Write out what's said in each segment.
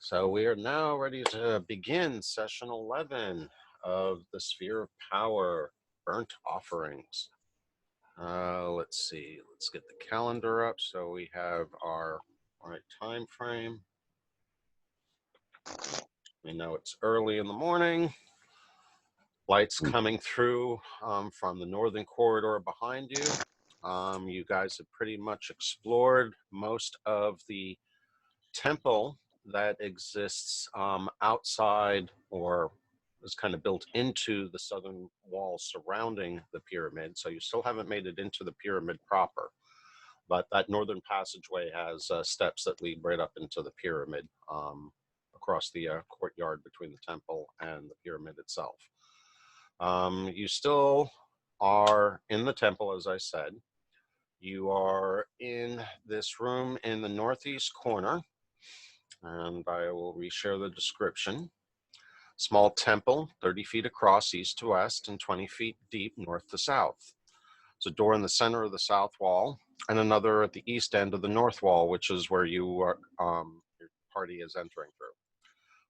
So we are now ready to begin session 11 of the Sphere of Power Burnt Offerings. Let's see, let's get the calendar up so we have our right time frame. We know it's early in the morning. Lights coming through from the northern corridor behind you. You guys have pretty much explored most of the temple that exists outside or is kind of built into the southern wall surrounding the pyramid. So you still haven't made it into the pyramid proper. But that northern passageway has steps that lead right up into the pyramid across the courtyard between the temple and the pyramid itself. You still are in the temple, as I said. You are in this room in the northeast corner, and I will reshare the description. Small temple, 30 feet across east to west and 20 feet deep north to south. There's a door in the center of the south wall and another at the east end of the north wall, which is where you are, your party is entering through.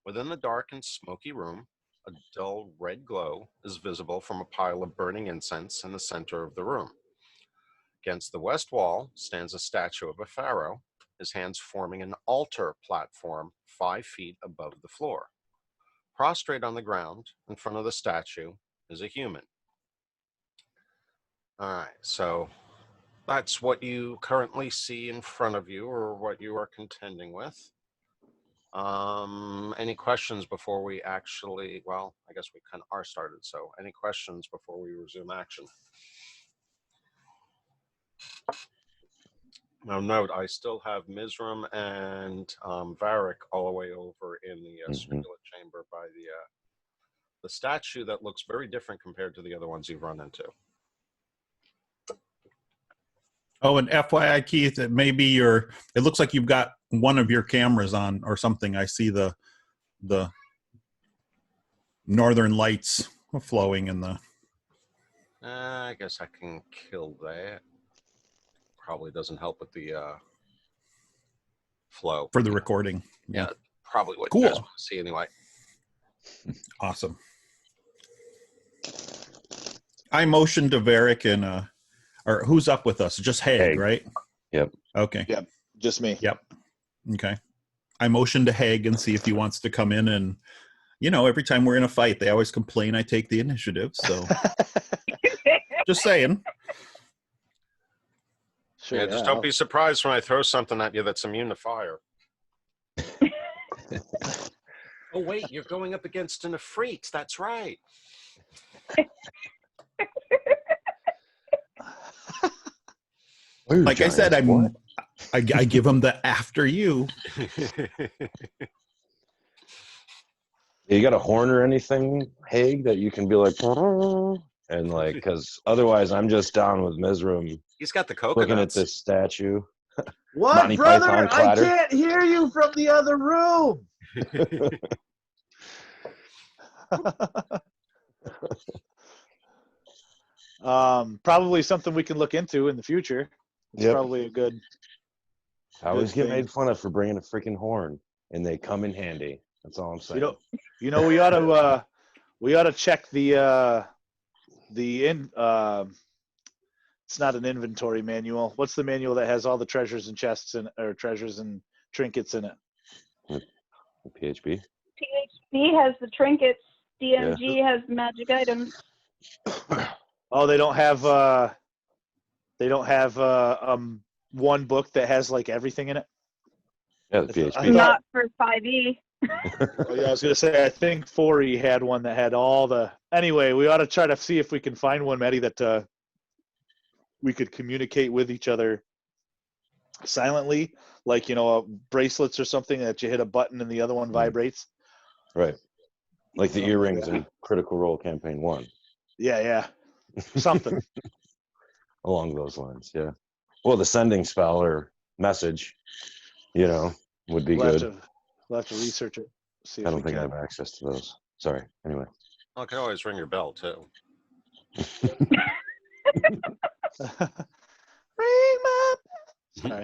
Within the dark and smoky room, a dull red glow is visible from a pile of burning incense in the center of the room. Against the west wall stands a statue of a pharaoh, his hands forming an altar platform 5 feet above the floor. Prostrate on the ground in front of the statue is a human. All right, so that's what you currently see in front of you, or what you are contending with. Any questions before we actually, well, I guess we kind of are started, so any questions before we resume action? Now note, I still have Mizram and Varric all the way over in the circular chamber by the statue that looks very different compared to the other ones you've run into. Oh, and FYI, Keith, it may be it looks like you've got one of your cameras on or something. I see the northern lights flowing in the... I guess I can kill that. Probably doesn't help with the flow. For the recording. Yeah, probably what cool. you guys want to see anyway. Awesome. I motioned to Varric and... or who's up with us? Just Haig, right? Yep. Okay. Yep. Just me. Yep. Okay. I motioned to Haig and see if he wants to come in, and every time we're in a fight, they always complain I take the initiative. So just saying. Sure, yeah, just don't be surprised when I throw something at you that's immune to fire. Oh wait, you're going up against an Ifrit. That's right. Like I said, I give him the after you. You got a horn or anything, Haig, that you can be like, and like, because otherwise I'm just down with Mizram. He's got the coconuts. Looking at this statue. What, Monty brother? Python I clatter. can't hear you from the other room. Probably something we can look into in the future. It's probably a good. I always get made fun of for bringing a freaking horn, and they come in handy. That's all I'm saying. We ought to check it's not an inventory manual. What's the manual that has all the treasures and chests or treasures and trinkets in it? PHB. PHB has the trinkets. DMG has magic items. Oh, they don't have one book that has like everything in it? Yeah, the PHB. Not for 5e. Oh, yeah, I was gonna say I think 4e had one that had all the. Anyway, we ought to try to see if we can find one, Maddie, that we could communicate with each other silently, like bracelets or something that you hit a button and the other one vibrates. Right, like the earrings in Critical Role Campaign 1. Yeah, something along those lines. Yeah. Well, the sending spell or message, would be good. We'll have to research it. See if I don't think I have access to those. Sorry. Anyway. Well, I can always ring your bell too. Ring my bell.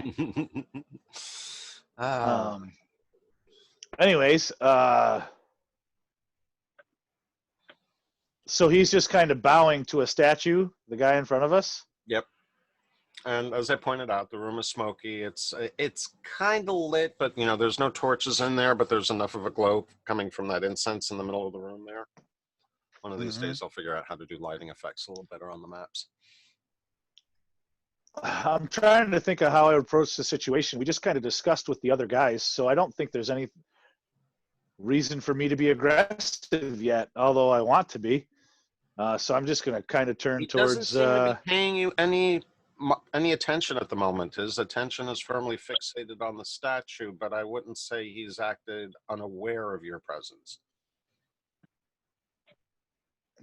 Sorry. anyways, so he's just kind of bowing to a statue, the guy in front of us. Yep. And as I pointed out, the room is smoky. It's kind of lit, but there's no torches in there. But there's enough of a glow coming from that incense in the middle of the room there. One of these days, I'll figure out how to do lighting effects a little better on the maps. I'm trying to think of how I would approach the situation. We just kind of discussed with the other guys, so I don't think there's any reason for me to be aggressive yet, although I want to be. So I'm just going to kind of turn He towards. doesn't seem to be paying you any attention at the moment. His attention is firmly fixated on the statue, but I wouldn't say he's acted unaware of your presence.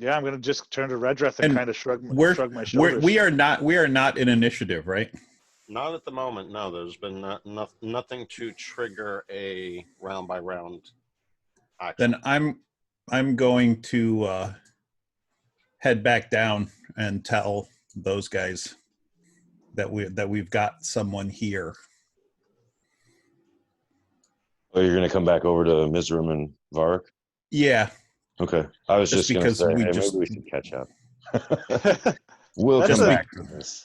Yeah, I'm going to just turn to Redreth and And kind of shrug my shoulders. We are not in initiative, right? Not at the moment. No, there's been nothing to trigger a round by round action. Then I'm going to head back down and tell those guys that we've got someone here. Oh, you're gonna come back over to Mizram and Varric? Yeah. Okay. I was Just just gonna because say, we hey, just- maybe we should catch up. We'll That's come a- back to this.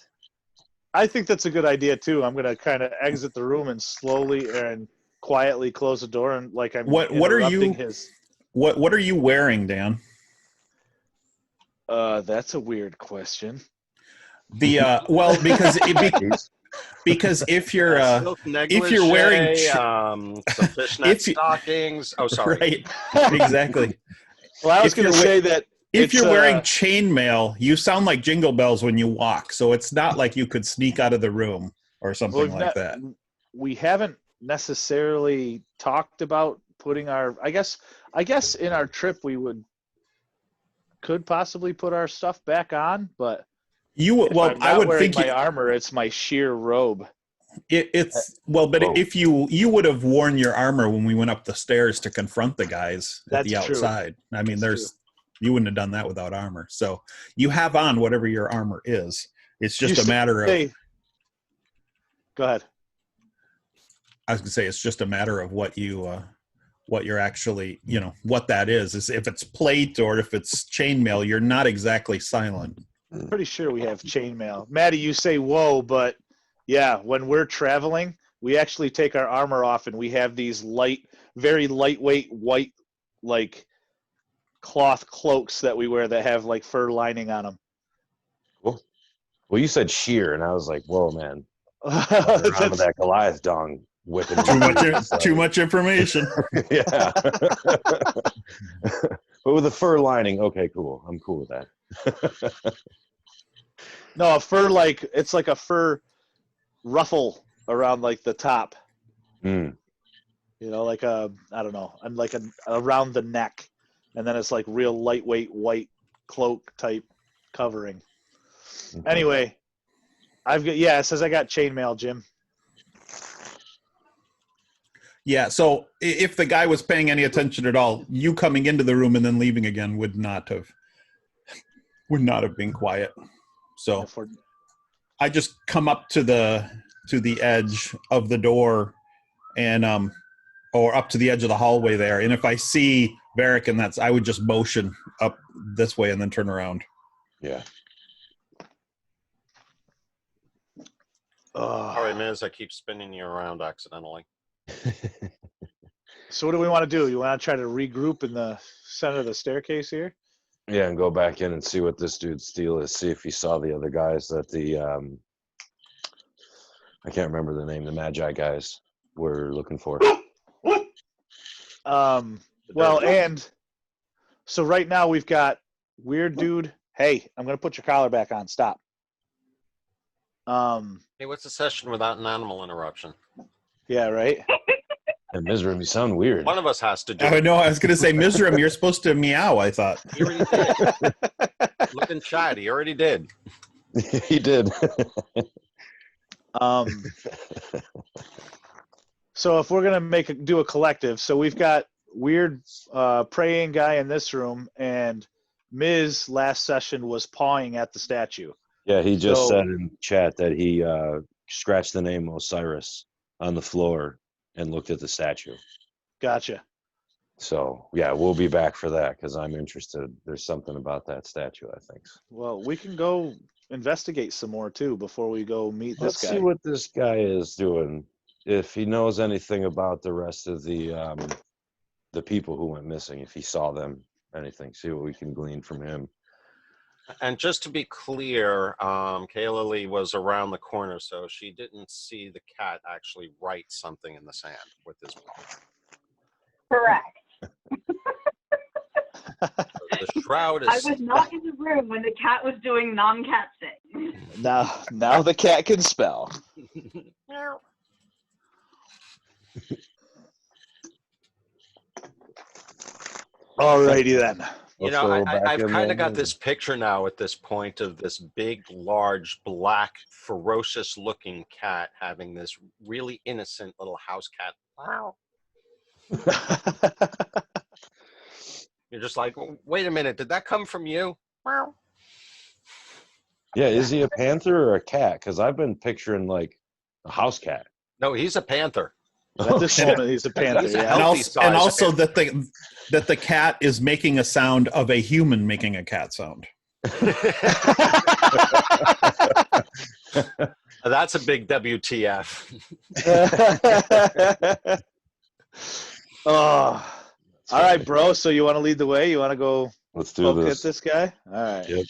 I think that's a good idea too. I'm going to kind of exit the room and slowly and quietly close the door, and like I'm What are you- interrupting his. What are you wearing, Dan? That's a weird question. The well, because if you're Silk if you're wearing negligee, some fishnet if you- stockings. Oh, sorry. right, exactly. Well, I was If going to you're say that If it's, you're wearing chainmail, you sound like Jingle Bells when you walk. So it's not like you could sneak out of the room or something we've like not- that. we haven't necessarily talked about putting our. I guess in our trip we could possibly put our stuff back on, but You if well, I'm I not would wearing think my armor. It's my sheer robe. it's well, but Oh. if you would have worn your armor when we went up the stairs to confront the guys at That's the true. outside. I mean, That's you wouldn't have done that without armor. So you have on whatever your armor is. It's just a matter of. Go ahead. I was gonna say it's just a matter of what you're actually, what that is if it's plate or if it's chainmail. You're not exactly silent. Pretty sure we have chainmail. Maddie, you say whoa, but yeah, when we're traveling, we actually take our armor off and we have these very lightweight white, like cloth cloaks that we wear that have like fur lining on them. Cool. Well, you said sheer, and I was like, whoa, man. Walking around with that Goliath dong whipping. Too much information. Yeah. But with a fur lining, okay, cool. I'm cool with that. No, a fur it's like a fur ruffle around like the top. Mm. Like I don't know, and like around the neck, and then it's like real lightweight white cloak type covering. Okay. Anyway, it says I got chainmail, Jim. Yeah, so if the guy was paying any attention at all, you coming into the room and then leaving again would not have been quiet. So I just come up to the edge of the door and or up to the edge of the hallway there, and if I see Varric and I would just motion up this way and then turn around. Yeah. All right, Miz, I keep spinning you around accidentally. So what do we want to do? You want to try to regroup in the center of the staircase here? Yeah, and go back in and see what this dude's deal is. See if he saw the other guys that I can't remember the name. The Magi guys were looking for. Well, and so right now we've got weird dude. Hey, I'm gonna put your collar back on. Stop. Hey, what's a session without an animal interruption? Yeah, right. And Mizram, you sound weird. One of us has to do Oh it. no, I was gonna say, Mizram, you're supposed to meow, I thought. He already did. Looking shy. He already did. He did. So if we're gonna do a collective, so we've got weird praying guy in this room, and Miz last session was pawing at the statue. Yeah, he just So- said in chat that he scratched the name Osiris on the floor and looked at the statue. Gotcha. So yeah, we'll be back for that because I'm interested. There's something about that statue, I think. Well, we can go investigate some more too before we go meet this Let's guy. see what this guy is doing. If he knows anything about the rest of the people who went missing, if he saw them, anything. See what we can glean from him. And just to be clear, Kayla Lee was around the corner, so she didn't see the cat actually write something in the sand with his paw. Correct. The shroud I is. was not in the room when the cat was doing non-cat things. Now the cat can spell. Alrighty then. You Let's know, go back I've in kind of there. got this picture now at this point of this big, large, black, ferocious-looking cat having this really innocent little house cat. Wow. You're just like, wait a minute, did that come from you? Wow. Yeah, is he a panther or a cat? Because I've been picturing like a house cat. No, he's a panther. At this moment, he's a panther. He's a Yeah. healthy size. And also that the cat is making a sound of a human making a cat sound. That's a big WTF. Oh. All right, bro. So you want to lead the way? You want to go Let's do poke this. at this guy? All right. Yep.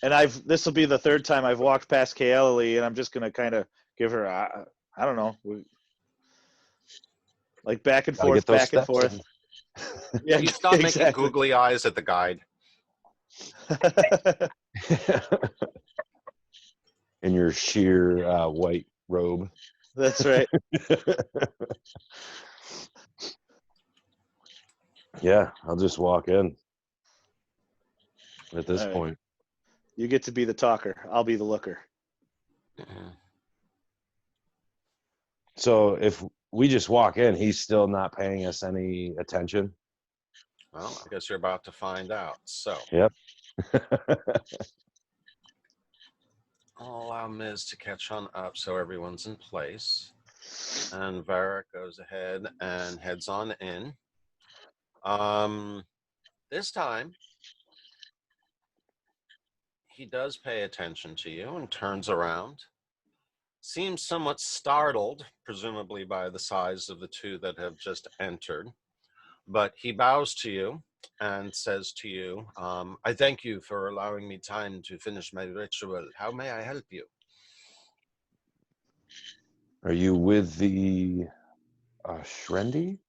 And this will be the third time I've walked past Kaylee, and I'm just gonna kind of give her, I don't know, like back and Gotta forth, get those back and steps forth. in. Yeah, You stop making googly eyes at the guide. In your sheer white robe. That's right. Yeah, I'll just walk in at this All right. point. You get to be the talker. I'll be the looker. So if we just walk in, he's still not paying us any attention. Well, I guess you're about to find out. So Yep. I'll allow Miz to catch on up so everyone's in place. And Varric goes ahead and heads on in. This time, he does pay attention to you and turns around. Seems somewhat startled, presumably by the size of the two that have just entered. But he bows to you and says to you, I thank you for allowing me time to finish my ritual. How may I help you? Are you with the Shrendi?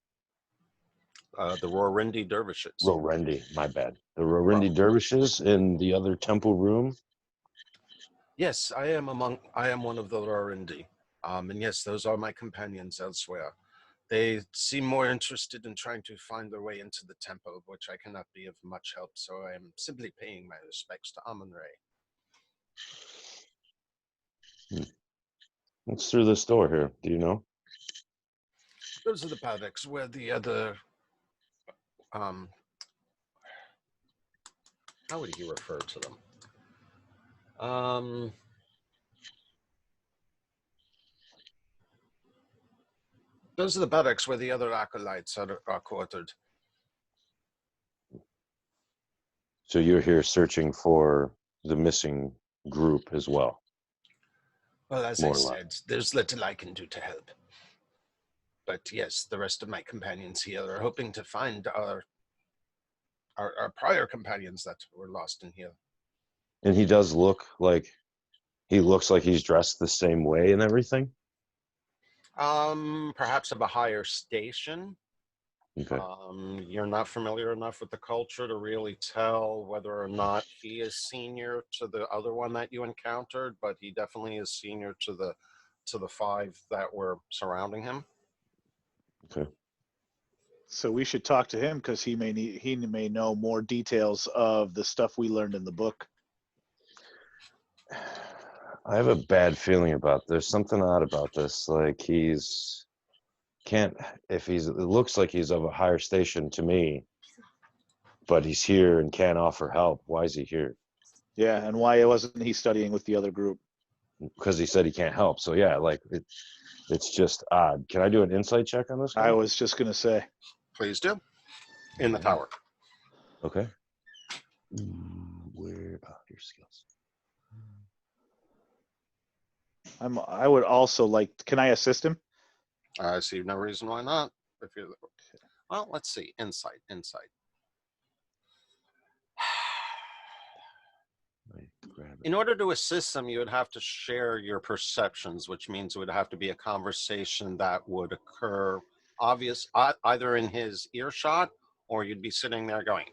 The Rorindi dervishes. Rorendi, my bad. The Rorendi dervishes in the other temple room. Yes, I am one of the Rorindi. And yes, those are my companions elsewhere. They seem more interested in trying to find their way into the temple, of which I cannot be of much help, so I am simply paying my respects to Amun-Re. What's through this door here? Do you know? Those are the paddocks where the other, how would he refer to them? Those are the paddocks where the other acolytes are quartered. So you're here searching for the missing group as well. Well, as More I or said, there's little I can do to help. But yes, the rest of my companions here are hoping to find our prior companions that were lost in here. And he does look like he's dressed the same way and everything. Perhaps of a higher station. Okay. You're not familiar enough with the culture to really tell whether or not he is senior to the other one that you encountered, but he definitely is senior to the five that were surrounding him. Okay. So we should talk to him because he may know more details of the stuff we learned in the book. I have a bad feeling about there's something odd about this. Like it looks like he's of a higher station to me, but he's here and can't offer help. Why is he here? Yeah, and why wasn't he studying with the other group? because he said he can't help. So yeah, like it's just odd. Can I do an insight check on this guy? I was just gonna say. Please do. In the Yeah. tower. Okay. Where your skills? I would also like. Can I assist him? I see no reason why not. If you're, well, let's see. Insight. Grab it. In order to assist them, you would have to share your perceptions, which means it would have to be a conversation that would occur either in his earshot, or you'd be sitting there going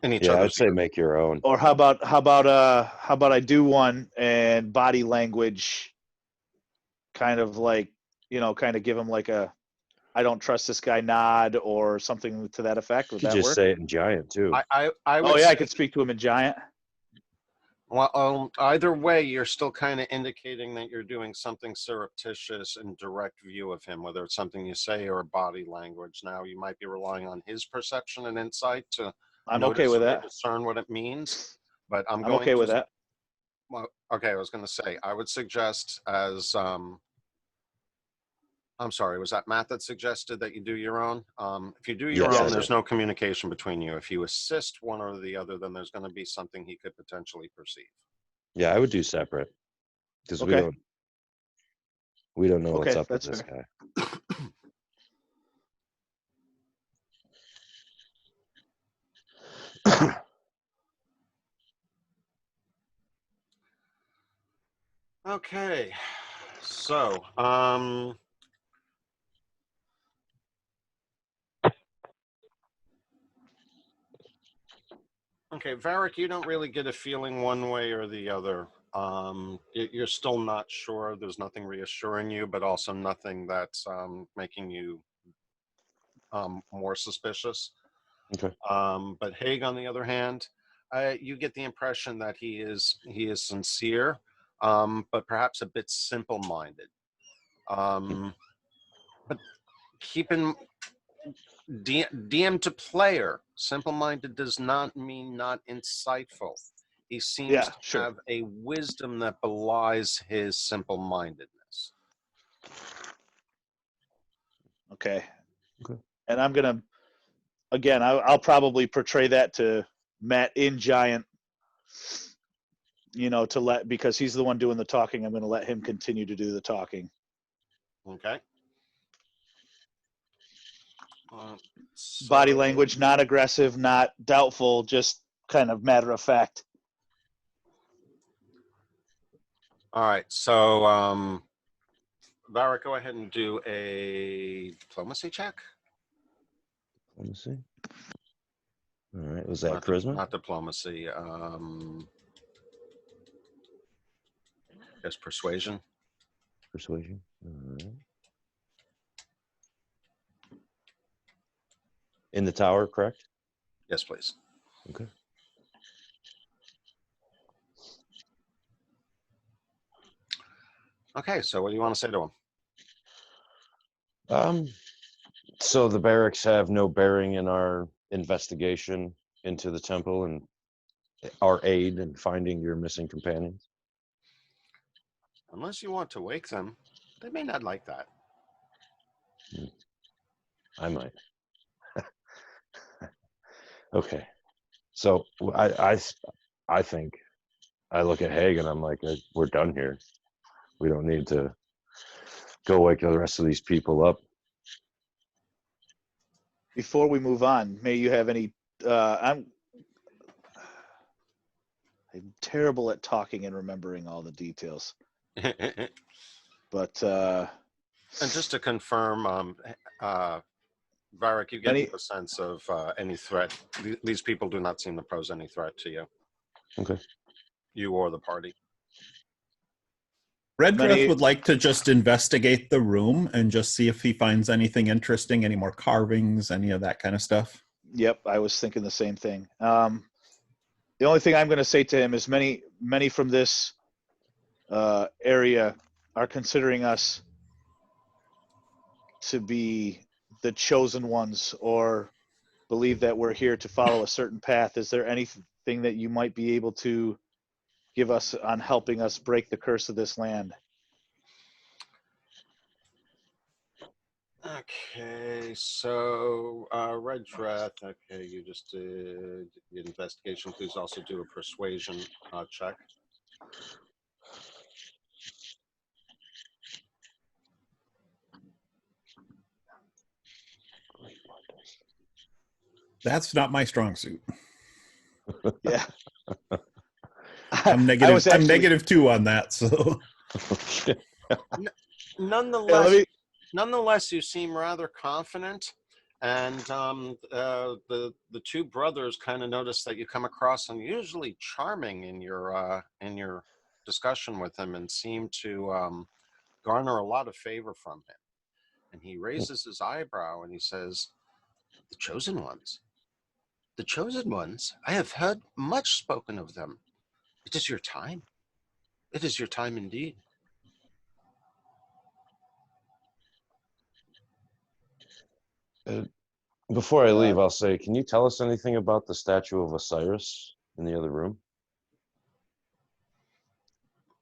in each Yeah, I'd other's say ear. make your own. Or how about I do one and body language, kind of like, kind of give him like a I don't trust this guy nod or something to that effect. You Would could that just work? say it in giant too. I would Oh yeah, I say, could speak to him in giant. well, either way, you're still kind of indicating that you're doing something surreptitious in direct view of him, whether it's something you say or body language. Now, you might be relying on his perception and insight to I'm okay notice with or that. discern what it means. But I'm I'm going okay to, with that. well, okay, I was going to say, I would suggest as, I'm sorry, was that Matt that suggested that you do your own? If you do your Yes, own, I there's did. no communication between you. If you assist one or the other, then there's going to be something he could potentially perceive. Yeah, I would do separate because Okay. we don't know what's Okay, up with that's this fair. guy. Okay, so okay, Varric, you don't really get a feeling one way or the other. You're still not sure. There's nothing reassuring you, but also nothing that's making you more suspicious. Okay. But Haig, on the other hand, you get the impression that he is sincere, but perhaps a bit simple-minded. But keep in DM to player, simple-minded does not mean not insightful. He seems Yeah, to sure. have a wisdom that belies his simple-mindedness. Okay. Okay. And I'm gonna again. I'll probably portray that to Matt in giant. Because he's the one doing the talking. I'm going to let him continue to do the talking. Okay. Body language, not aggressive, not doubtful, just kind of matter of fact. All right. So, Varric, go ahead and do a diplomacy check. Let me see. All right. Was that Not charisma? Not diplomacy. I guess persuasion. Persuasion. All right. In the tower, correct? Yes, please. Okay. Okay. So, what do you want to say to him? So the barracks have no bearing in our investigation into the temple and our aid in finding your missing companions. Unless you want to wake them, they may not like that. I might. Okay. So I think I look at Haig and I'm like, we're done here. We don't need to go wake the rest of these people up. Before we move on, may you have any? I'm terrible at talking and remembering all the details. And But just to confirm, Varric, you get Any- no sense of any threat. These people do not seem to pose any threat to you. Okay. You or the party. Redcrest would like to just investigate the room and just see if he finds anything interesting, any more carvings, any of that kind of stuff. Yep, I was thinking the same thing. The only thing I'm going to say to him is many from this area are considering us to be the chosen ones or believe that we're here to follow a certain path. Is there anything that you might be able to give us on helping us break the curse of this land. Okay, so Red Dreth. Okay, you just did the investigation. Please also do a persuasion check. That's not my strong suit. Yeah. I'm negative. I'm -2 on that. So Nonetheless, nonetheless, you seem rather confident, and the two brothers kind of notice that you come across unusually charming in your discussion with him, and seem to garner a lot of favor from him. And he raises his eyebrow and he says, "The chosen ones, the chosen ones. I have heard much spoken of them. It is your time. It is your time indeed." Before I leave, I'll say, can you tell us anything about the statue of Osiris in the other room?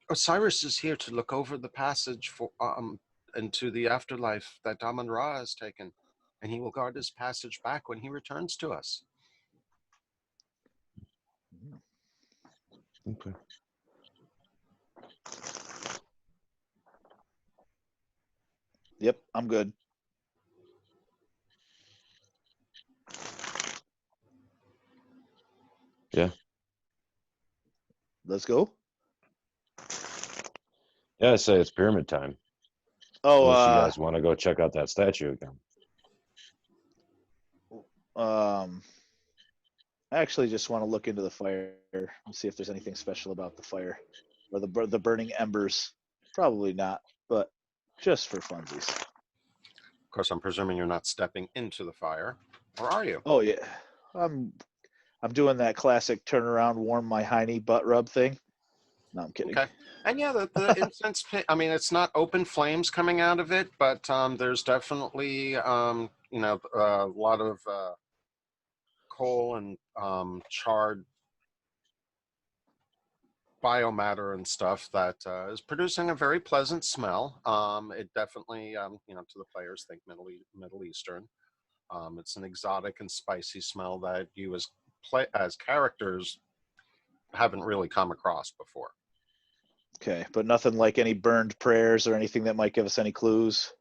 Osiris is here to look over the passage for into the afterlife that Amun-Re has taken, and he will guard his passage back when he returns to us. Okay. Yep, I'm good. Yeah. Let's go. Yeah, I say it's pyramid time. Oh, Unless you guys want to go check out that statue again. I actually just want to look into the fire and see if there's anything special about the fire or the burning embers. Probably not, but just for funsies. Of course, I'm presuming you're not stepping into the fire, or are you? Oh yeah, I'm doing that classic turn around, warm my hiney butt rub thing. No, I'm kidding. Okay. And yeah, the incense pit, I mean, it's not open flames coming out of it, but there's definitely, a lot of coal and charred biomatter and stuff that is producing a very pleasant smell. It definitely, to the players, think Middle Eastern. It's an exotic and spicy smell that you as characters haven't really come across before. Okay, but nothing like any burned prayers or anything that might give us any clues.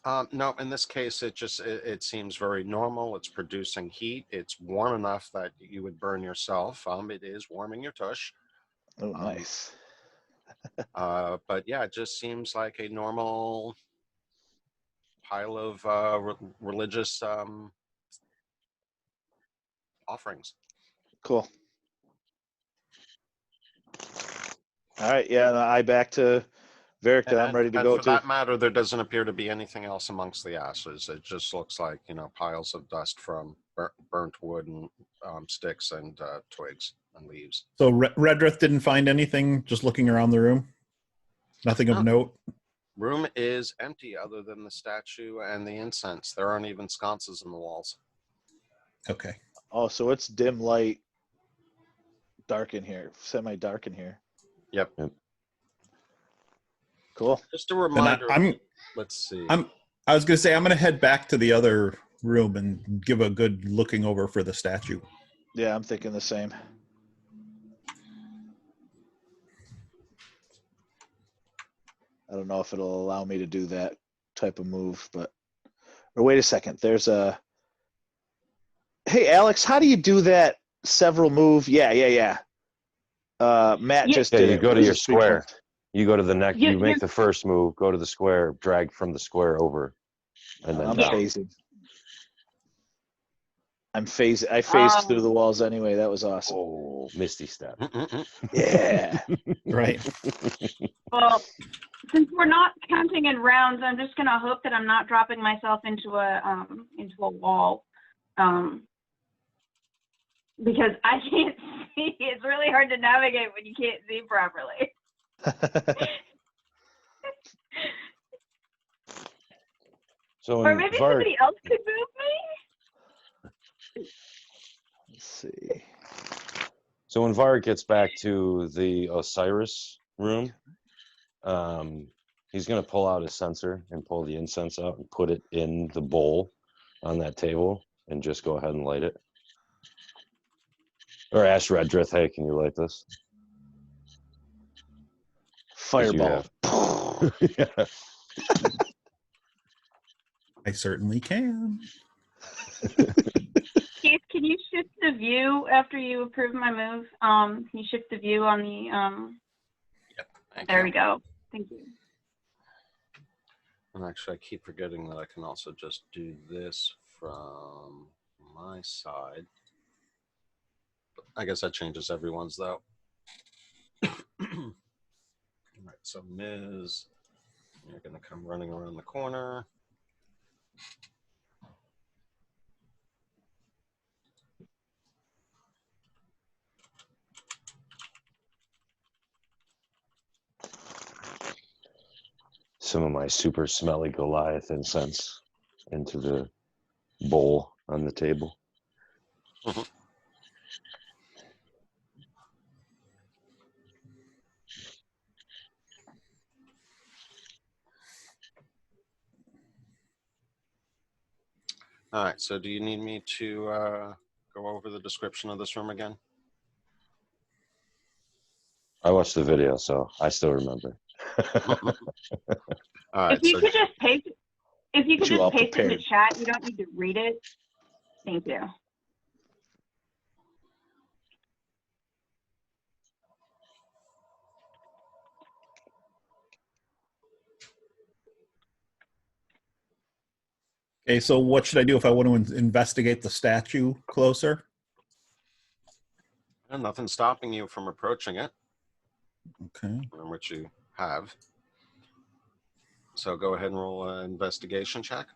No, in this case, it seems very normal. It's producing heat. It's warm enough that you would burn yourself. It is warming your tush. Oh, nice. But yeah, it just seems like a normal pile of religious offerings. Cool. All right, yeah, I back to Varric that I'm ready to go for to. that matter, there doesn't appear to be anything else amongst the ashes. It just looks like, piles of dust from burnt wood and sticks and twigs and leaves. So Redrith didn't find anything just looking around the room? Nothing of note? Room is empty other than the statue and the incense. There aren't even sconces in the walls. Okay. Oh, so it's dim light, dark in here, semi-dark in here. Yep. Cool. Just a reminder. Let's see. I was going to say, I'm going to head back to the other room and give a good looking over for the statue. Yeah, I'm thinking the same. I don't know if it'll allow me to do that type of move, but or wait a second. There's a hey Alex, how do you do that several move? Yeah. Matt just did you it. go to your Speed square. point. You go to the next. You make the first move. Go to the square. Drag from the square over, and then I'm down. phasing. I phased through the walls anyway. That was awesome. Oh, Misty step. Yeah. Right. Well, since we're not counting in rounds, I'm just gonna hope that I'm not dropping myself into a wall, because I can't see. It's really hard to navigate when you can't see properly. So Or maybe somebody else could move me. Let's see. So when Varric gets back to the Osiris room, he's going to pull out his censer and pull the incense out and put it in the bowl on that table and just go ahead and light it. Or ask Redrith, hey, can you light this? 'Cause you Fireball. have- Yeah. I certainly can. Keith, can you shift the view after you approve my move? Can you shift the view on the, Thank there you. we go. Thank you. And actually, I keep forgetting that I can also just do this from my side. I guess that changes everyone's, though. All right, so Ms., you're going to come running around the corner. Some of my super smelly Goliath incense into the bowl on the table. Mhm. All right, so do you need me to go over the description of this room again? I watched the video, so I still remember. All right, If you so could just paste, if you could You all just paste it in the prepared. chat, you don't need to read it. Thank you. Okay, so what should I do if I want to investigate the statue closer? and nothing's stopping you from approaching it, Okay. in which you have. So go ahead and roll an investigation check.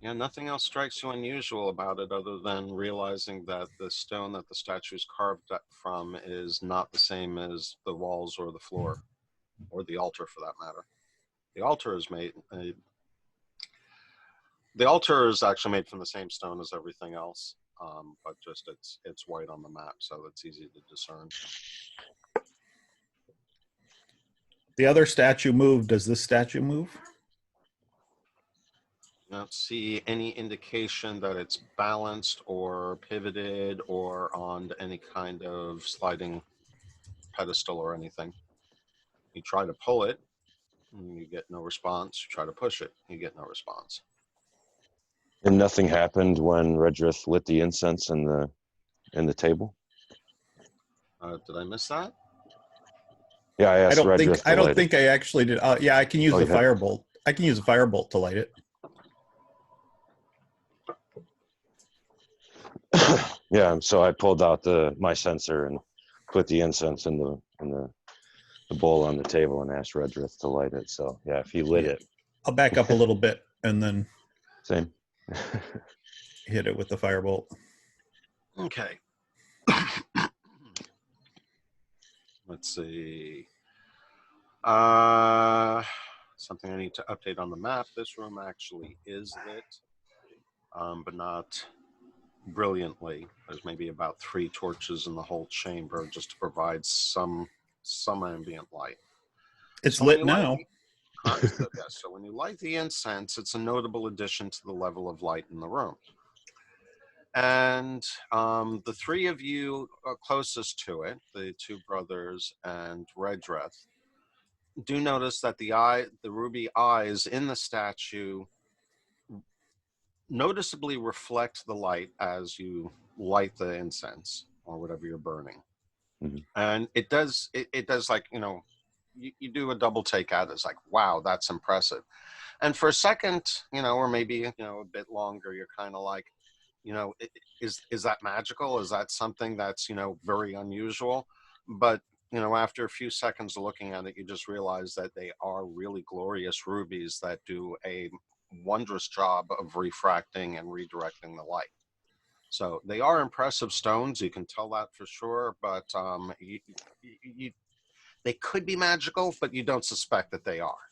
Yeah, nothing else strikes you unusual about it other than realizing that the stone that the statue is carved from is not the same as the walls or the floor, or the altar for that matter. The altar is the altar is actually made from the same stone as everything else, but just it's white on the map, so it's easy to discern. The other statue moved. Does this statue move? I don't see any indication that it's balanced or pivoted or on any kind of sliding pedestal or anything. You try to pull it, and you get no response. You try to push it, you get no response. And nothing happened when Redrith lit the incense in the table? Did I miss that? Yeah, I I asked don't Redrith think to I don't light think I actually did. Yeah, I can use Oh, the you have- firebolt. I can use a firebolt to light it. it. Yeah, so I pulled out my sensor and put the incense in the bowl on the table and asked Redrith to light it. So yeah, if he lit Yeah. it, I'll back up a little bit and then same. hit it with the firebolt. Okay. Let's see. Something I need to update on the map. This room actually is lit, but not brilliantly. There's maybe about 3 torches in the whole chamber just to provide some ambient light. It's So when lit you light now. yes. So when you light the incense, it's a notable addition to the level of light in the room. And the 3 of you closest to it, the 2 brothers and Redrith, do notice that the ruby eyes in the statue noticeably reflect the light as you light the incense or whatever you're burning. Mhm. And it does like, you do a double take at it. It's like, wow, that's impressive. And for a second, or maybe, a bit longer, you're kind of like, is that magical? Is that something that's, very unusual? But, after a few seconds of looking at it, you just realize that they are really glorious rubies that do a wondrous job of refracting and redirecting the light. So they are impressive stones. You can tell that for sure, but they could be magical, but you don't suspect that they are.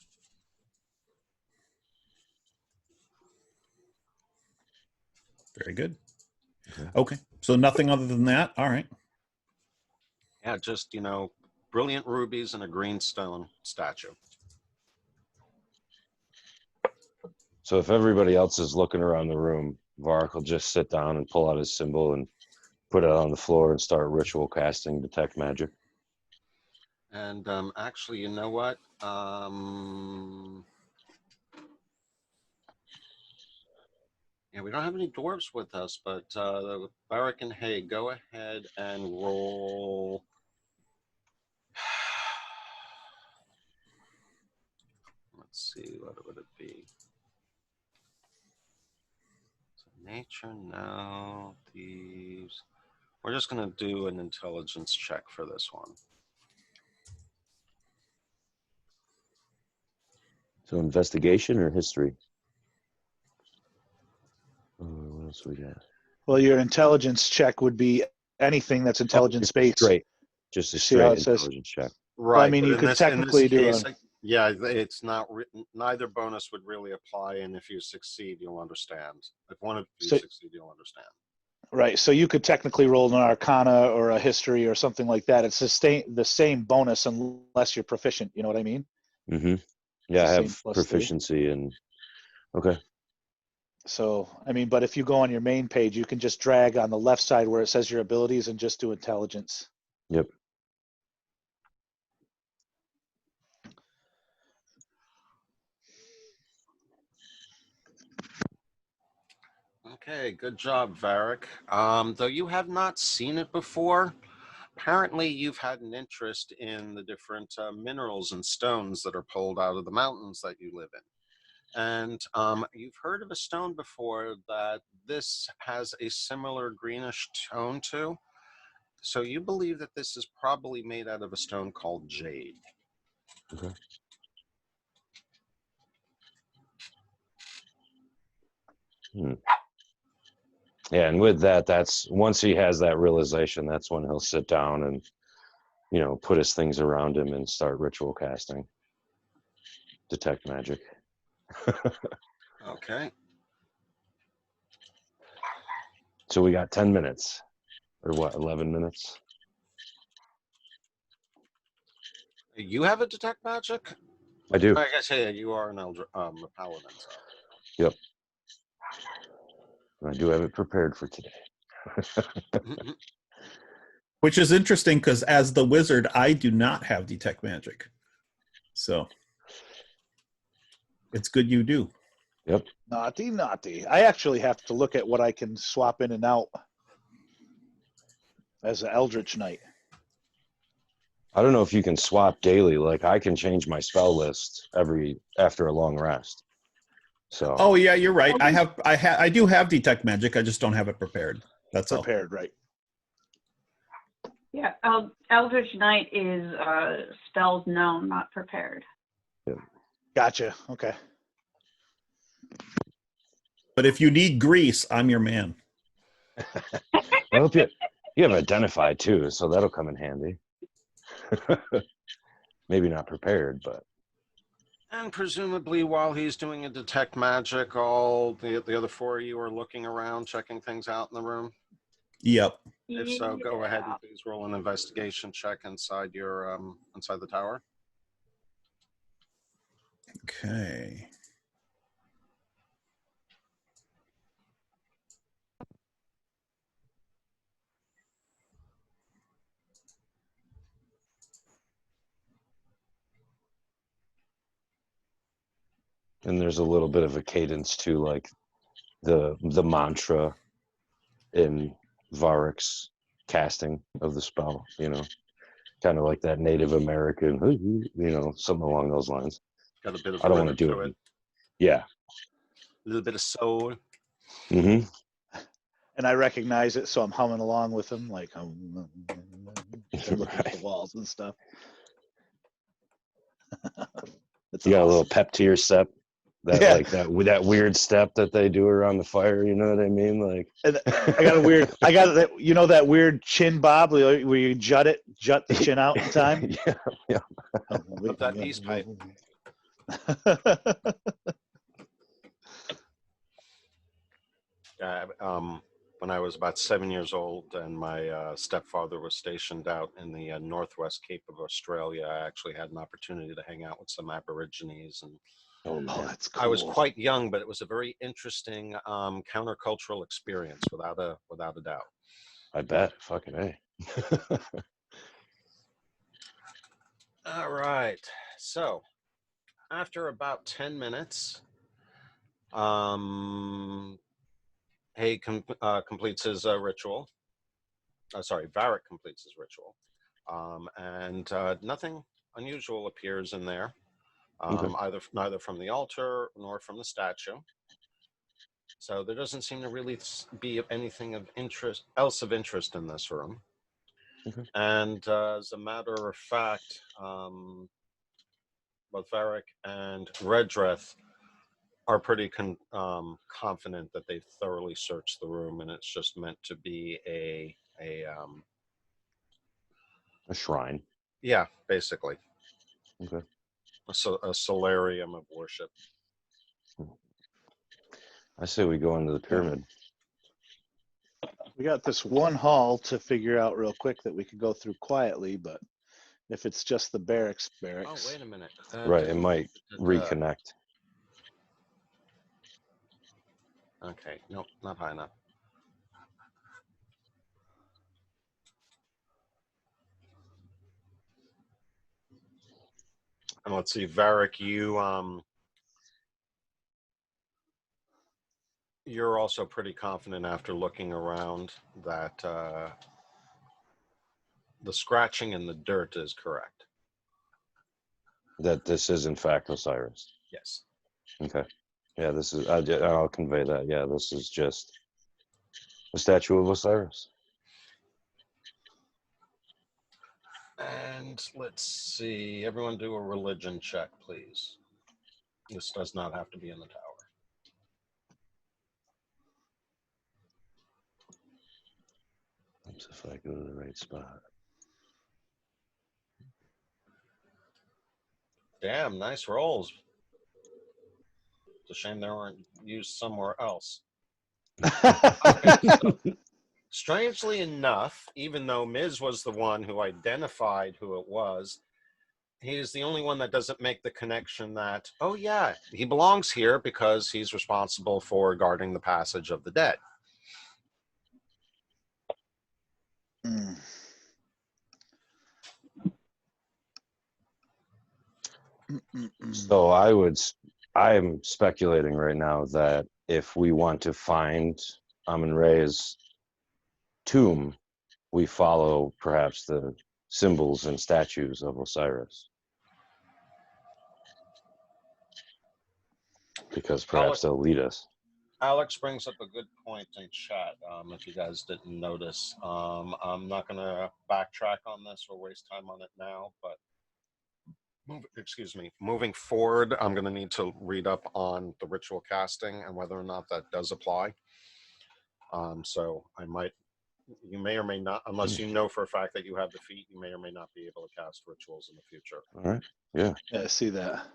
Very good. Okay. Okay. So nothing other than that. All right. Yeah, just, brilliant rubies and a green stone statue. So if everybody else is looking around the room, Varric will just sit down and pull out his symbol and put it on the floor and start ritual casting detect magic. And actually, you know what? Yeah, we don't have any dwarves with us, but Varric and Hay, go ahead and roll. Let's see, what would it be? So nature, no, thieves. We're just going to do an intelligence check for this one. So investigation or history? What else we got? Well, your intelligence check would be anything that's intelligence based. Straight, just a See how straight it says? intelligence check. Right. Well, I mean, but you in could this technically do case, a. yeah, it's not written. Neither bonus would really apply, and if you succeed, you'll understand. If one of you So- succeed, you'll understand. Right. So you could technically roll an arcana or a history or something like that. It's the same bonus unless you're proficient. You know what I mean? Mm-hmm. It's Yeah, the I same have +3. proficiency and okay. So, I mean, but if you go on your main page, you can just drag on the left side where it says your abilities and just do intelligence. Yep. Okay, good job, Varric. Though you have not seen it before, apparently you've had an interest in the different minerals and stones that are pulled out of the mountains that you live in. And you've heard of a stone before that this has a similar greenish tone to. So you believe that this is probably made out of a stone called jade. Okay. Yeah, and with that, that's once he has that realization, that's when he'll sit down and, put his things around him and start ritual casting. Detect magic. Okay. So we got 10 minutes. Or what, 11 minutes? You have a detect magic? I do. Like I say, you are an a paladin. So. Yep. I do have it prepared for today. Which is interesting because as the wizard, I do not have detect magic. So it's good you do. Yep. Naughty, naughty. I actually have to look at what I can swap in and out as an Eldritch Knight. I don't know if you can swap daily. Like I can change my spell list after a long rest. So. Oh yeah, you're right. I do have detect magic. I just don't have it prepared. That's all. Prepared, right? Yeah, Eldritch Knight is spells known, not prepared. Gotcha. Okay. But if you need grease, I'm your man. I hope you have identified too, so that'll come in handy. Maybe not prepared, but. And presumably while he's doing a detect magic, all the other four of you are looking around, checking things out in the room. Yep. If so, go ahead and please roll an investigation check inside your inside the tower. Okay. And there's a little bit of a cadence to like the mantra in Varric's casting of the spell, kind of like that Native American, something along those lines. Got a bit of I don't rhythm want to do to it. Yeah. A little bit of soul. Mm-hmm. And I recognize it, so I'm humming along with him, like I'm looking at the walls and stuff. That's You got awesome. a little pep to your step. Like that weird step that they do around the fire, you know what I mean? Like And I got that weird chin bob where you jut the chin out in time. yeah. Of that peace pipe. When I was about 7 years old and my stepfather was stationed out in the northwest Cape of Australia, I actually had an opportunity to hang out with some Aborigines. And Oh, Oh, man. that's cool. I was quite young, but it was a very interesting countercultural experience, without a doubt. I bet. Fucking A. All right. So after about 10 minutes, Hay completes his ritual. Varric completes his ritual. And nothing unusual appears in there, Okay. neither from the altar nor from the statue. So there doesn't seem to really be anything of interest in this room. Okay. And as a matter of fact, both Varric and Redreth are pretty confident that they've thoroughly searched the room, and it's just meant to be a shrine. yeah, basically Okay. a solarium of worship. I say we go into the pyramid. We got this one hall to figure out real quick that we could go through quietly, but if it's just the barracks. Oh, wait a minute. Right, it might reconnect. Okay, nope, not high enough. And let's see, Varric, you're also pretty confident after looking around that the scratching in the dirt is correct. That this is in fact Osiris. Yes. Okay. Yeah, this is. I'll convey that. Yeah, this is just a statue of Osiris. And let's see, everyone do a religion check, please. This does not have to be in the tower. Let's see if I go to the right spot. Damn, nice rolls. It's a shame they weren't used somewhere else. Okay, so, strangely enough, even though Miz was the one who identified who it was, he is the only one that doesn't make the connection that, oh yeah, he belongs here because he's responsible for guarding the passage of the dead. So I am speculating right now that if we want to find Amun-Re's tomb, we follow perhaps the symbols and statues of Osiris. Because perhaps they'll lead us. Alex brings up a good point in chat, if you guys didn't notice. I'm not going to backtrack on this or waste time on it now, but moving forward, I'm going to need to read up on the ritual casting and whether or not that does apply. So you may or may not, unless you know for a fact that you have the feat, you may or may not be able to cast rituals in the future. All right. Yeah. Yeah, I see that.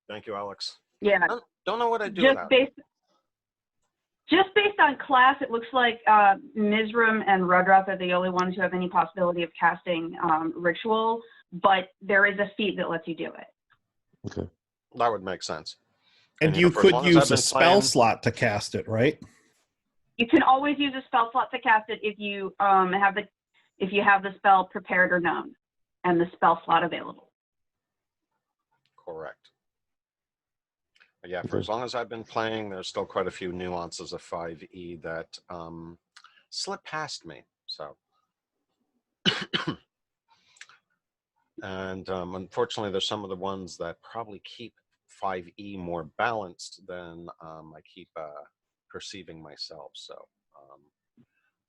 Thank you, Alex. Yeah. Don't know what I do without it. Just based on class, it looks like Mizram and Rudrath are the only ones who have any possibility of casting ritual, but there is a feat that lets you do it. Okay. That would make sense. And you could use a spell slot to cast it, right? You can always use a spell slot to cast it if you have the spell prepared or known, and the spell slot available. Correct. But yeah, for as long as I've been playing, there's still quite a few nuances of 5e that slip past me. So, and unfortunately, there's some of the ones that probably keep 5e more balanced than I keep perceiving myself. So,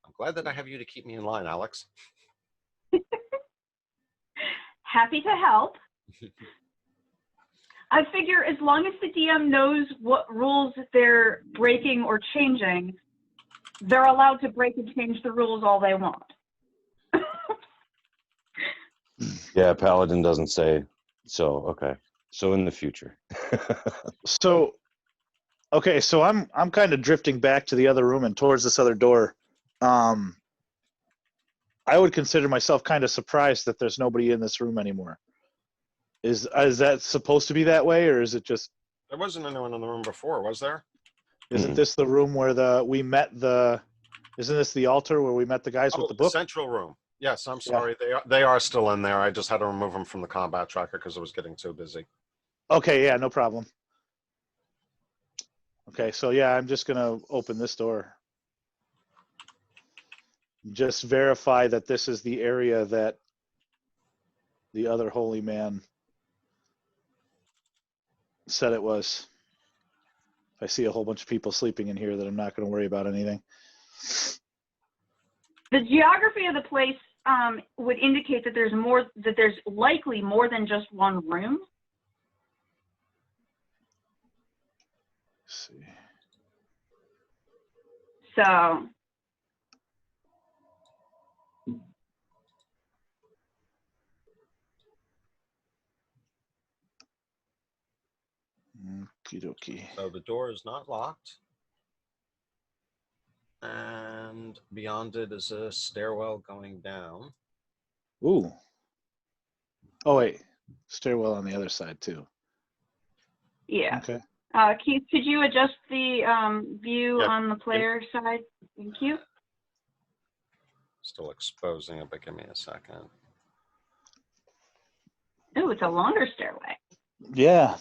I'm glad that I have you to keep me in line, Alex. Happy to help. I figure as long as the DM knows what rules they're breaking or changing, they're allowed to break and change the rules all they want. Yeah, Paladin doesn't say. So, okay. So in the future. So Okay, so I'm kind of drifting back to the other room and towards this other door. I would consider myself kind of surprised that there's nobody in this room anymore. Is that supposed to be that way, or is it just? There wasn't anyone in the room before, was there? Isn't this the room where we met the? Isn't this the altar where we met the guys with the book? Central room. Yes, I'm sorry. They are still in there. I just had to remove them from the combat tracker because it was getting too busy. Okay, yeah, no problem. Okay, so yeah, I'm just gonna open this door. Just verify that this is the area that the other holy man said it was. If I see a whole bunch of people sleeping in here, that I'm not going to worry about anything. The geography of the place would indicate that there's likely more than just one room. Let's see. So Okie dokie. So the door is not locked. And beyond it is a stairwell going down. Ooh. Oh wait, stairwell on the other side too. yeah. Okay. Keith, could you adjust the view on the player side? Thank you. Still exposing it, but give me a second. Oh, it's a longer stairway. Yeah.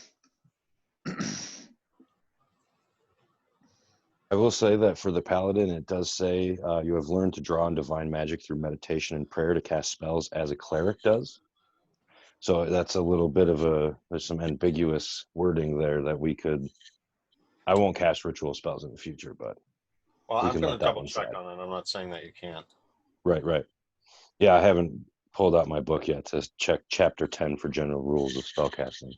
I will say that for the paladin, it does say you have learned to draw on divine magic through meditation and prayer to cast spells as a cleric does. So that's a little bit of there's some ambiguous wording there that I won't cast ritual spells in the future, but Well, we I'm can going let to that double one check slide. on it. I'm not saying that you can't. Right. Yeah, I haven't pulled out my book yet to check chapter 10 for general rules of spellcasting.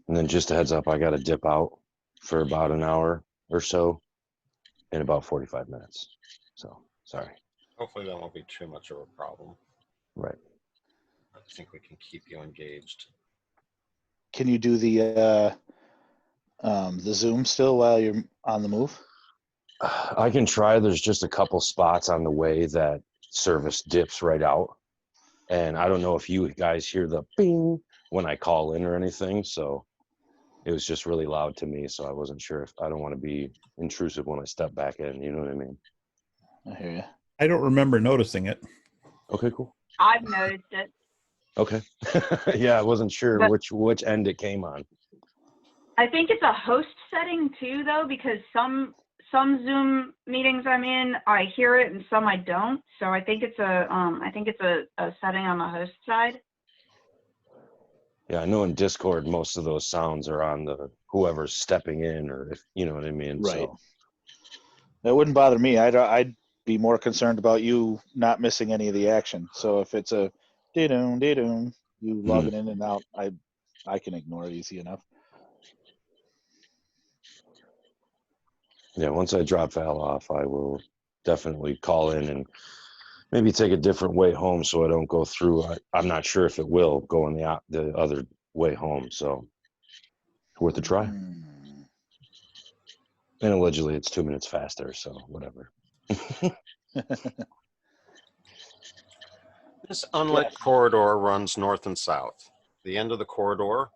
And then just a heads up, I got to dip out for about an hour or so in about 45 minutes. So, sorry. Hopefully that won't be too much of a problem. Right. I think we can keep you engaged. Can you do the Zoom still while you're on the move? I can try. There's just a couple spots on the way that service dips right out. And I don't know if you guys hear the bing when I call in or anything. So it was just really loud to me. So I wasn't sure if I don't want to be intrusive when I step back in. You know what I mean? I hear you. I don't remember noticing it. Okay, cool. I've noticed it. Okay. Yeah, I wasn't sure But which end it came on. I think it's a host setting too, though, because some Zoom meetings I'm in, I hear it, and some I don't. So I think it's a setting on the host side. Yeah, I know in Discord most of those sounds are on the whoever's stepping in, or if you know what I mean. Right. So That wouldn't bother me. I'd be more concerned about you not missing any of the action. So if it's a dee-doom, dee-doom, you logging in and out, I can ignore it easy enough. yeah, once I drop Val off, I will definitely call in and maybe take a different way home so I don't go through. I'm not sure if it will go in the other way home. So worth a try. Hmm. And allegedly it's 2 minutes faster. So whatever. This unlit corridor runs north and south. The end of the corridor,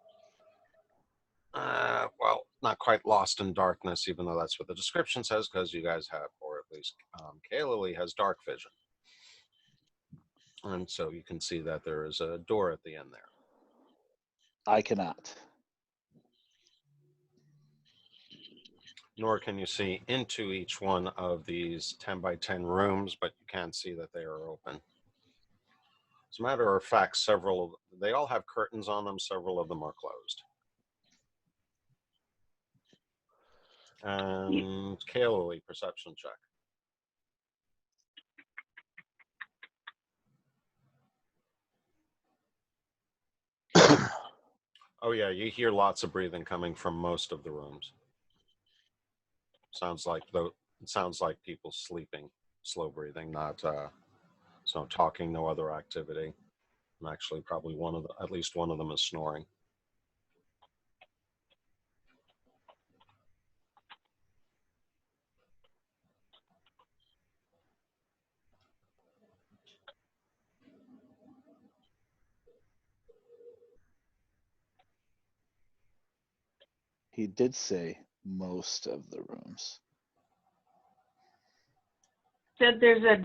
well, not quite lost in darkness, even though that's what the description says, because you guys have, or at least Kaylee has dark vision. And so you can see that there is a door at the end there. I cannot. nor can you see into each one of these 10 by 10 rooms, but you can see that they are open. As a matter of fact, they all have curtains on them, several of them are closed. And Kaylee, perception check. Oh yeah, you hear lots of breathing coming from most of the rooms. Sounds like people sleeping, slow breathing, not so talking, no other activity. And actually, probably at least one of them is snoring. He did say most of the rooms. Said there's a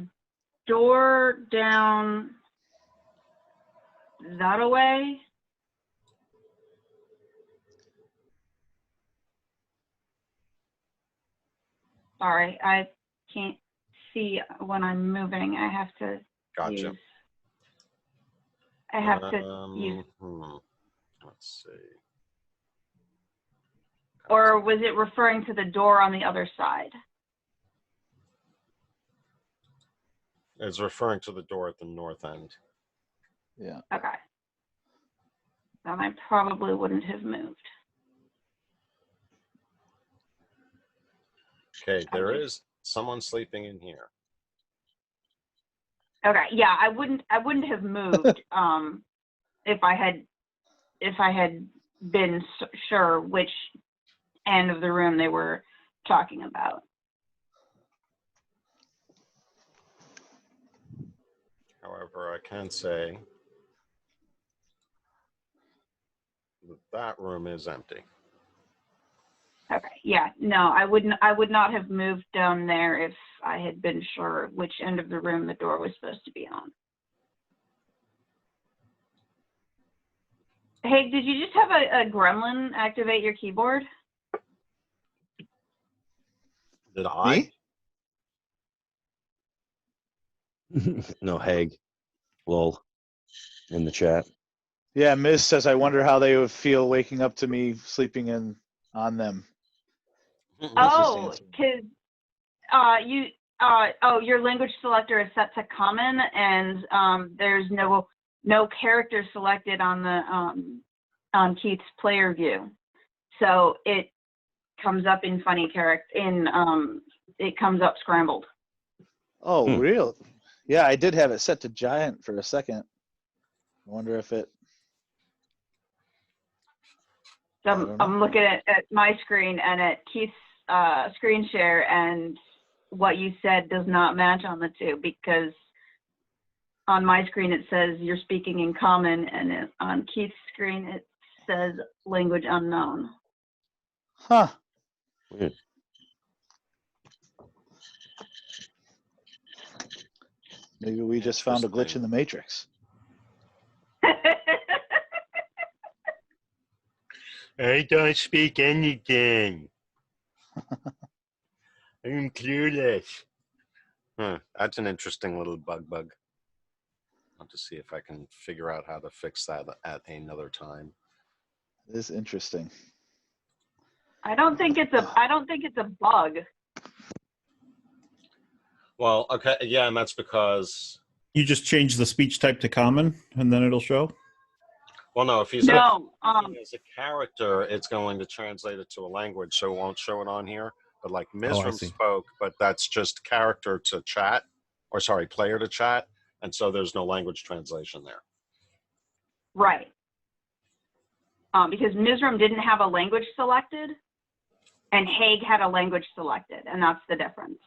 door down that away. Sorry, I can't see when I'm moving. I have to Gotcha. use. Let's see. Or was it referring to the door on the other side? It's referring to the door at the north end. Yeah. Okay. Then I probably wouldn't have moved. Okay, there is someone sleeping in here. Okay, yeah, I wouldn't have moved if I had been sure which end of the room they were talking about. However, I can say that room is empty. Okay, yeah, no, I would not have moved down there if I had been sure which end of the room the door was supposed to be on. Hey, did you just have a gremlin activate your keyboard? Did I? Me? No, Haig. Lol. In the chat. Yeah, Ms. says, I wonder how they would feel waking up to me sleeping on them. Oh, because your language selector is set to common, and there's no character selected on the on Keith's player view, so it comes up in funny character it comes up scrambled. Oh, real? Yeah, I did have it set to giant for a second. I wonder if it. So I'm looking at my screen and at Keith's screen share, and what you said does not match on the two, because on my screen it says you're speaking in common, and on Keith's screen it says language unknown. Huh. Weird. Maybe we just found a glitch in the matrix. I don't speak anything. I'm clueless. That's an interesting little bug. I'll have to see if I can figure out how to fix that at another time. It is interesting. I don't think it's a bug. Well, okay, yeah, and that's because You just change the speech type to common, and then it'll show. well, no, if he's No, as a character, it's going to translate it to a language, so it won't show it on here. But like Mizram see. spoke, but that's just character to chat, or sorry, player to chat, and so there's no language translation there. right. Because Mizram didn't have a language selected, and Haig had a language selected, and that's the difference.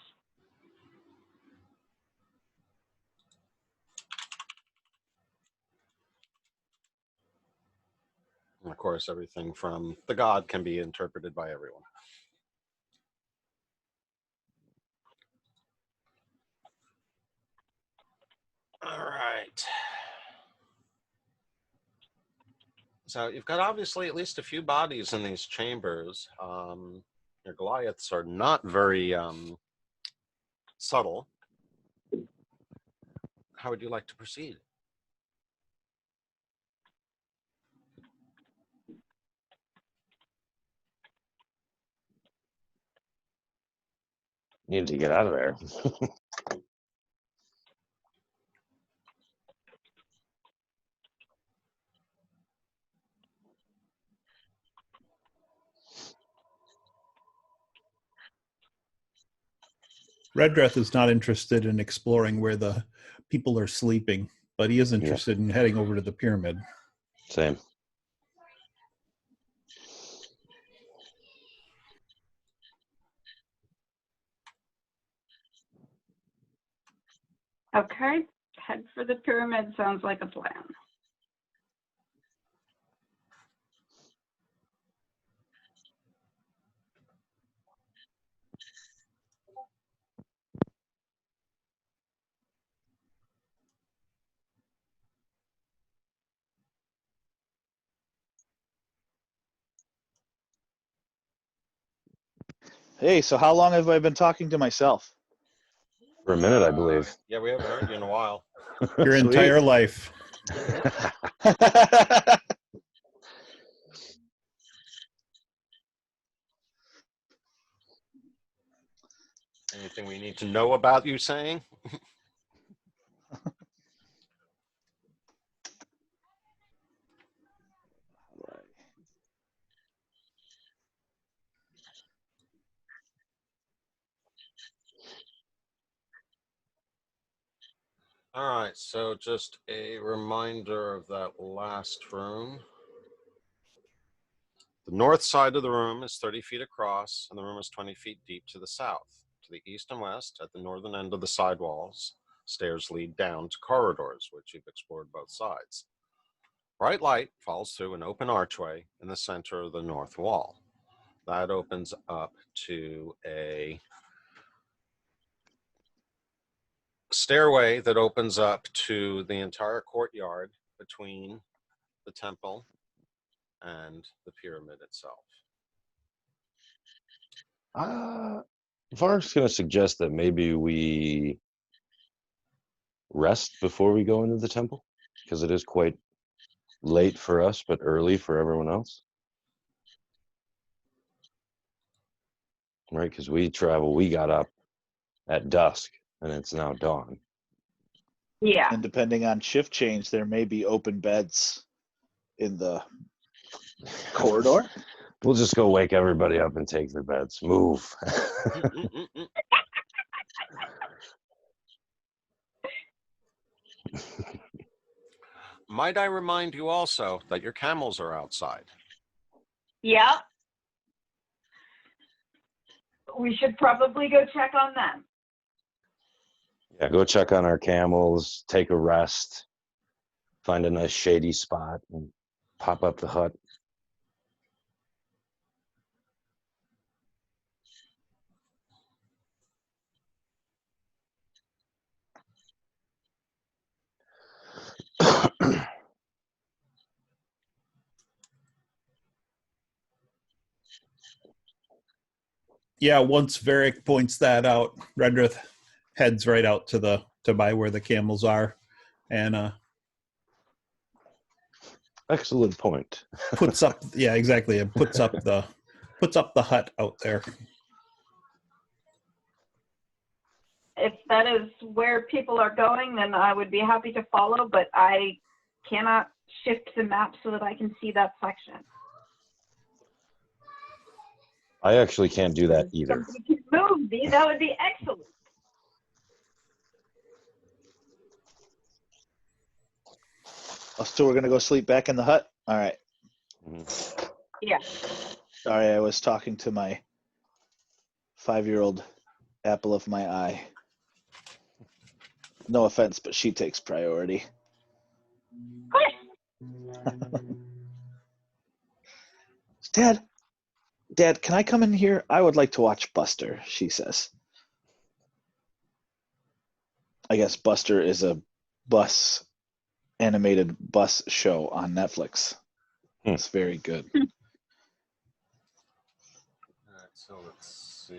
And of course, everything from the god can be interpreted by everyone. All right. So you've got obviously at least a few bodies in these chambers. Your Goliaths are not very subtle. How would you like to proceed? Need to get out of there. Redreth is not interested in exploring where the people are sleeping, but he is interested in heading over to the pyramid. Same. Okay, head for the pyramid sounds like a plan. Hey, so how long have I been talking to myself? For a minute, I believe. Yeah, we haven't heard you in a while. Your Sweet. entire life. Anything we need to know about you saying? All right, so just a reminder of that last room. The north side of the room is 30 feet across, and the room is 20 feet deep to the south. To the east and west, at the northern end of the side walls, stairs lead down to corridors, which you've explored both sides. Bright light falls through an open archway in the center of the north wall. That opens up to a stairway that opens up to the entire courtyard between the temple and the pyramid itself. Varg's going to suggest that maybe we rest before we go into the temple, because it is quite late for us, but early for everyone else. Right? Because we got up at dusk, and it's now dawn. Yeah. And depending on shift change, there may be open beds in the corridor. We'll just go wake everybody up and take their beds. Move. Might I remind you also that your camels are outside? Yeah. We should probably go check on them. Yeah, go check on our camels, take a rest, find a nice shady spot, and pop up the hut. Yeah, once Varric points that out, Redrith heads right out to by where the camels are, and Excellent point. puts up exactly, and puts up the hut out there. If that is where people are going, then I would be happy to follow, but I cannot shift the map so that I can see that section. I actually can't do that either. Somebody can move me, that would be excellent. Oh, so we're gonna go sleep back in the hut. All right. Yeah. Sorry, I was talking to my 5-year-old apple of my eye. No offense, but she takes priority. Dad, can I come in here? I would like to watch Buster, she says. I guess Buster is a animated bus show on Netflix. It's very good. So let's see.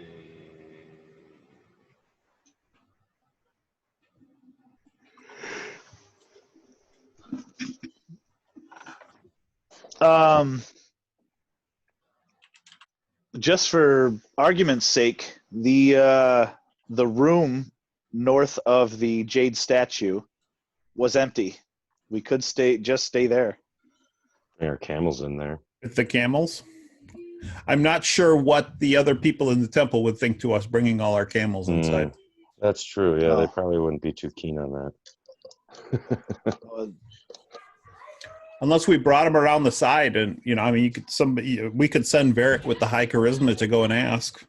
Just for argument's sake, the room north of the jade statue was empty. We could stay there. There are camels in there. With the camels. I'm not sure what the other people in the temple would think to us bringing all our camels inside. That's true. Yeah, they Oh. probably wouldn't be too keen on that. Unless we brought them around the side, and I mean, we could send Varric with the high charisma to go and ask.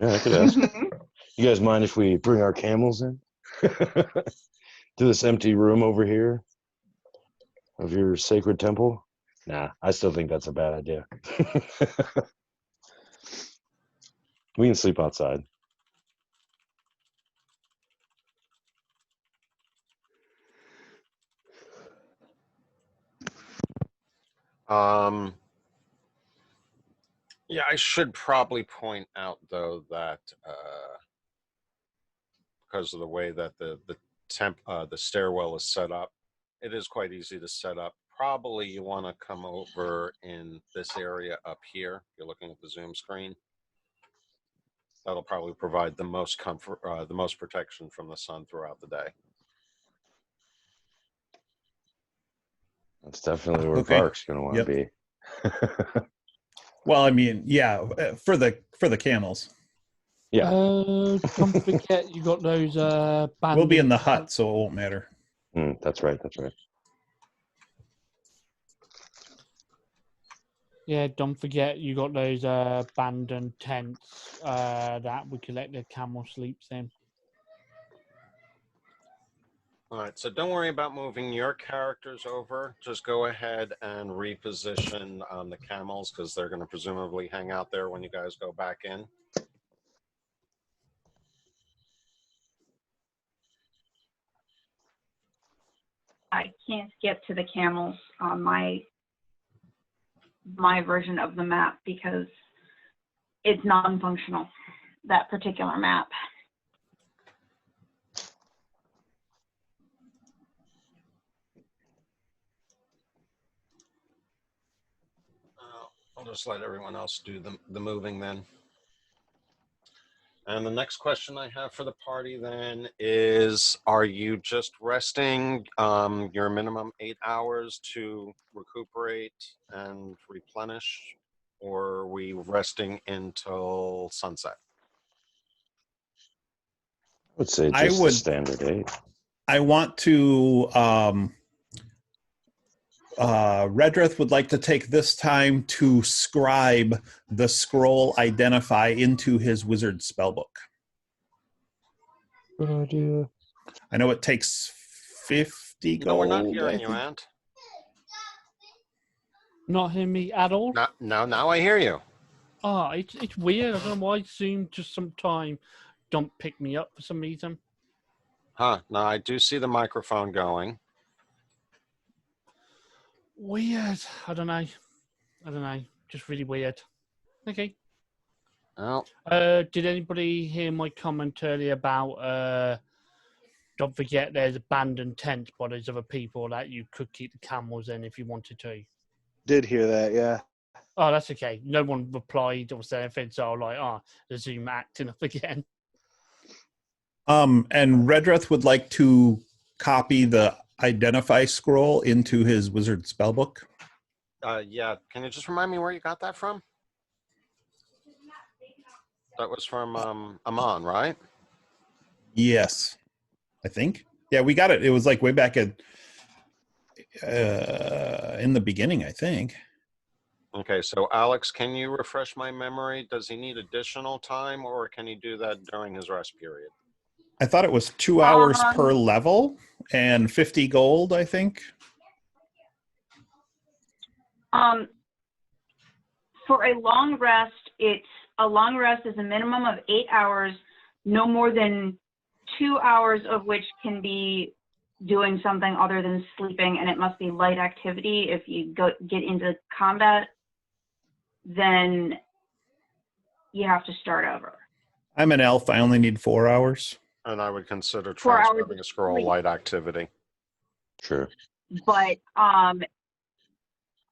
Yeah, I could ask. You guys mind if we bring our camels in to this empty room over here of your sacred temple? Nah, I still think that's a bad idea. We can sleep outside. Yeah, I should probably point out though that because of the way that the stairwell is set up, it is quite easy to set up. Probably you want to come over in this area up here. You're looking at the Zoom screen. That'll probably provide the most comfort, the most protection from the sun throughout the day. That's definitely where Okay. Vark's going to want to be. Well, I mean, yeah, for the camels. Yeah. Don't forget you got those We'll be in the hut, so it won't matter. That's right. That's right. Yeah, don't forget you got those abandoned tents that we could let the camel sleeps in. All right, so don't worry about moving your characters over. Just go ahead and reposition the camels because they're going to presumably hang out there when you guys go back in. I can't get to the camels on my version of the map because it's non-functional, that particular map. I'll just let everyone else do the moving then. And the next question I have for the party then is, are you just resting your minimum 8 hours to recuperate and replenish, or are we resting until sunset? I would say just the standard 8. I want to Redrith would like to take this time to scribe the scroll identify into his wizard spellbook. Good idea. I know it takes 50 gold. No, we're not hearing you, Ant. Not hearing me at all? Now I hear you. Oh, it's weird. I don't know why Zoom just sometime don't pick me up for some reason. Huh, no, I do see the microphone going. Weird. I don't know. Just really weird. Okay. Well, did anybody hear my comment earlier about don't forget there's abandoned tents by those other people that you could keep the camels in if you wanted to? Did hear that, yeah. Oh, that's okay. No one replied or said anything, so I was like, the Zoom acting up again. And Redrith would like to copy the identify scroll into his wizard spellbook. yeah, can you just remind me where you got that from? That was from Amun, right? Yes, I think. Yeah, we got it. It was like way back at in the beginning, I think. Okay, so Alex, can you refresh my memory? Does he need additional time, or can he do that during his rest period? I thought it was 2 hours per level and 50 gold, I think. For a long rest, a long rest is a minimum of 8 hours, no more than 2 hours of which can be doing something other than sleeping, and it must be light activity. If you get into combat, then you have to start over. I'm an elf. I only need 4 hours. And I would consider 4 hours transcribing a scroll sleep. light activity. Sure. But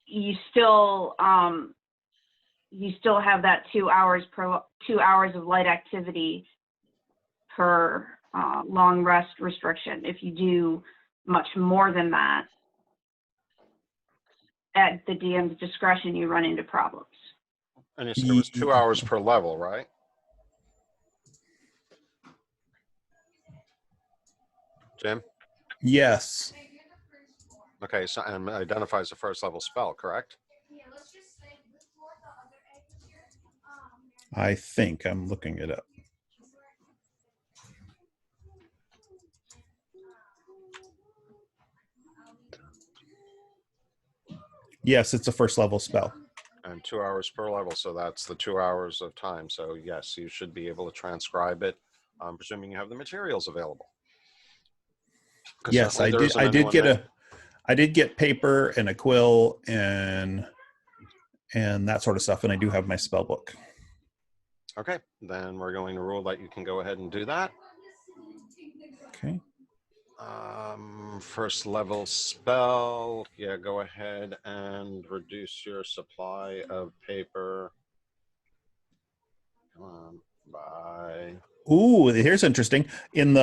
you still have that 2 hours of light activity per long rest restriction. If you do much more than that, at the DM's discretion, you run into problems. And you said it was 2 hours per level, right? Jim? Yes. Okay, so and identifies the first level spell, correct? I think I'm looking it up. Yes, it's a first level spell. And 2 hours per level, so that's the 2 hours of time. So yes, you should be able to transcribe it, presuming you have the materials available. Yes, I did. I did get paper and a quill and that sort of stuff, and I do have my spell book. Okay, then we're going to rule that you can go ahead and do that. Okay. First level spell. Yeah, go ahead and reduce your supply of paper. Come on, bye. Ooh, here's interesting. In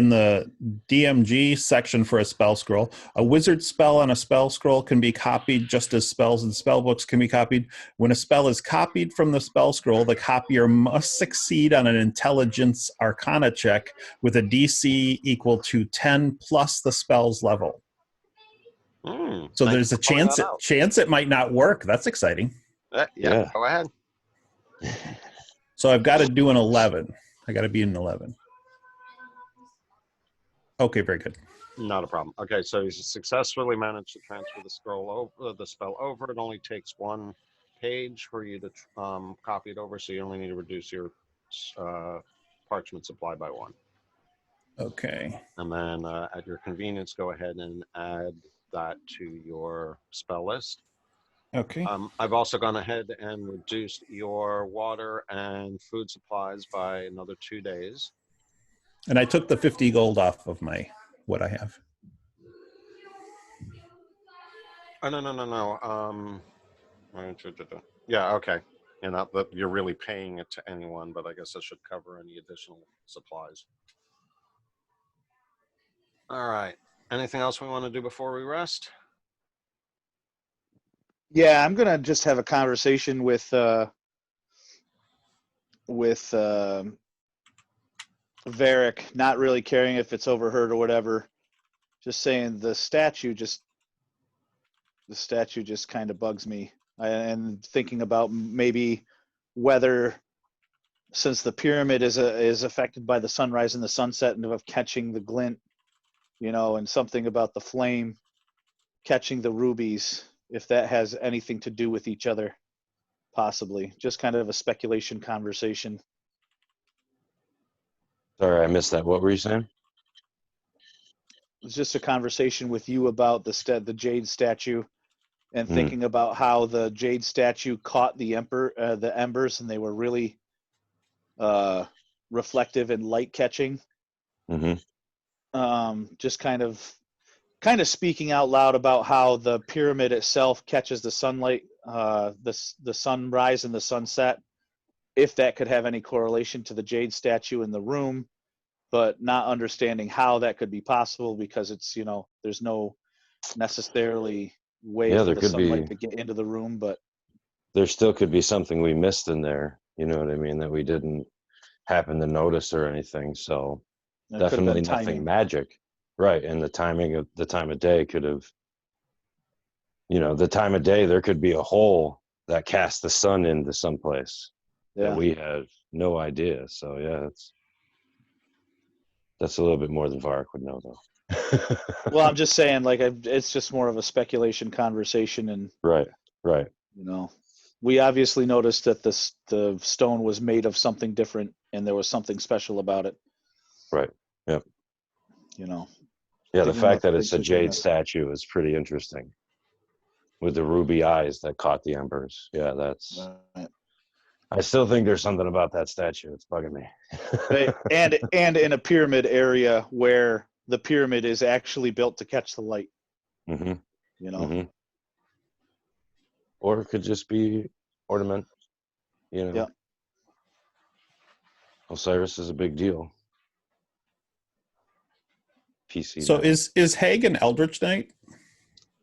the DMG section for a spell scroll, a wizard spell on a spell scroll can be copied just as spells and spell books can be copied. When a spell is copied from the spell scroll, the copier must succeed on an intelligence arcana check with a DC equal to 10 plus the spell's level. So there's a chance it might not work. That's exciting. Yeah, go ahead. So I've got to do an 11. I got to be an 11. Okay, very good. Not a problem. Okay, so you successfully managed to transfer the spell over. It only takes one page for you to copy it over, so you only need to reduce your parchment supply by 1. Okay. And then at your convenience, go ahead and add that to your spell list. Okay. I've also gone ahead and reduced your water and food supplies by another 2 days. And I took the 50 gold off of what I have. Oh, no. Yeah, okay. And not that you're really paying it to anyone, but I guess that should cover any additional supplies. All right. Anything else we want to do before we rest? Yeah, I'm gonna just have a conversation with Varric, not really caring if it's overheard or whatever. Just saying the statue just kind of bugs me, and thinking about maybe whether, since the pyramid is affected by the sunrise and the sunset and of catching the glint, and something about the flame catching the rubies, if that has anything to do with each other, possibly. Just kind of a speculation conversation. Sorry, I missed that. What were you saying? It's just a conversation with you about the jade statue, and thinking about how the jade statue caught the embers, and they were really reflective and light catching. Just kind of speaking out loud about how the pyramid itself catches the sunlight, the sunrise and the sunset, if that could have any correlation to the jade statue in the room, but not understanding how that could be possible, because it's, there's no necessarily way for the sunlight to get into the room, but there still could be something we missed in there, you know what I mean, that we didn't happen to notice or anything. So definitely nothing magic. Right. And the timing of the time of day could have, the time of day, there could be a hole that cast the sun into someplace that we have no idea. So yeah, that's a little bit more than Varric would know, though. Well, I'm just saying, it's just more of a speculation conversation, and right. We obviously noticed that the stone was made of something different, and there was something special about it. Right. Yep. Yeah, the fact that it's a jade statue is pretty interesting, with the ruby eyes that caught the embers. Yeah, that's. Right. I still think there's something about that statue. It's bugging me. and in a pyramid area where the pyramid is actually built to catch the light. Mm-hmm. You know. Mm-hmm. Or it could just be ornament. You know. Yeah. Osiris is a big deal. PC. So now. is Haig an Eldritch Knight?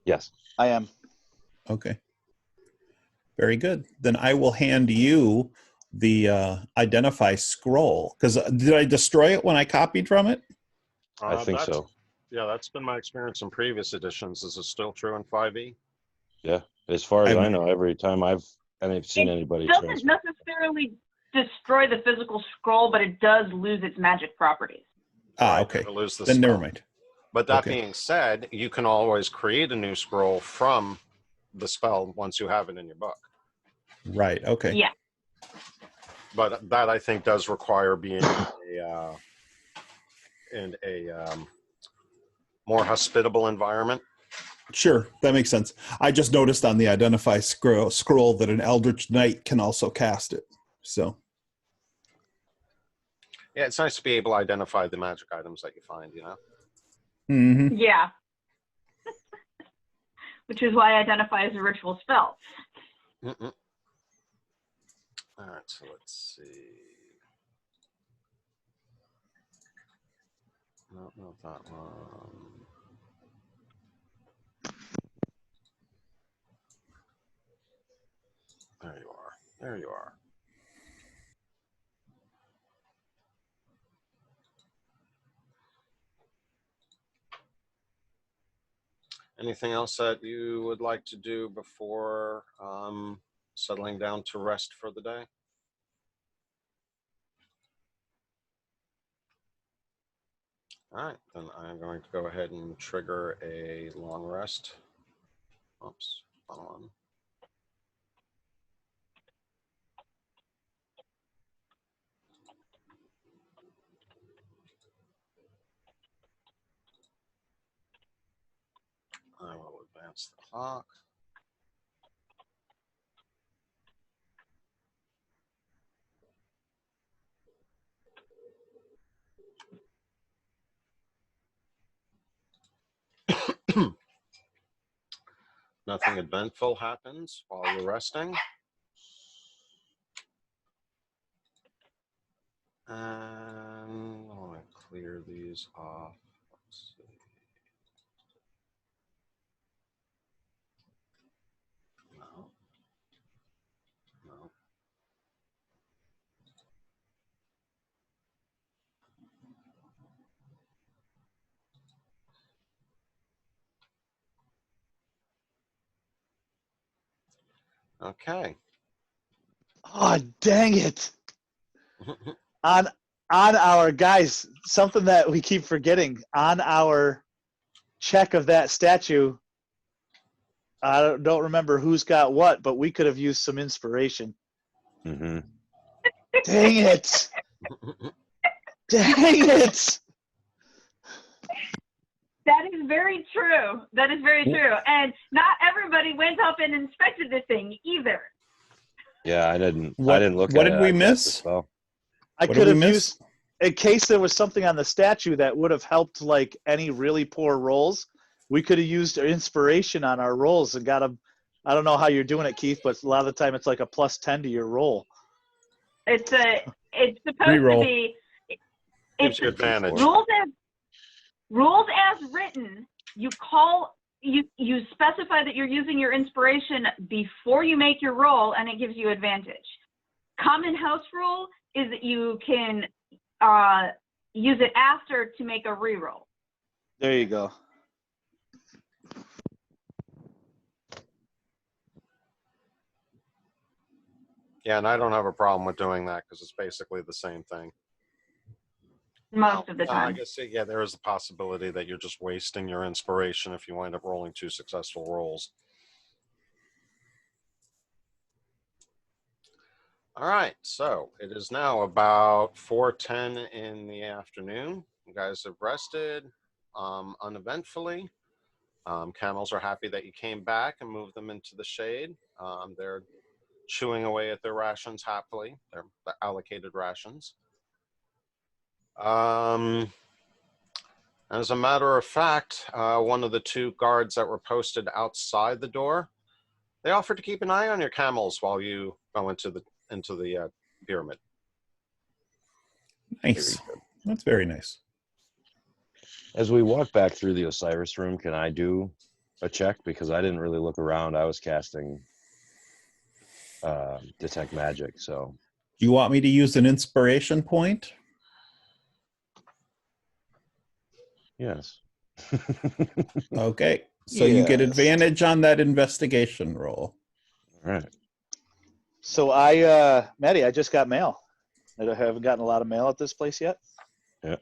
Yes. I am. Okay. Very good. Then I will hand you the identify scroll. Because did I destroy it when I copied from it? I think That's- so. Yeah, that's been my experience in previous editions. Is it still true in 5e? Yeah. As far as I I'm- know, every time I've seen It anybody doesn't transfer. necessarily destroy the physical scroll, but it does lose its magic properties. Right, Okay. never lose the Then never spell. mind. But that Okay. being said, you can always create a new scroll from the spell once you have it in your book. Right. Okay. Yeah. But that I think does require being in a more hospitable environment. Sure, that makes sense. I just noticed on the identify scroll that an Eldritch Knight can also cast it. So Yeah, it's nice to be able to identify the magic items that you find, you know? mhm. Yeah. Which is why identify as a ritual spell. Mm-mm. All right, so let's see. No, not that one. There you are. There you are. Anything else that you would like to do before settling down to rest for the day? All right, then I'm going to go ahead and trigger a long rest. Oops, wrong one. I will advance the clock. Nothing eventful happens while you're resting. And I want to clear these off. Let's see. No. No. Okay. Oh, dang it. On our guys, something that we keep forgetting on our check of that statue. I don't remember who's got what, but we could have used some inspiration. Mm-hmm. Dang it! Dang it! That is very true. That is very true. And not everybody went up and inspected this thing either. Yeah, I didn't What look what at did it. we I cast miss? the spell. I What could did we have miss? used, in case there was something on the statue that would have helped like any really poor rolls, we could have used inspiration on our rolls and got a, I don't know how you're doing it, Keith, but a lot of the time it's like a +10 to your roll. It's supposed Reroll. to be. Gives It's you advantage. rules as written. You specify that you're using your inspiration before you make your roll, and it gives you advantage. Common house rule is that you can use it after to make a reroll. There you go. Yeah, and I don't have a problem with doing that because it's basically the same thing. Most of the I time. guess, yeah, there is a possibility that you're just wasting your inspiration if you wind up rolling 2 successful rolls. All right, so it is now about 4:10 in the afternoon. You guys have rested uneventfully. Camels are happy that you came back and moved them into the shade. They're chewing away at their rations happily, their allocated rations. As a matter of fact, one of the two guards that were posted outside the door, they offered to keep an eye on your camels while you go into the pyramid. Nice. That's very nice. As we walk back through the Osiris room, can I do a check? Because I didn't really look around. I was casting detect magic. So, Do you want me to use an inspiration point? yes. Okay. So you get Yes. advantage on that investigation roll. All right. So Maddie, I just got mail. I haven't gotten a lot of mail at this place yet. Yeah.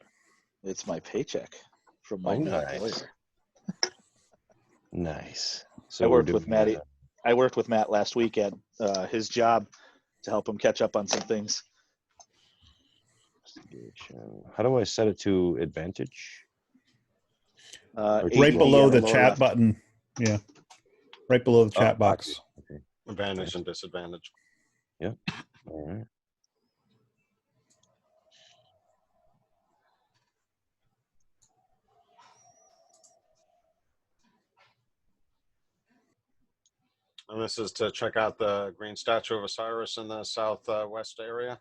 It's my paycheck from my Oh, new nice. employer. Nice. So I we're worked with doing, Maddie. I worked with Matt last week at his job to help him catch up on some things. investigation. How do I set it to advantage? Or Right Right below the lower chat left. button. Yeah. Right below the chat box. Okay. Advantage and disadvantage. All right. And this is to check out the green statue of Osiris in the southwest area.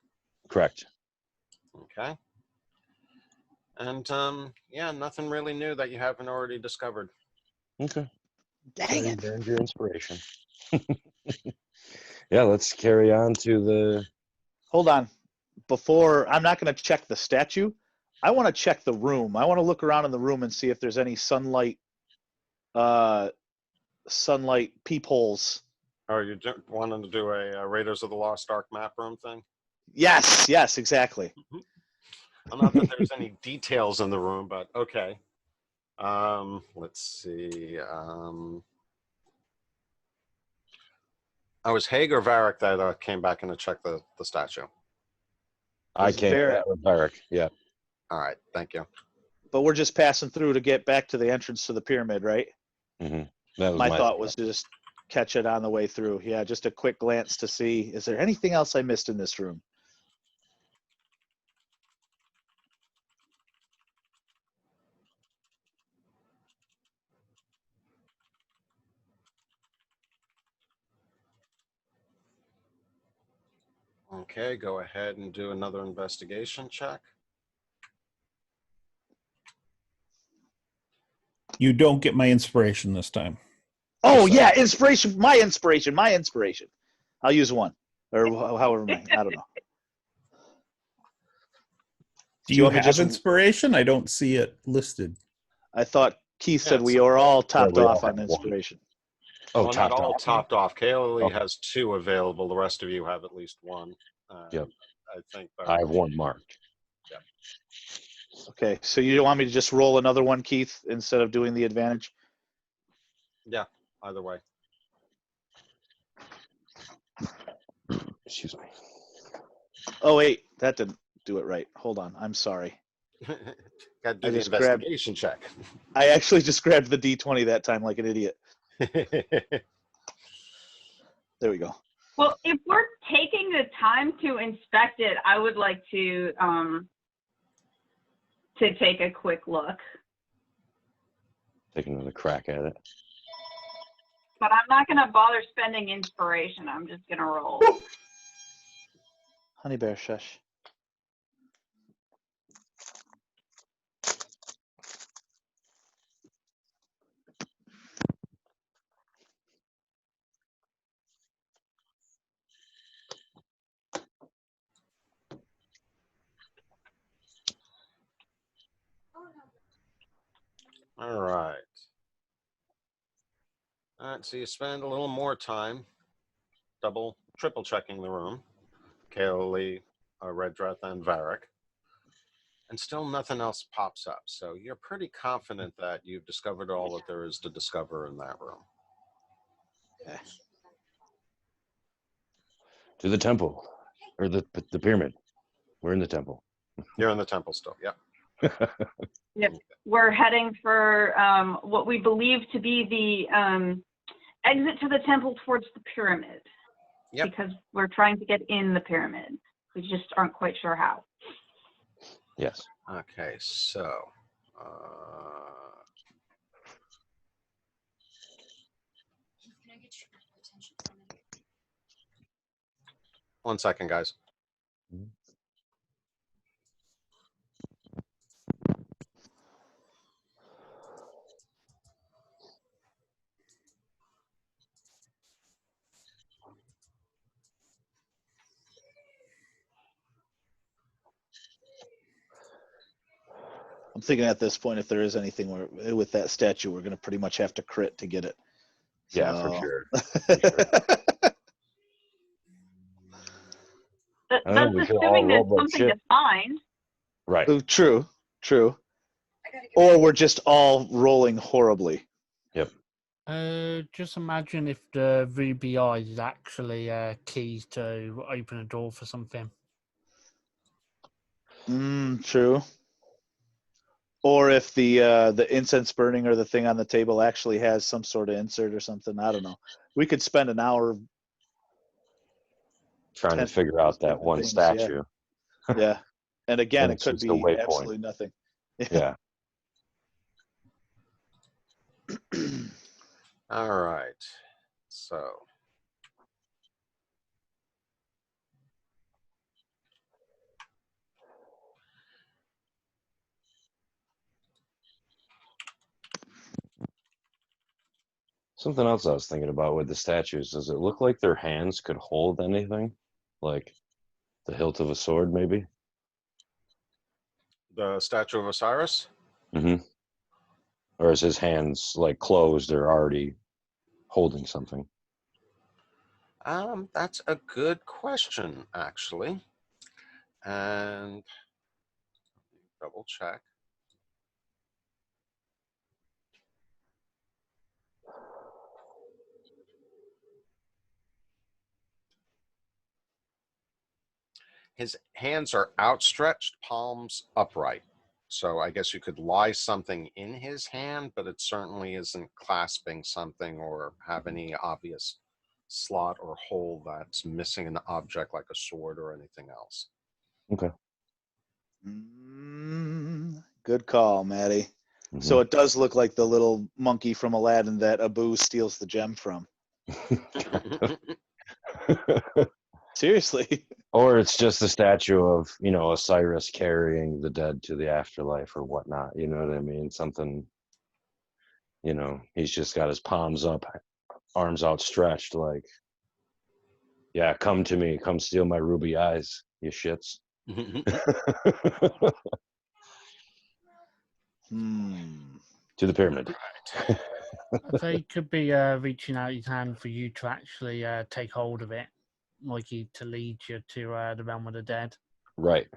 Correct. Okay. And yeah, nothing really new that you haven't already discovered. Okay. Dang So you it. burned your inspiration. Yeah, let's carry on to the. Hold on. Before, I'm not going to check the statue. I want to check the room. I want to look around in the room and see if there's any sunlight peepholes. Oh, you wanting to do a Raiders of the Lost Ark map room thing? Yes, exactly. Not that there's any details in the room, but okay. Let's see. I was Haig or Varric that came back in to check the statue. I It's came very- with Varric. Yeah. All right, thank you. But we're just passing through to get back to the entrance to the pyramid, right? Mm-hmm. That was My thought was to just catch it on the way through. Yeah, just a quick glance to see, is there anything else I missed in this room? Okay, go ahead and do another investigation check. You don't get my inspiration this time. Oh, Just yeah, inspiration. My inspiration. I'll use one. Or however many. I don't know. Do you you want me have just- inspiration? I don't see it listed. I thought Keith said Yeah, we so- were all topped we all off on have one. inspiration. Oh, well, top not all off. topped off. Kaylee Oh. has 2 available. The rest of you have at least 1. Yep. I think. I have 1 marked. Okay, so you don't want me to just roll another one, Keith, instead of doing the advantage? Yeah, either way. Excuse me. Oh, wait, that didn't do it right. Hold on. I'm sorry. Got to do I the just grabbed- investigation check. I actually just grabbed the D20 that time like an idiot. There we go. Well, if we're taking the time to inspect it, I would like to take a quick look. Take another crack at it. But I'm not going to bother spending inspiration. I'm just going to roll. Honey bear, shush. All right. All right, so you spend a little more time triple checking the room. Kaylee, Redreth, and Varric. And still nothing else pops up. So you're pretty confident that you've discovered all that there is to discover in that room. Okay. To the temple. Or the pyramid. We're in the temple. You're in the temple still, yeah. We're heading for what we believe to be the exit to the temple towards the pyramid. Yep. because we're trying to get in the pyramid. We just aren't quite sure how. Yes. Okay, so one second, guys. I'm thinking at this point, if there is anything with that statue, we're going to pretty much have to crit to get it. Yeah, for So- sure. For sure. That's I don't know, we could all assuming there's roll something shit. to find. Right. Oh, true. Or we're just all rolling horribly. Just imagine if the ruby eyes is actually keys to open a door for something. True. Or if the incense burning or the thing on the table actually has some sort of insert or something. I don't know. We could spend an hour Trying to figure out that one things, statue. Yeah. And again, And it it's could just a be waypoint. absolutely nothing. Yeah. All right. So Something else I was thinking about with the statues, does it look like their hands could hold anything? Like the hilt of a sword, maybe? the statue of Osiris. Mm-hmm. Or is his hands like closed or already holding something? That's a good question, actually. And double check. His hands are outstretched, palms upright. So I guess you could lie something in his hand, but it certainly isn't clasping something or have any obvious slot or hole that's missing an object like a sword or anything else. Okay. Good call, Maddie. Mhm. So it does look like the little monkey from Aladdin that Abu steals the gem from. Seriously. Or it's just a statue of, Osiris carrying the dead to the afterlife or whatnot. You know what I mean? Something, he's just got his palms up, arms outstretched, like, yeah, come to me, come steal my ruby eyes, you shits. To the pyramid. They could be reaching out his hand for you to actually take hold of it, like to lead you to the realm of the dead. Right.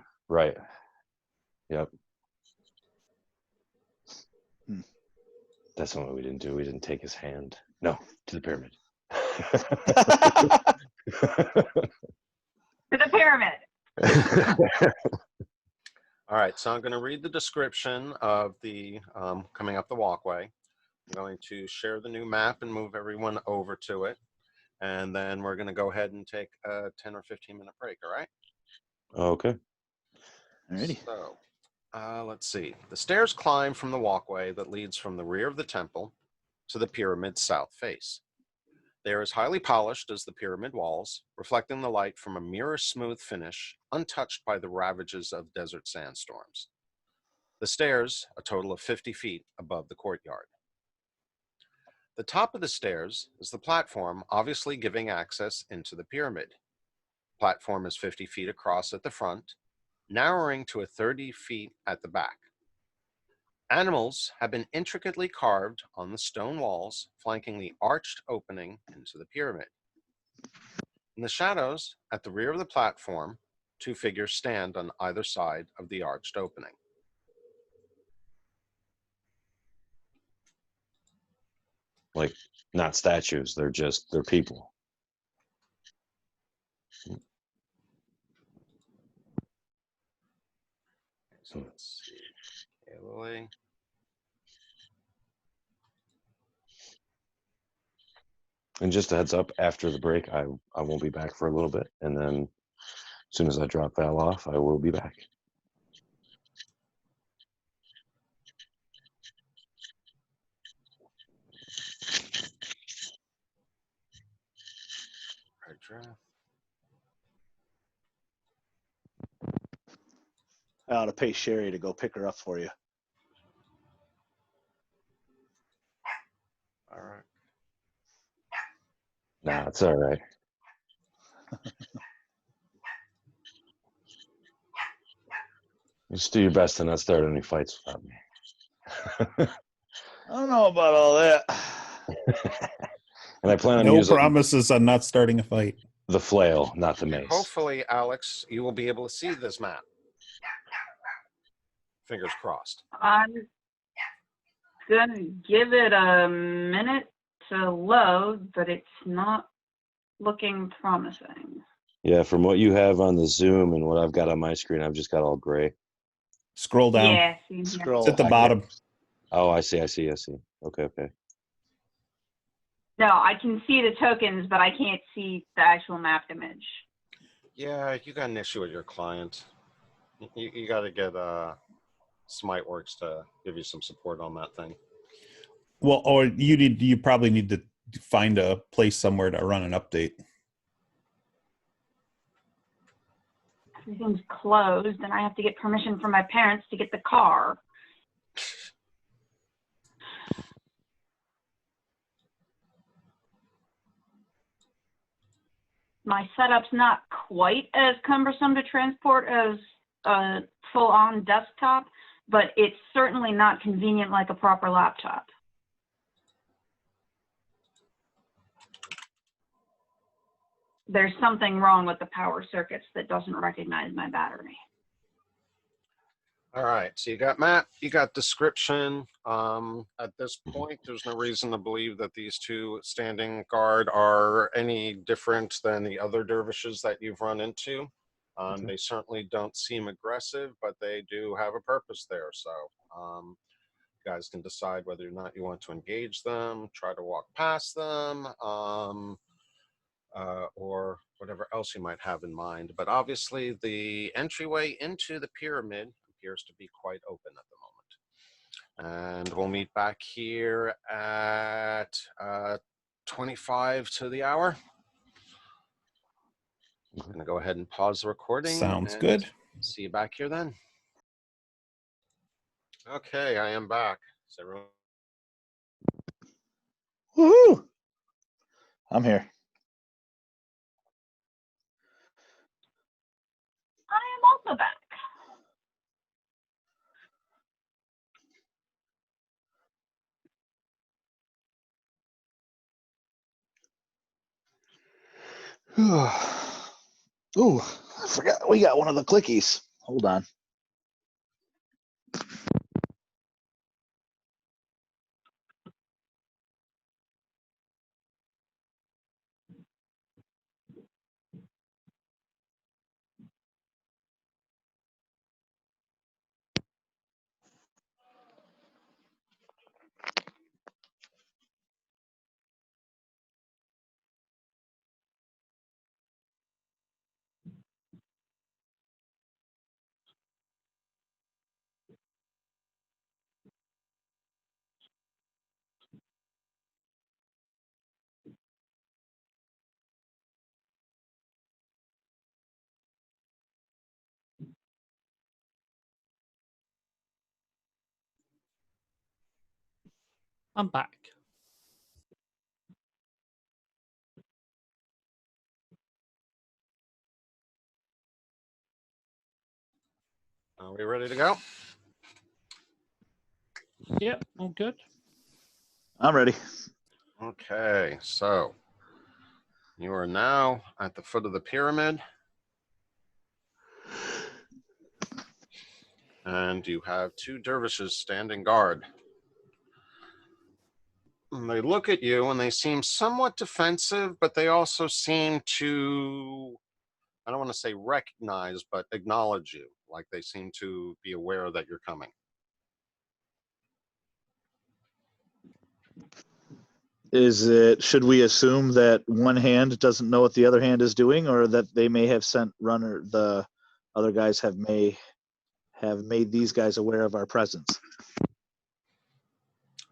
Yep. That's what we didn't do. We didn't take his hand. No, to the pyramid. To the pyramid. All right, so I'm going to read the description of the coming up the walkway. I'm going to share the new map and move everyone over to it. And then we're going to go ahead and take a 10 or 15-minute break, all right? Okay. Alrighty. So, let's see. The stairs climb from the walkway that leads from the rear of the temple to the pyramid's south face. They are as highly polished as the pyramid walls, reflecting the light from a mirror-smooth finish, untouched by the ravages of desert sandstorms. The stairs, a total of 50 feet above the courtyard. The top of the stairs is the platform, obviously giving access into the pyramid. The platform is 50 feet across at the front, narrowing to 30 feet at the back. Animals have been intricately carved on the stone walls, flanking the arched opening into the pyramid. In the shadows, at the rear of the platform, two figures stand on either side of the arched opening. Like, not statues. They're people. So let's see. Okay, Lily. And just a heads up, after the break, I won't be back for a little bit, and then as soon as I drop Val off, I will be back. Right draft. I ought to pay Sherry to go pick her up for you. All right. Nah, it's all right. Just do your best to not start any fights without me. I don't know about all that. And I plan on No using promises on not starting a fight. the flail, not the mace. Hopefully, Alex, you will be able to see this map. Fingers crossed. I'm gonna give it a minute to load, but it's not looking promising. Yeah, from what you have on the Zoom and what I've got on my screen, I've just got all gray. Scroll down. Yeah, same here. Scroll. It's at the bottom. Oh, I see. Okay. No, I can see the tokens, but I can't see the actual map image. Yeah, you got an issue with your client. You got to get Smiteworks to give you some support on that thing. Well, or you probably need to find a place somewhere to run an update. Everything's closed, and I have to get permission from my parents to get the car. My setup's not quite as cumbersome to transport as a full-on desktop, but it's certainly not convenient like a proper laptop. There's something wrong with the power circuits that doesn't recognize my battery. All right, so you got map, you got description. At this point, there's no reason to believe that these two standing guard are any different than the other dervishes that you've run into. Okay. They certainly don't seem aggressive, but they do have a purpose there. So you guys can decide whether or not you want to engage them, try to walk past them, or whatever else you might have in mind. But obviously, the entryway into the pyramid appears to be quite open at the moment. And we'll meet back here at 25 to the hour. I'm going to go ahead and pause the recording. Sounds and good. See you back here then. Okay, I am back. Is everyone? Woohoo! I'm here. I am also back. Ooh, I forgot we got one of the clickies. Hold on. I'm back. Are we ready to go? Yep, all good. I'm ready. Okay, so you are now at the foot of the pyramid. And you have two dervishes standing guard. And they look at you and they seem somewhat defensive, but they also seem to, I don't want to say recognize, but acknowledge you. Like they seem to be aware that you're coming. should we assume that one hand doesn't know what the other hand is doing, or that they may have sent the other guys may have made these guys aware of our presence?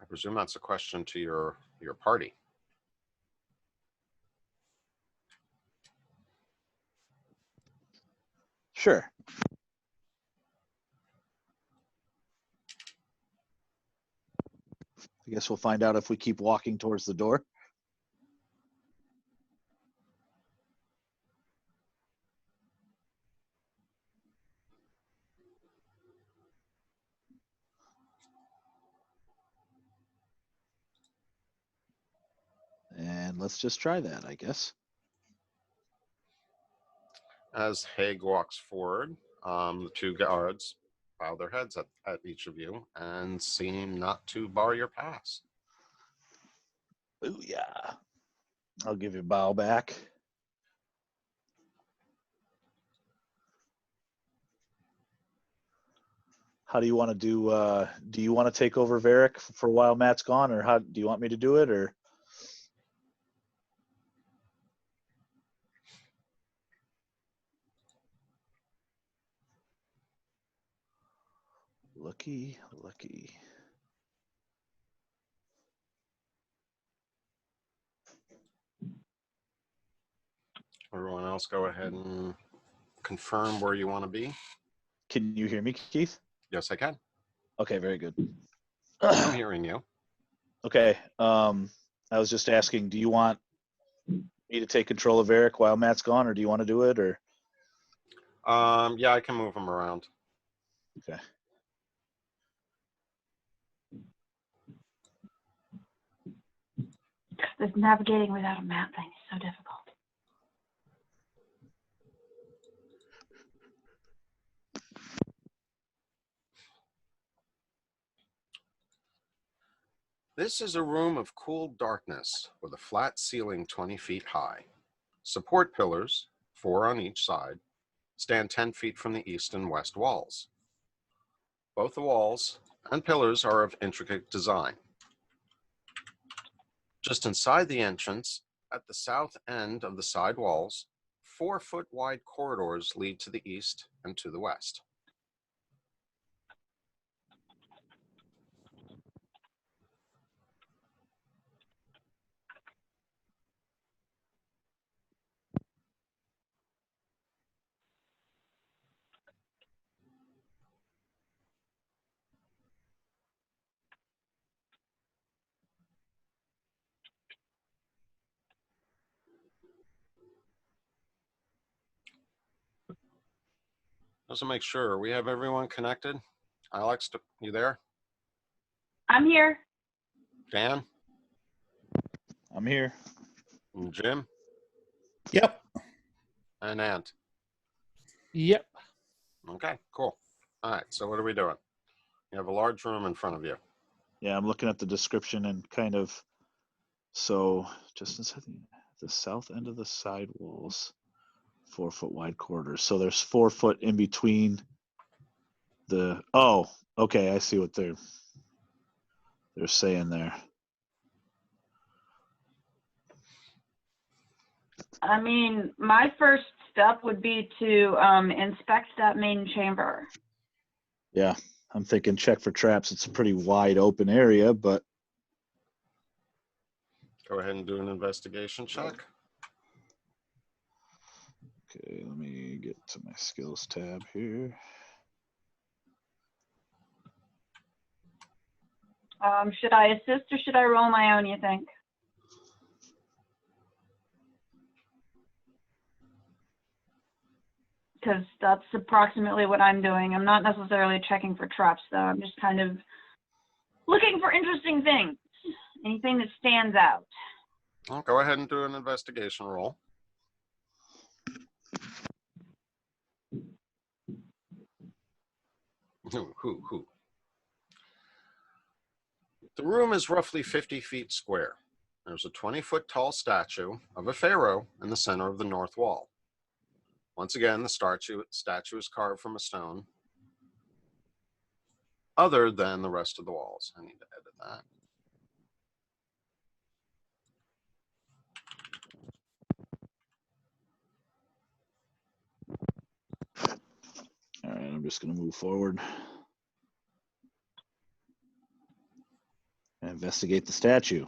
I presume that's a question to your party. Sure. I guess we'll find out if we keep walking towards the door. And let's just try that, I guess. As Haig walks forward, the two guards bow their heads at each of you and seem not to bar your pass. Ooh, yeah. I'll give you a bow back. How do you want to do you want to take over Varric for a while Matt's gone, or how do you want me to do it, or? Lucky. Everyone else, go ahead and confirm where you want to be. Can you hear me, Keith? Yes, I can. Okay, very good. I'm hearing you. Okay. I was just asking, do you want me to take control of Varric while Matt's gone, or do you want to do it, or? Yeah, I can move them around. Okay. This navigating without a map thing is so difficult. This is a room of cool darkness with a flat ceiling 20 feet high. Support pillars, 4 on each side, stand 10 feet from the east and west walls. Both the walls and pillars are of intricate design. Just inside the entrance, at the south end of the side walls, 4-foot wide corridors lead to the east and to the west. Just to make sure, we have everyone connected. Alex, you there? I'm here. Dan? I'm here. And Jim? Yep. And Ant? Yep. Okay, cool. All right, so what are we doing? You have a large room in front of you. Yeah, I'm looking at the description and kind of, so just inside the south end of the side walls, 4-foot wide corridors. So there's 4 foot in between the, oh, okay, I see what they're saying there. I mean, my first step would be to inspect that main chamber. Yeah, I'm thinking check for traps. It's a pretty wide open area, but. Go ahead and do an investigation check. Okay, let me get to my skills tab here. Should I assist or should I roll my own, you think? Because that's approximately what I'm doing. I'm not necessarily checking for traps, though. I'm just kind of looking for interesting things. Anything that stands out. Well, go ahead and do an investigation roll. Who? The room is roughly 50 feet square. There's a 20-foot tall statue of a pharaoh in the center of the north wall. Once again, the statue is carved from a stone other than the rest of the walls. I need to edit that. I'm just going to move forward and investigate the statue.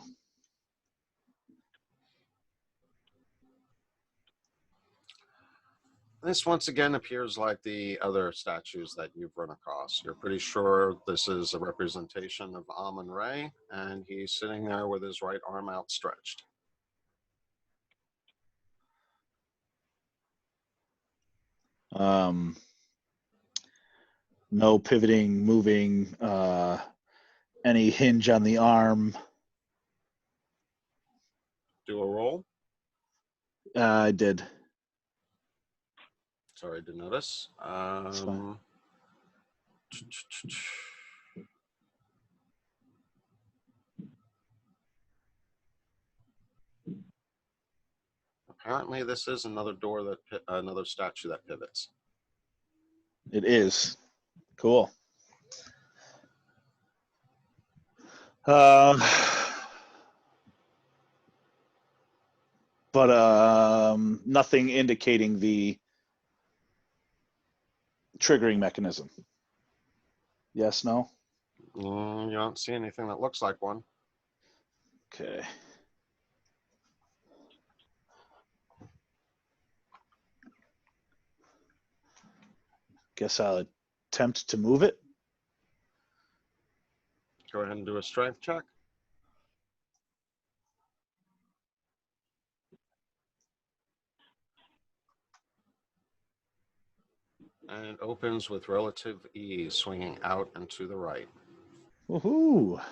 This once again appears like the other statues that you've run across. You're pretty sure this is a representation of Amun-Re, and he's sitting there with his right arm outstretched. No pivoting, moving, any hinge on the arm. Do a roll. I did. Sorry to notice. It's fine. Apparently, this is another door that another statue that pivots. It is. Cool. But nothing indicating the triggering mechanism. Yes, no? You don't see anything that looks like one. Okay. Guess I'll attempt to move it. Go ahead and do a strength check. And it opens with relative ease, swinging out and to the right. Woohoo!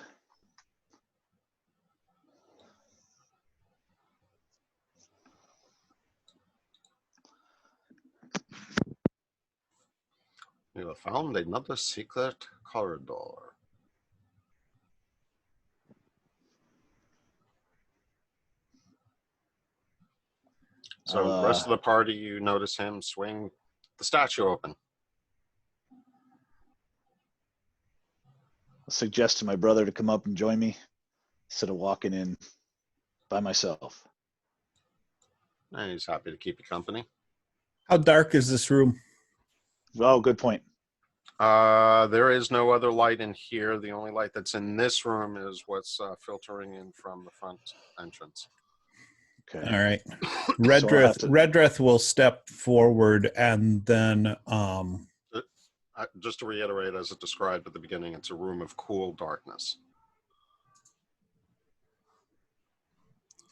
You have found another secret corridor. So the rest of the party, you notice him swing the statue open. I'll suggest to my brother to come up and join me instead of walking in by myself. And he's happy to keep you company. How dark is this room? Oh, good point. There is no other light in here. The only light that's in this room is what's filtering in from the front entrance. Okay. All right. So I'll have to- Redreth will step forward and then Just to reiterate, as it described at the beginning, it's a room of cool darkness.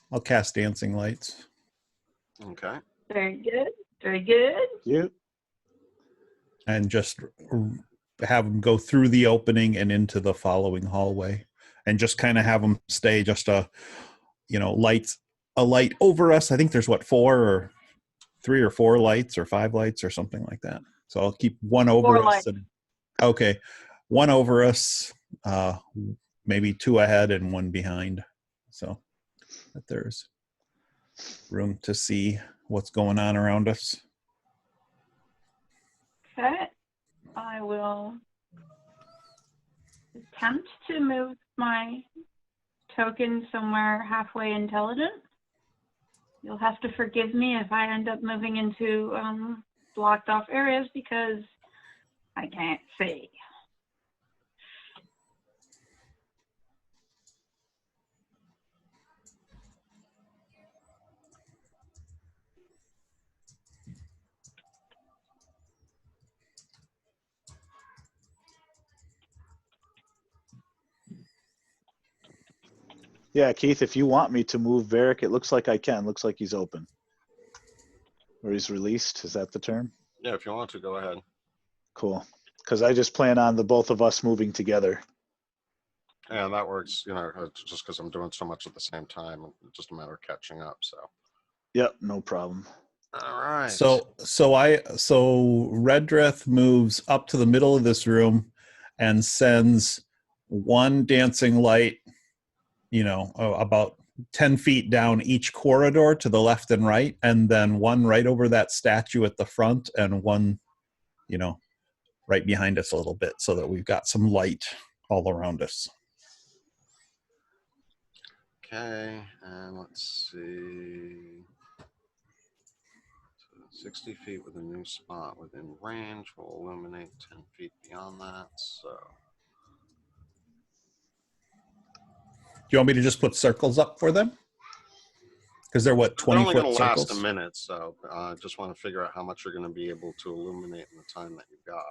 I'll cast dancing lights. Okay. Very good. Very good. You. And just have them go through the opening and into the following hallway, and just kind of have them stay just a light over us. I think there's 3 or 4 lights or 5 lights or something like that. So I'll keep one over 4 us. lights. Okay, one over us, maybe 2 ahead and 1 behind, so that there's room to see what's going on around us. Okay. I will attempt to move my token somewhere halfway intelligent. You'll have to forgive me if I end up moving into blocked off areas because I can't see. Yeah, Keith, if you want me to move Varric, it looks like I can. Looks like he's open. Or he's released. Is that the term? Yeah, if you want to, go ahead. Cool. Because I just plan on the both of us moving together. Yeah, that works. Just because I'm doing so much at the same time, it's just a matter of catching up. So. Yep, no problem. All right. So Redreth moves up to the middle of this room and sends 1 dancing light, about 10 feet down each corridor to the left and right, and then 1 right over that statue at the front, and 1, right behind us a little bit, so that we've got some light all around us. Okay, and let's see. 60 feet with a new spot within range will illuminate 10 feet beyond that. So Do you want me to just put circles up for them? Because they're what, they're only going 20-foot to last a circles? minute. So just want to figure out how much you're going to be able to illuminate in the time that you've got.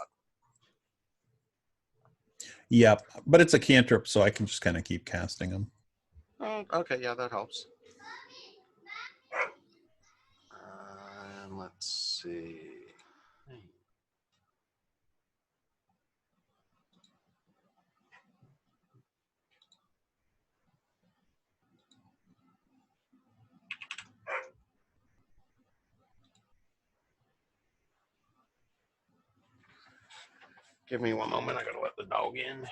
Yep, but it's a cantrip, so I can just kind of keep casting them. Oh, okay, yeah, that helps. And let's see. Give me one moment. I gotta let the dog in.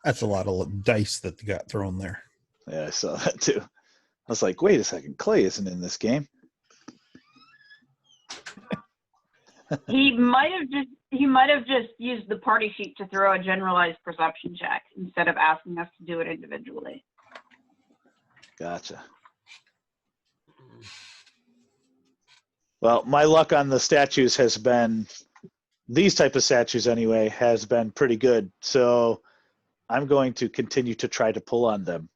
That's a lot of dice that got thrown there. Yeah, I saw that too. I was like, wait a second, Clay isn't in this game. He might have just used the party sheet to throw a generalized perception check instead of asking us to do it individually. Gotcha. Well, my luck on the statues has been, these type of statues anyway, has been pretty good. So I'm going to continue to try to pull on them.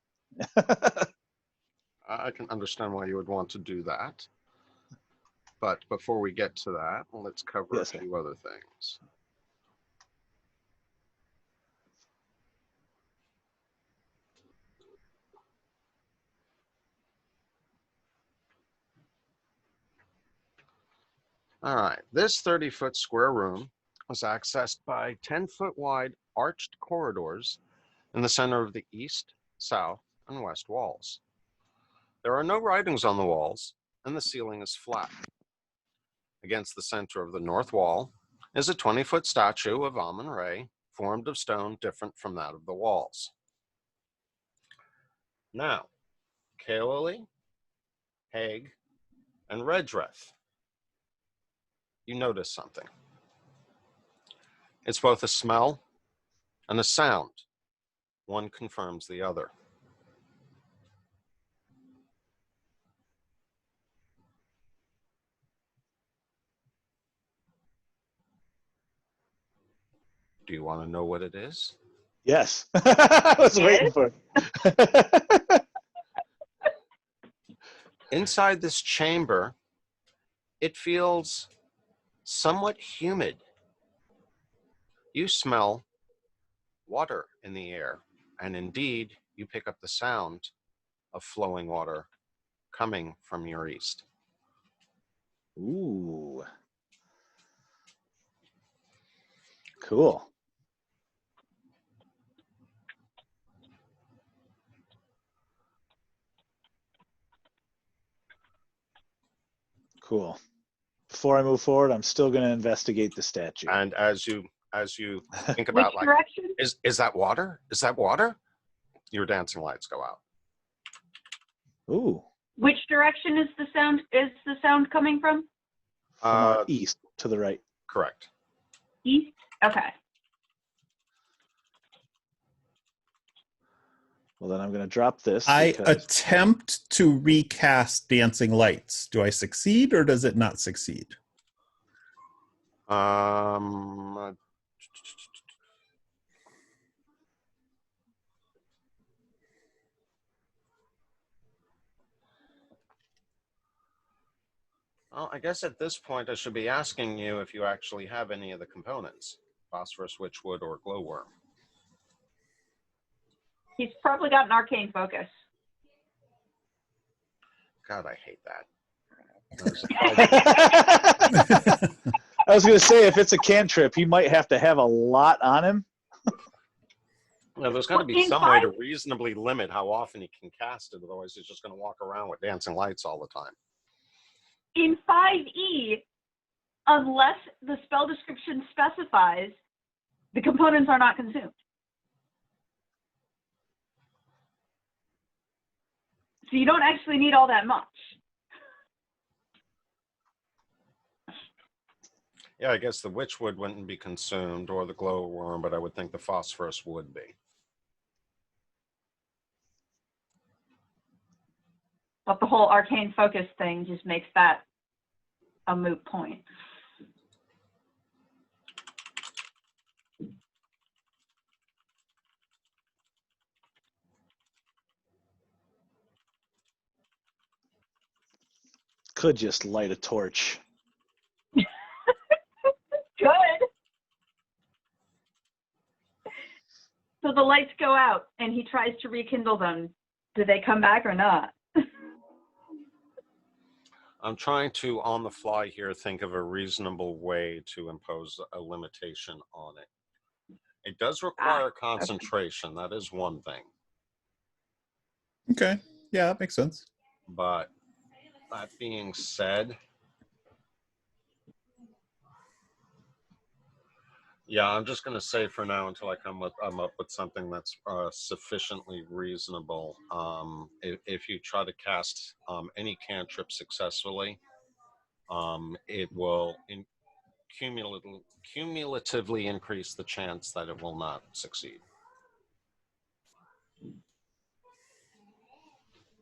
I can understand why you would want to do that. But before we get to that, let's cover Yes, a few other things. All right, this 30-foot square room was accessed by 10-foot wide arched corridors in the center of the east, south, and west walls. There are no writings on the walls, and the ceiling is flat. Against the center of the north wall is a 20-foot statue of Amun-Re, formed of stone different from that of the walls. Now, Kaoli, Haig, and Redreth, you notice something. It's both a smell and a sound. One confirms the other. Do you want to know what it is? Yes. I was waiting for it. Inside this chamber, it feels somewhat humid. You smell water in the air, and indeed, you pick up the sound of flowing water coming from your east. Ooh. Cool. Cool. Before I move forward, I'm still going to investigate the statue. And as you think Which about, like, direction? is that water? Is that water? Your dancing lights go out. Ooh. Which direction is the sound coming from? From our east to the right. Correct. East? Okay. Well, then I'm going to drop this. I because- attempt to recast dancing lights. Do I succeed or does it not succeed? Well, I guess at this point I should be asking you if you actually have any of the components: phosphorus, witchwood, or glowworm. He's probably got an arcane focus. God, I hate that. I was going to say, if it's a cantrip, he might have to have a lot on him. Now, there's got to be some way to reasonably limit how often he can cast it. Otherwise, he's just going to walk around with dancing lights all the time. In 5e, unless the spell description specifies, the components are not consumed. So you don't actually need all that much. Yeah, I guess the witchwood wouldn't be consumed, or the glowworm, but I would think the phosphorus would be. But the whole arcane focus thing just makes that a moot point. Could just light a torch. Good. So the lights go out and he tries to rekindle them. Do they come back or not? I'm trying to, on the fly here, think of a reasonable way to impose a limitation on it. It does require concentration. That is one thing. Okay. Yeah, that makes sense. But that being said, yeah, I'm just going to say for now until I'm up with something that's sufficiently reasonable. If you try to cast any cantrip successfully, it will cumulatively increase the chance that it will not succeed.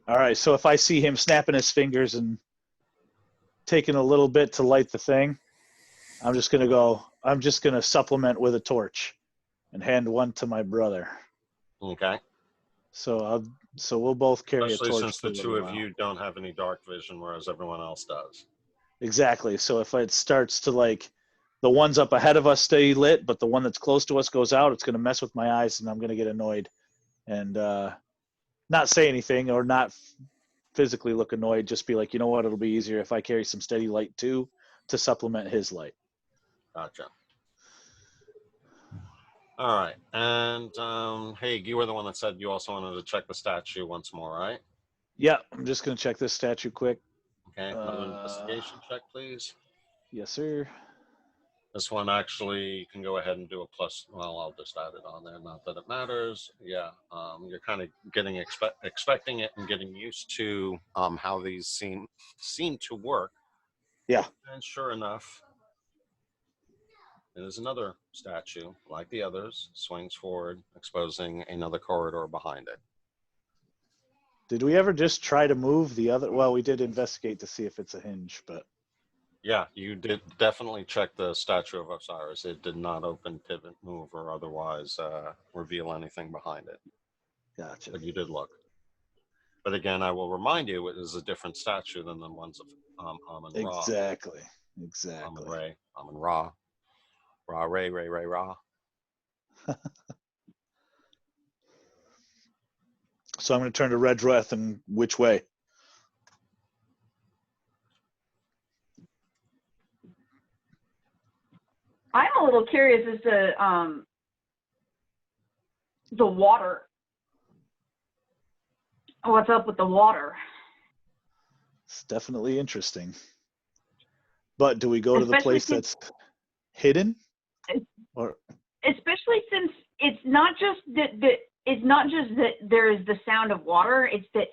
All right, so if I see him snapping his fingers and taking a little bit to light the thing, I'm just gonna supplement with a torch and hand one to my brother. Okay. So we'll both carry Especially a torch since for the a two little of while. you don't have any dark vision, whereas everyone else does. Exactly. So if it starts to, like, the ones up ahead of us stay lit, but the one that's close to us goes out, it's gonna mess with my eyes and I'm gonna get annoyed and not say anything or not physically look annoyed. Just be like, you know what? It'll be easier if I carry some steady light too to supplement his light. Gotcha. All right. And hey, you were the one that said you also wanted to check the statue once more, right? Yeah, I'm just gonna check this statue quick. Okay. Another investigation check, please. Yes, sir. This one actually, you can go ahead and do a plus. Well, I'll just add it on there. Not that it matters. Yeah. You're kind of getting expecting it and getting used to how these seem to work. Yeah. And sure enough, there's another statue, like the others, swings forward, exposing another corridor behind it. Did we ever just try to move the other? Well, we did investigate to see if it's a hinge, but Yeah, you did definitely check the statue of Osiris. It did not open, pivot, move, or otherwise reveal anything behind it. gotcha. But you did look. But again, I will remind you, it is a different statue than the ones of Amun-Re. Exactly. Amun-Re, Amun-Ra. Ra, Ray, Ra. So I'm going to turn to Redreth, and which way? I'm a little curious as to the water. What's up with the water? It's definitely interesting. But do we go to the Especially place that's hidden? Or especially since it's not just that there is the sound of water, it's that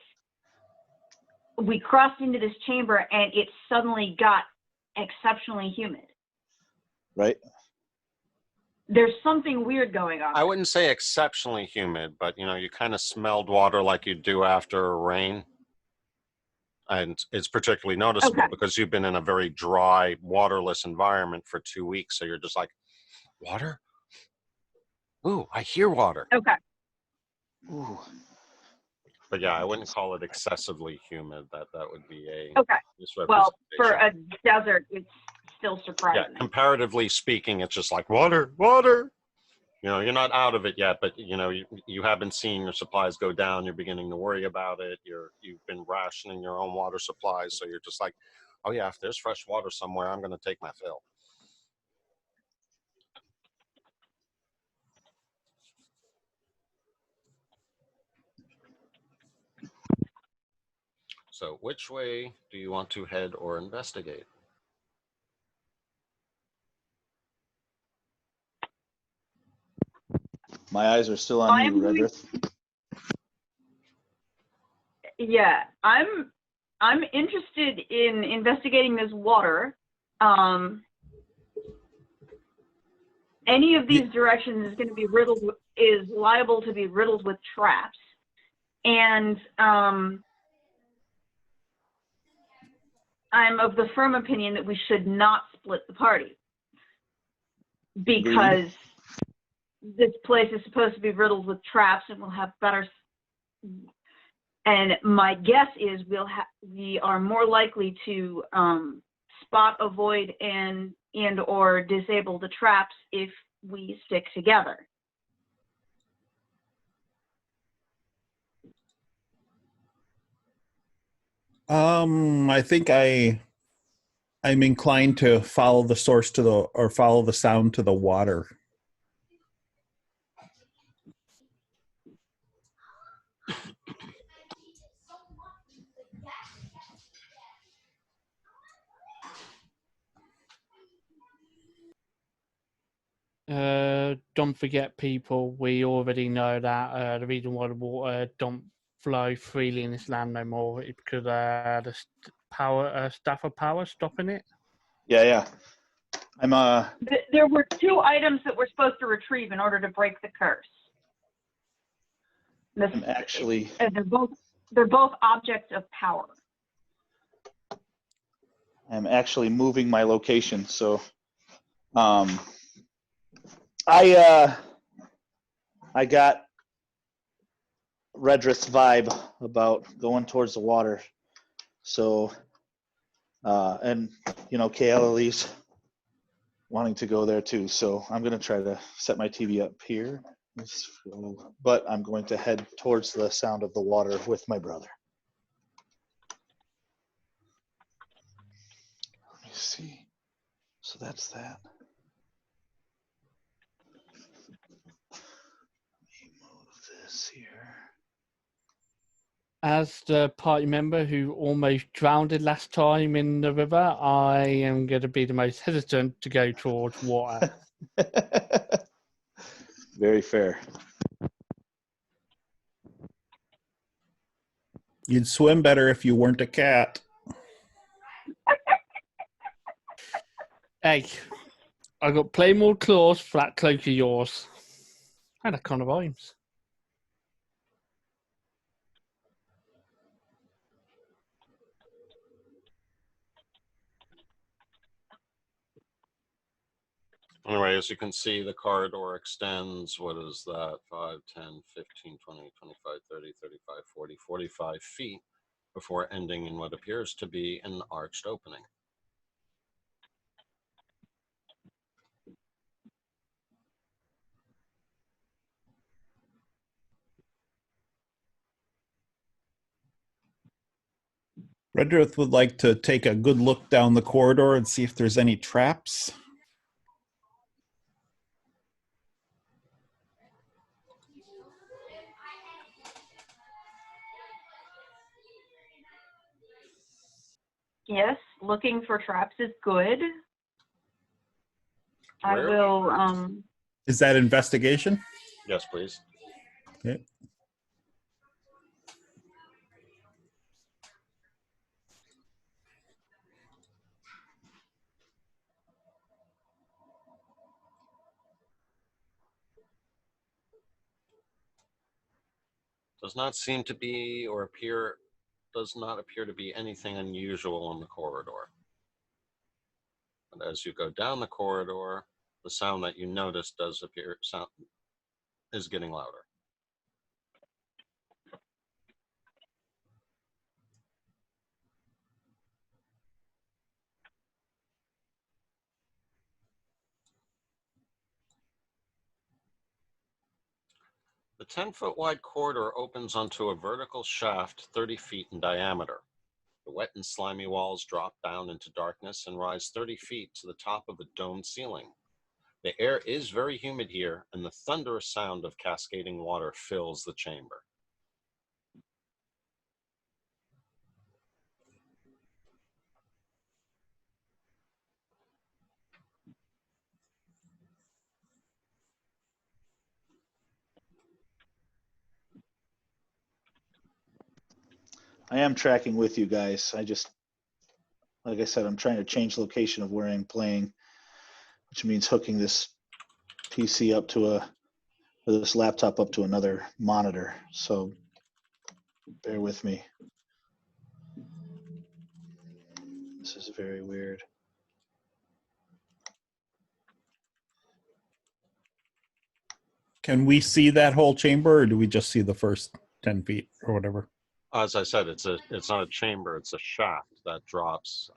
we crossed into this chamber and it suddenly got exceptionally humid. right? There's something weird going on. I wouldn't say exceptionally humid, but you kind of smelled water like you do after rain. And it's particularly noticeable because you've been in a very dry, waterless environment for 2 weeks. So you're just like, water? Ooh, I hear water. Okay. Ooh. But yeah, I wouldn't call it excessively humid. That would be a misrepresentation. Well, for a desert, it's still surprising. Yeah, comparatively speaking, it's just like water. You're not out of it yet, but you have been seeing your supplies go down. You're beginning to worry about it. You've been rationing your own water supplies, so you're just like, oh yeah, if there's fresh water somewhere, I'm going to take my fill. So, which way do you want to head or investigate? My eyes are still on you, Redrith. Yeah, I'm interested in investigating this water. Any of these directions is going to be liable to be riddled with traps, and I'm of the firm opinion that we should not split the party, because this place is supposed to be riddled with traps, and we'll have better. And my guess is we are more likely to spot, avoid, and or disable the traps if we stick together. I think I'm inclined to follow the source or follow the sound to the water. Don't forget, people, we already know that the reason why the water don't flow freely in this land no more is because the staff of power stopping it. Yeah. I'm There were 2 items that we're supposed to retrieve in order to break the curse. I'm actually. And they're both objects of power. I'm actually moving my location, so I got Redrith's vibe about going towards the water. So and Kaeli's wanting to go there too. So I'm gonna try to set my TV up here. But I'm going to head towards the sound of the water with my brother. Let me see. So that's that. Let me move this here. As the party member who almost drowned last time in the river, I am going to be the most hesitant to go towards water. Very fair. You'd swim better if you weren't a cat. Hey, I got plenty more claws for that cloak of yours. And a kind of rhymes. Anyway, as you can see, the corridor extends, what is that, 5, 10, 15, 20, 25, 30, 35, 40, 45 feet before ending in what appears to be an arched opening. Redrith would like to take a good look down the corridor and see if there's any traps. Yes, looking for traps is good. I Where? will. Is that investigation? Yes, please. Okay. Does not appear to be anything unusual in the corridor. And as you go down the corridor, the sound that you notice is getting louder. The 10-foot wide corridor opens onto a vertical shaft 30 feet in diameter. The wet and slimy walls drop down into darkness and rise 30 feet to the top of a domed ceiling. The air is very humid here, and the thunderous sound of cascading water fills the chamber. I am tracking with you guys. Like I said, I'm trying to change location of where I'm playing, which means hooking this PC up to this laptop up to another monitor. So bear with me. This is very weird. Can we see that whole chamber, or do we just see the first 10 feet or whatever? As I said, it's not a chamber, it's a shaft that drops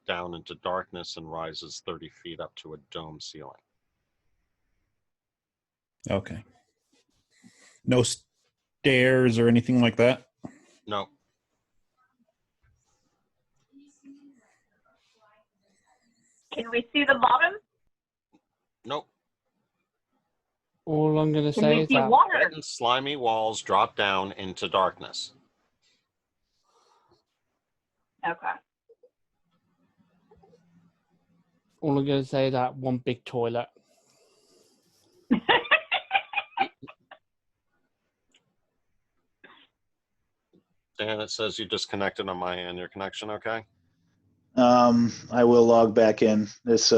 down into darkness and rises 30 feet up to a dome ceiling. Okay. No stairs or anything like that? No. Can we see the bottom? Nope. All I'm going to Can say we is see that water? Wet and slimy walls drop down into darkness. Okay. all I'm going to say is that one big toilet. Dan, it says you disconnected on my end. Your connection okay? I will log back in. This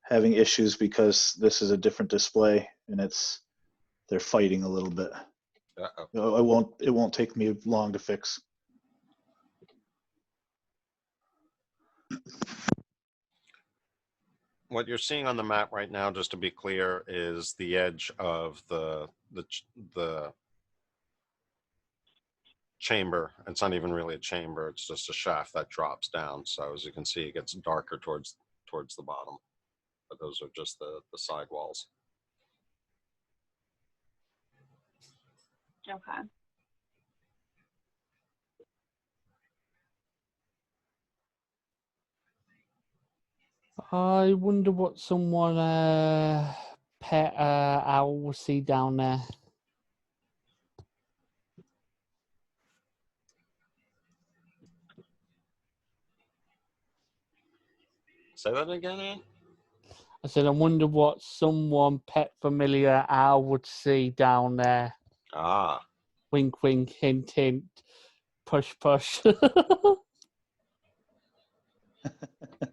having issues because this is a different display and they're fighting a little bit. Uh-oh. It won't take me long to fix. What you're seeing on the map right now, just to be clear, is the edge of the chamber. It's not even really a chamber, it's just a shaft that drops down. So as you can see, it gets darker towards the bottom. But those are just the side walls. Okay. I wonder what someone pet owl will see down there. Say that again, Ann? I said, I wonder what someone pet familiar owl would see down there. Ah, Wink, wink, hint, hint. Push, push.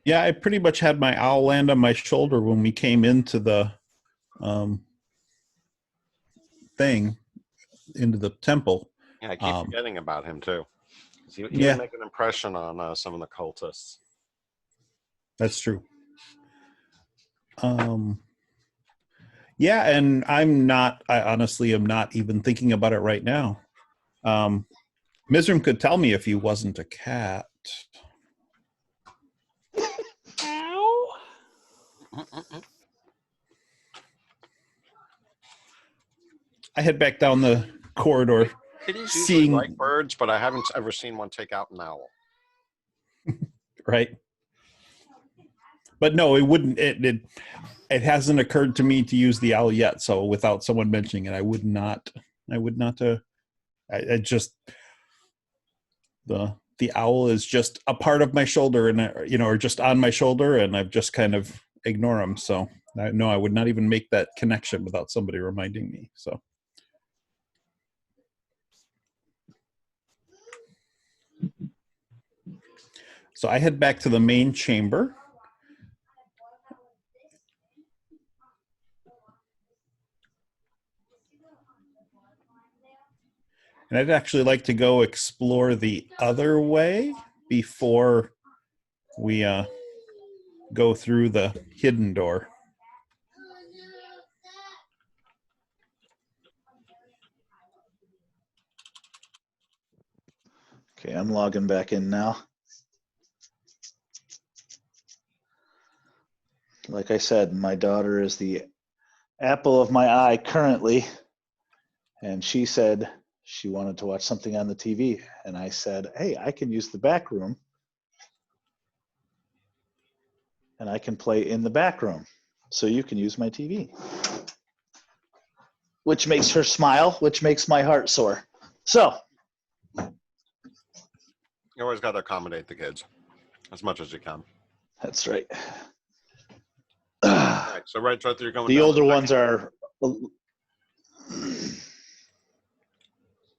Yeah, I pretty much had my owl land on my shoulder when we came into the thing, into the temple. yeah, I keep forgetting about him too. He Yeah. would make an impression on some of the cultists. That's true. Yeah, and I honestly am not even thinking about it right now. Mizram could tell me if he wasn't a cat. Ow. I head back down the corridor. Kitties usually Seeing- like birds, but I haven't ever seen one take out an owl. Right? But no, it wouldn't. It hasn't occurred to me to use the owl yet. So without someone mentioning it, I would not. I just the owl is just a part of my shoulder, and or just on my shoulder, and I've just kind of ignore them. So no, I would not even make that connection without somebody reminding me. So I head back to the main chamber. And I'd actually like to go explore the other way before we go through the hidden door. Okay, I'm logging back in now. Like I said, my daughter is the apple of my eye currently, and she said she wanted to watch something on the TV, and I said, hey, I can use the back room, and I can play in the back room, so you can use my TV. Which makes her smile, which makes my heart soar. So, You always got to accommodate the kids as much as you can. that's right. All right, so right, you're going. The down older the ones are.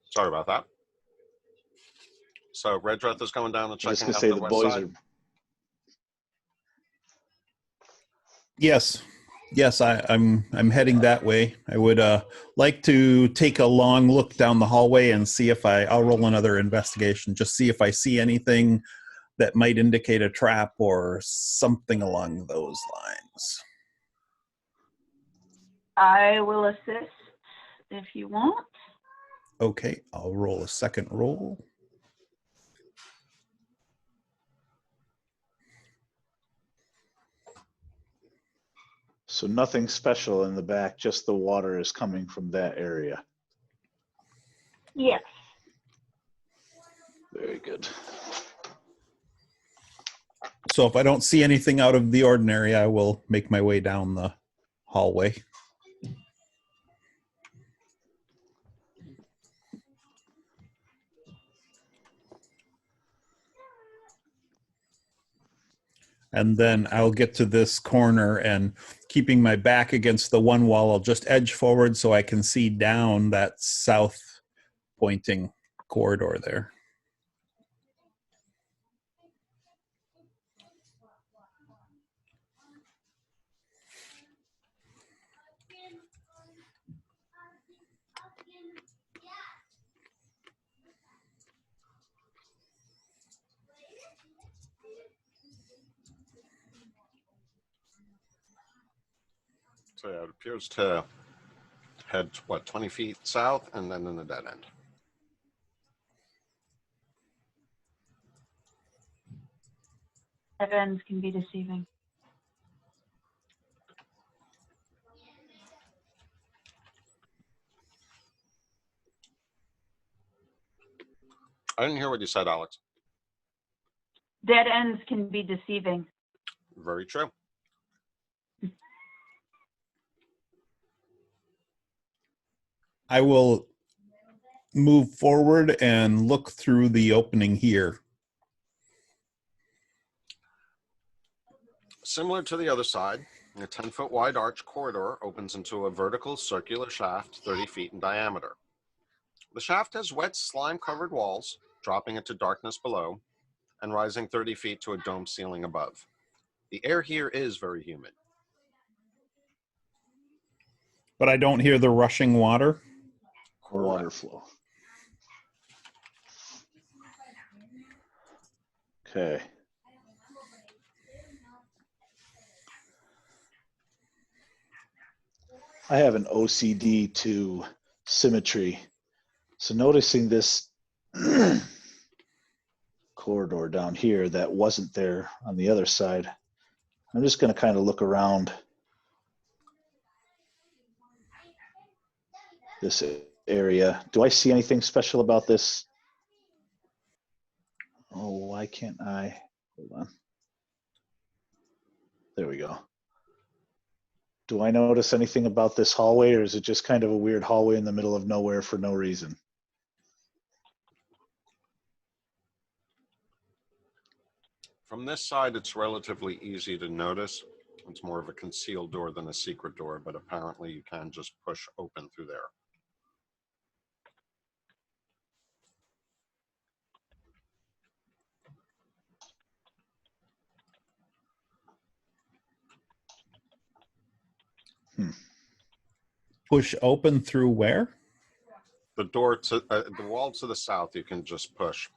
Sorry about that. So Red Dreth is going down and I was checking gonna out say the the west boys side. are. Yes, I'm heading that way. I would like to take a long look down the hallway and see if I'll roll another investigation, just see if I see anything that might indicate a trap or something along those lines. I will assist if you want. Okay, I'll roll a second roll. So nothing special in the back, just the water is coming from that area. Yes. Very good. So if I don't see anything out of the ordinary, I will make my way down the hallway. And then I'll get to this corner, and keeping my back against the one wall, I'll just edge forward so I can see down that south pointing corridor there. So yeah, it appears to head, what, 20 feet south and then in a dead end. Dead ends can be deceiving. I didn't hear what you said, Alex. Dead ends can be deceiving. Very true. I will move forward and look through the opening here. Similar to the other side, a 10-foot wide arch corridor opens into a vertical circular shaft 30 feet in diameter. The shaft has wet, slime-covered walls, dropping into darkness below, and rising 30 feet to a dome ceiling above. The air here is very humid. But I don't hear the rushing water. Water flow. Okay. I have an OCD to symmetry. So noticing this corridor down here that wasn't there on the other side, I'm just going to kind of look around this area. Do I see anything special about this? Oh, why can't I? Hold on. There we go. Do I notice anything about this hallway, or is it just kind of a weird hallway in the middle of nowhere for no reason? From this side, it's relatively easy to notice. It's more of a concealed door than a secret door, but apparently you can just push open through there. Push open through where? The door to the wall to the south, you can just push.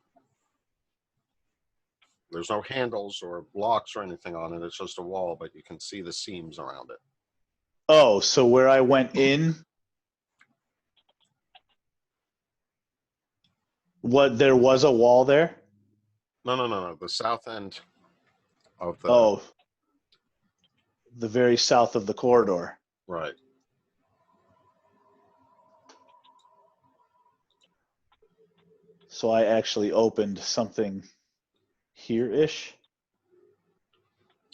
There's no handles or blocks or anything on it. It's just a wall, but you can see the seams around it. Oh, so where I went in, there was a wall there? No. The south end of the Oh, the very south of the corridor. right. So I actually opened something here-ish.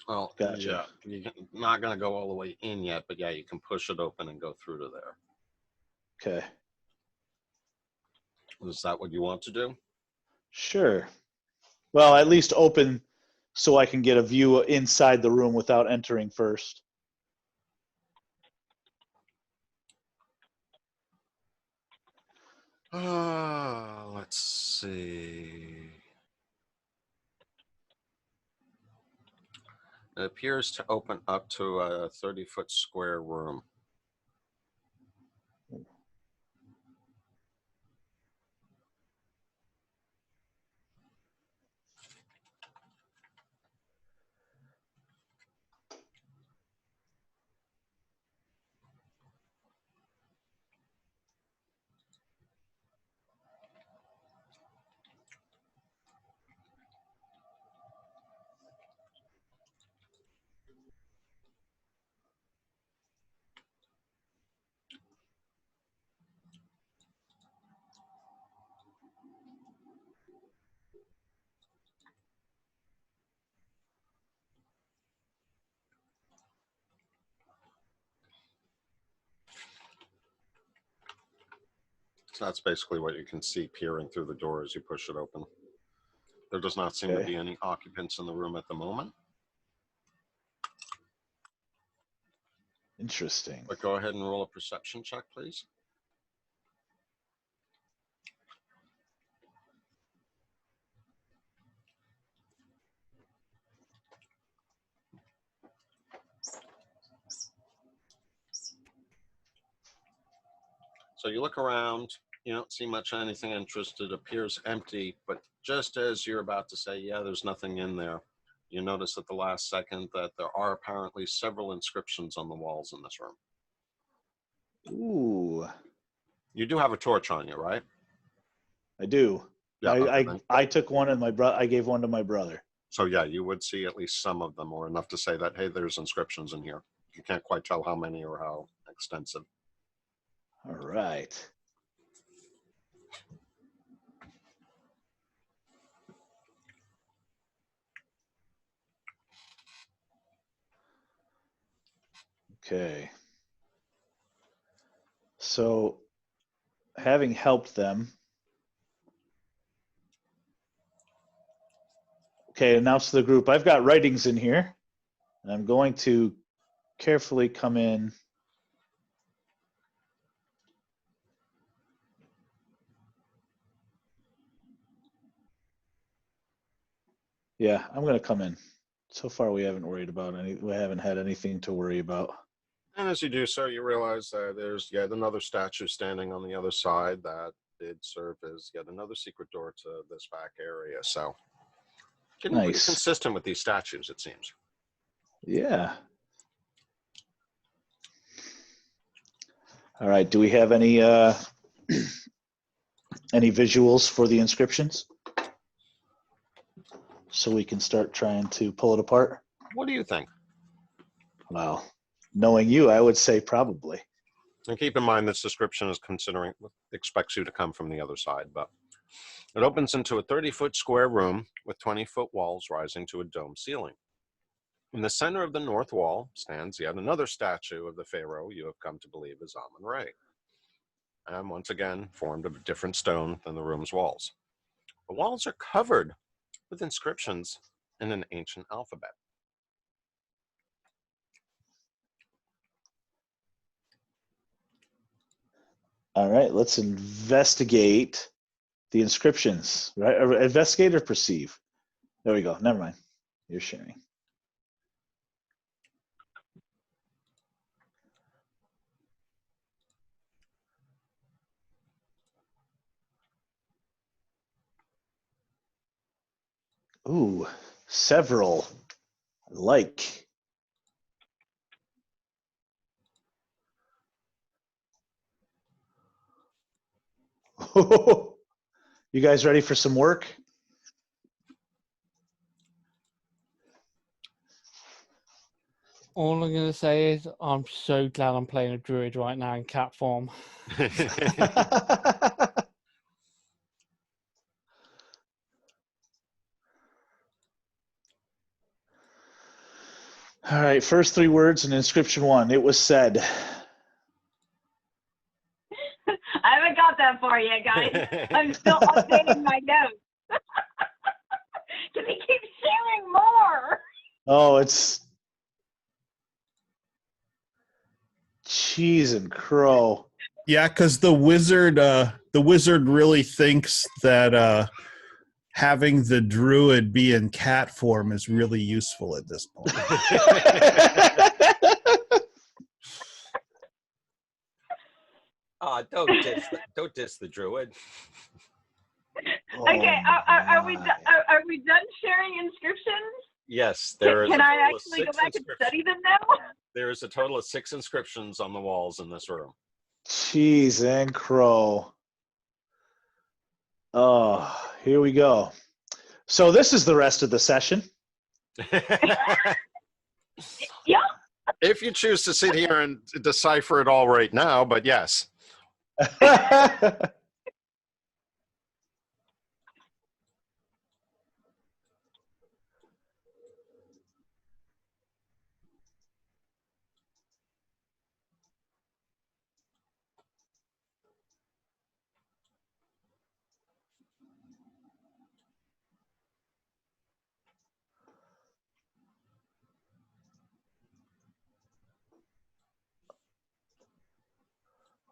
Well, Gotcha. yeah, you're not going to go all the way in yet, but yeah, you can push it open and go through to there. Okay, Is that what you want to do? sure. Well, at least open so I can get a view inside the room without entering first. Let's see. It appears to open up to a 30-foot square room. That's basically what you can see peering through the door as you push it open. There does not seem to Okay. be any occupants in the room at the moment. Interesting. But go ahead and roll a perception check, please. So you look around, you don't see much anything interested, appears empty, but just as you're about to say, yeah, there's nothing in there, you notice at the last second that there are apparently several inscriptions on the walls in this room. Ooh, You do have a torch on you, right? I do. Yeah. Okay, then. I took one and I gave one to my brother. So yeah, you would see at least some of them, or enough to say that, hey, there's inscriptions in here. You can't quite tell how many or how extensive. All right. Okay. So, having helped them, okay, announce to the group, I've got writings in here, and I'm going to carefully come in. Yeah, I'm going to come in. So far, we haven't we haven't had anything to worry about. And as you do so, you realize that there's yet another statue standing on the other side that did serve as yet another secret door to this back area. So getting pretty Nice. consistent with these statues, it seems. Yeah. All right. Do we have any any visuals for the inscriptions? So we can start trying to pull it apart? What do you think? Well, knowing you, I would say probably. And keep in mind this description is expects you to come from the other side, but it opens into a 30-foot square room with 20-foot walls rising to a dome ceiling. In the center of the north wall stands yet another statue of the pharaoh you have come to believe is Amun-Re, and once again formed of a different stone than the room's walls. The walls are covered with inscriptions in an ancient alphabet. All right, let's investigate the inscriptions, right? Or investigate or perceive. There we go. Never mind. You're sharing. Ooh, several. I like. You guys ready for some work? All I'm going to say is I'm so glad I'm playing a druid right now in cat form. All right, first three words in inscription one. It was said. I haven't got that far yet, guys. I'm still updating my notes. Because he keeps sharing more. Oh, it's cheese and crow. Yeah, because the wizard really thinks that having the druid be in cat form is really useful at this point. Don't diss the druid. Okay, are we done sharing inscriptions? Yes, there is. Can a I total of actually go 6 back and study them now? There is a total of 6 inscriptions on the walls in this room. Cheese and crow. Oh, here we go. So this is the rest of the session. Yeah. If you choose to sit here and decipher it all right now, but yes.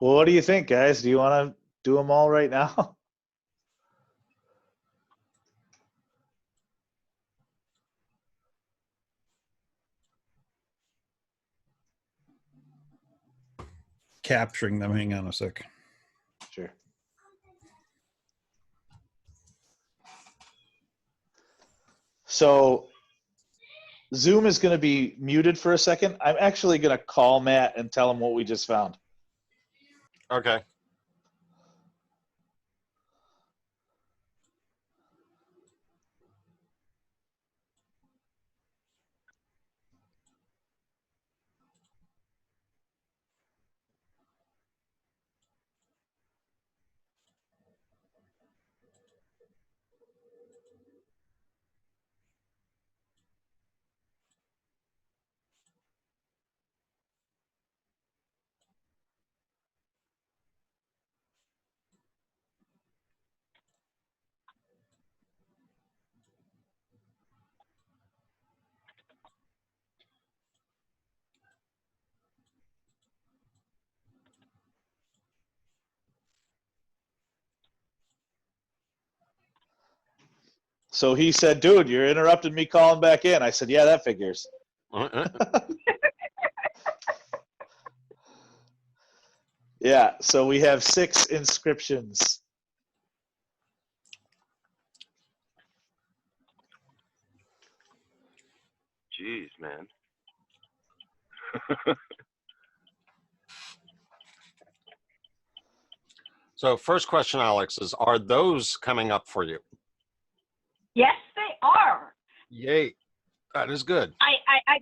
Well, what do you think, guys? Do you want to do them all right now? Capturing them. Hang on a sec. Sure. So Zoom is going to be muted for a second. I'm actually going to call Matt and tell him what we just found. Okay. So he said, dude, you're interrupting me calling back in. I said, yeah, that figures. Yeah, so we have 6 inscriptions. Jeez, man. So first question, Alex, is are those coming up for you? Yes, they are. Yay. That is good. I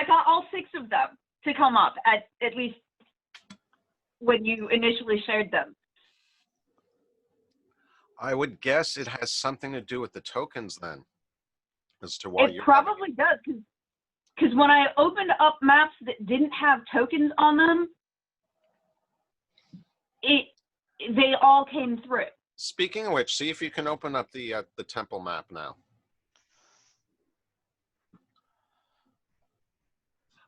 got all 6 of them to come up at least when you initially shared them. I would guess it has something to do with the tokens then, as to why It you're probably does, because when I opened up maps that didn't have tokens on them, they all came through. Speaking of which, see if you can open up the temple map now.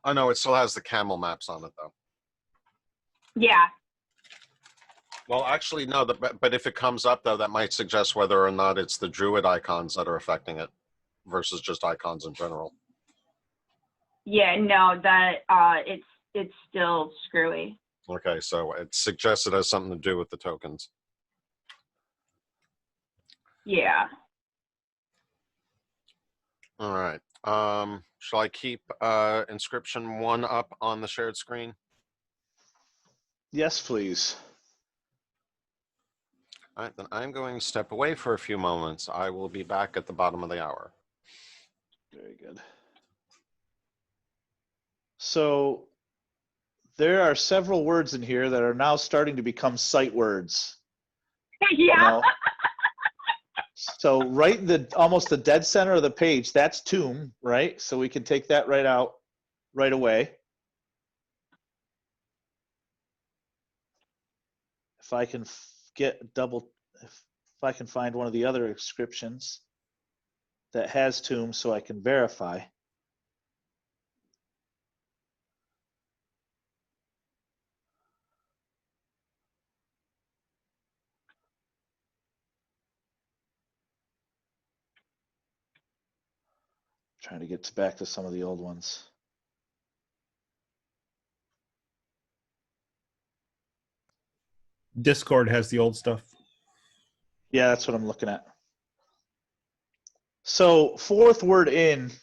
Oh no, it still has the camel maps on it though. Yeah. Well, actually, no. But if it comes up though, that might suggest whether or not it's the druid icons that are affecting it, versus just icons in general. Yeah. No, that it's still screwy. Okay, so it suggests it has something to do with the tokens. Yeah. All right. Shall I keep inscription 1 up on the shared screen? Yes, please. All right, then I'm going to step away for a few moments. I will be back at the bottom of the hour. Very good. So there are several words in here that are now starting to become sight words. Yeah. You know? So right in the almost the dead center of the page, that's tomb, right? So we can take that right out right away. If I can if I can find one of the other inscriptions that has tomb so I can verify. Trying to get back to some of the old ones. Discord has the old stuff. Yeah, that's what I'm looking at. So 4th word in,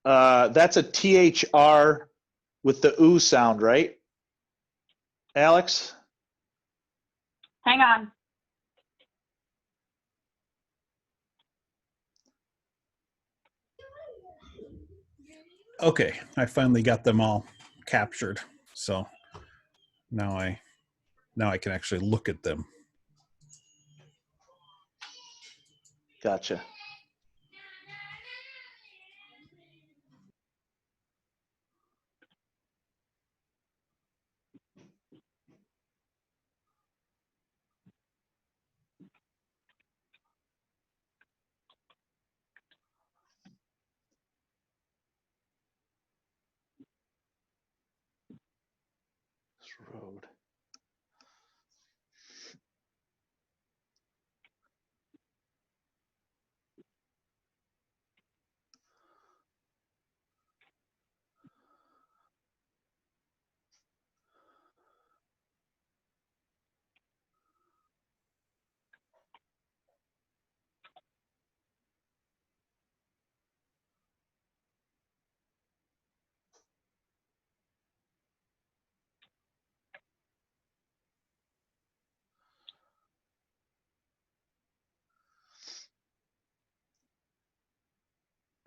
that's a THR with the oo sound, right? Alex? Hang on. Okay, I finally got them all captured. So now I can actually look at them. Gotcha. This road.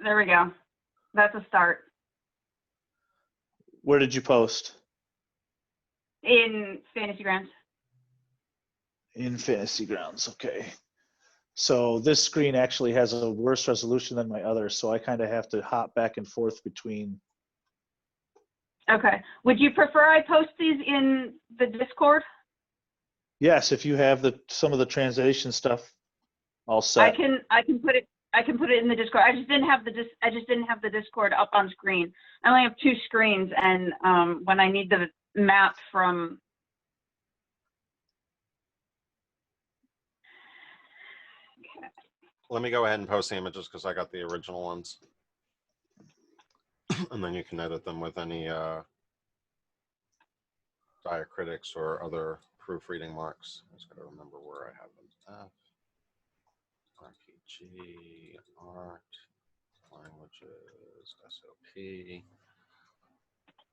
There we go. That's a start. Where did you post? In Fantasy Grounds. In Fantasy Grounds, okay. So this screen actually has a worse resolution than my other, so I kind of have to hop back and forth between. Okay. Would you prefer I post these in the Discord? Yes, if you have some of the translation stuff all I set. can put it in the Discord. I just didn't have the Discord up on screen. I only have 2 screens, and when I need the map from Let me go ahead and post the images because I got the original ones. And then you can edit them with any diacritics or other proofreading marks. I just got to remember where I have them. F, RPG, art, languages, SOP.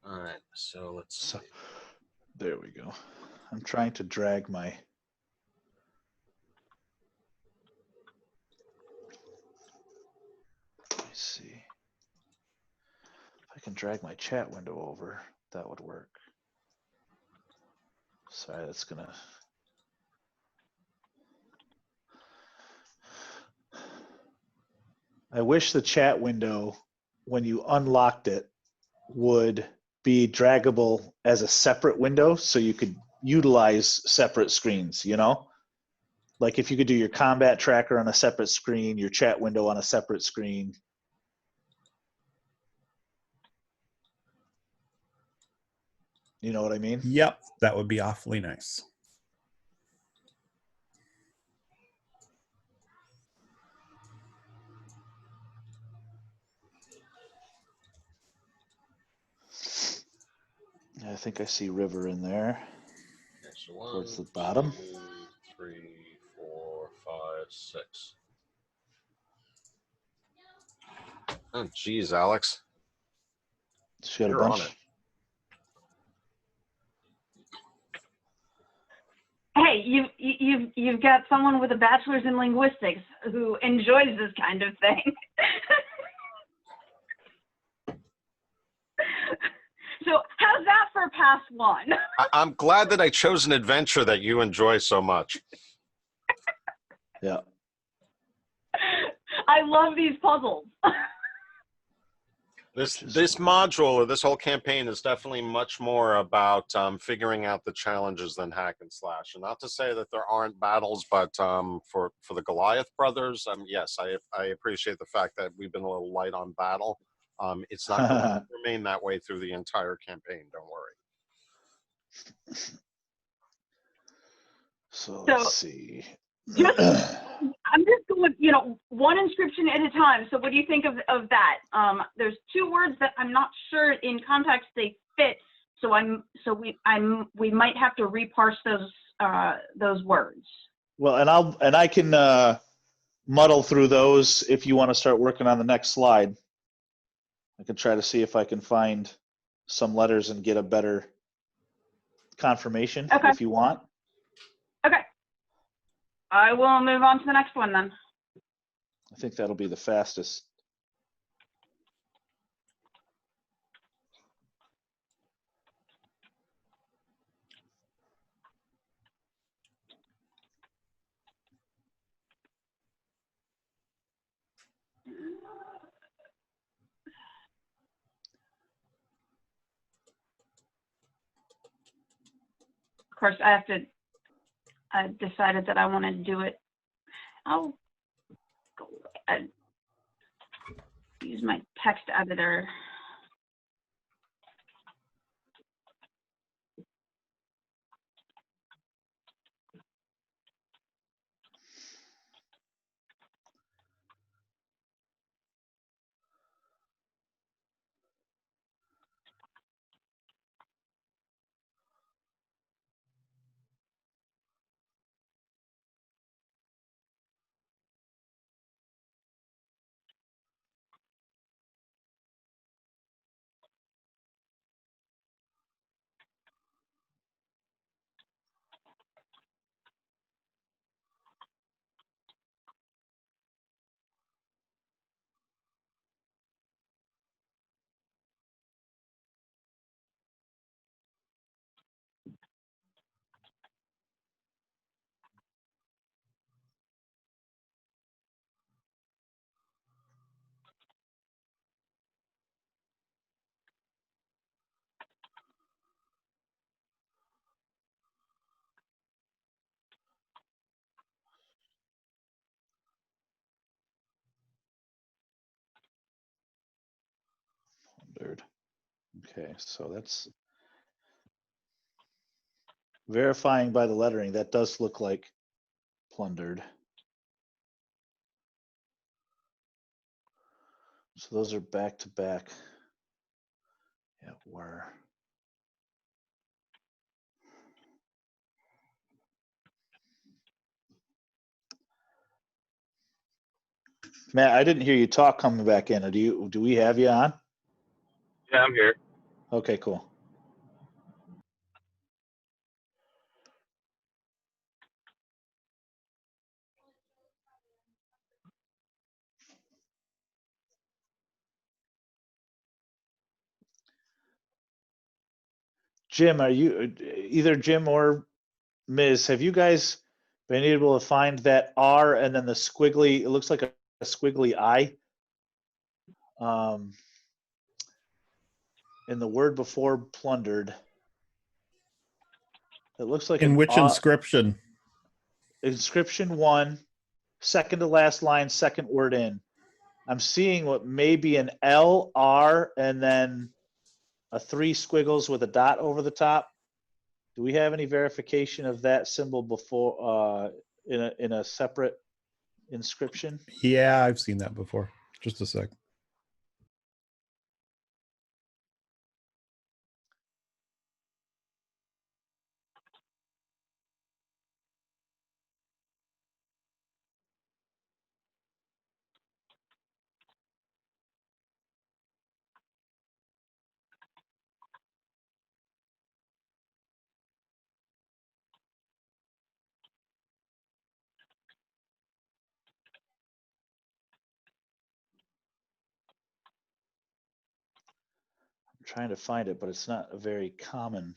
All right, so let's see. There we go. I'm trying to drag my. Let me see. If I can drag my chat window over, that would work. Sorry, that's gonna. I wish the chat window, when you unlocked it, would be draggable as a separate window so you could utilize separate screens, you know? Like if you could do your combat tracker on a separate screen, your chat window on a separate screen. You know what I mean? Yep, that would be awfully nice. I think I see river in there. So 1, Towards the bottom. 2, 3, 4, 5, 6. Oh, geez, Alex. She got You're a on bunch. it. Hey, you've got someone with a bachelor's in linguistics who enjoys this kind of thing. So how's that for pass 1? I'm glad that I chose an adventure that you enjoy so much. Yeah. I love these puzzles. This module or this whole campaign is definitely much more about figuring out the challenges than hack and slash. And not to say that there aren't battles, but for the Goliath brothers, yes, I appreciate the fact that we've been a little light on battle. It's not going to remain that way through the entire campaign. Don't worry. So let's see. I'm just going, one inscription at a time. So what do you think of that? There's 2 words that I'm not sure in context they fit. So we might have to reparse those words. Well, and I can muddle through those if you want to start working on the next slide. I can try to see if I can find some letters and get a better confirmation if you want. Okay. I will move on to the next one then. I think that'll be the fastest. Of course, I decided that I want to do it. I'll go ahead. Use my text editor. plundered. Okay, so that's verifying by the lettering. That does look like plundered. So those are back to back. Yeah, were. Matt, I didn't hear you talk coming back in. Do we have you on? Yeah, I'm here. Okay, cool. Jim, are you either Jim or Ms. Have you guys been able to find that R and then the squiggly? It looks like a squiggly I. In the word before plundered, it looks like In an which inscription? inscription 1, second to last line, second word in. I'm seeing what may be an L, R, and then a 3 squiggles with a dot over the top. Do we have any verification of that symbol before in a separate inscription? Yeah, I've seen that before. Just a sec. I'm trying to find it, but it's not a very common.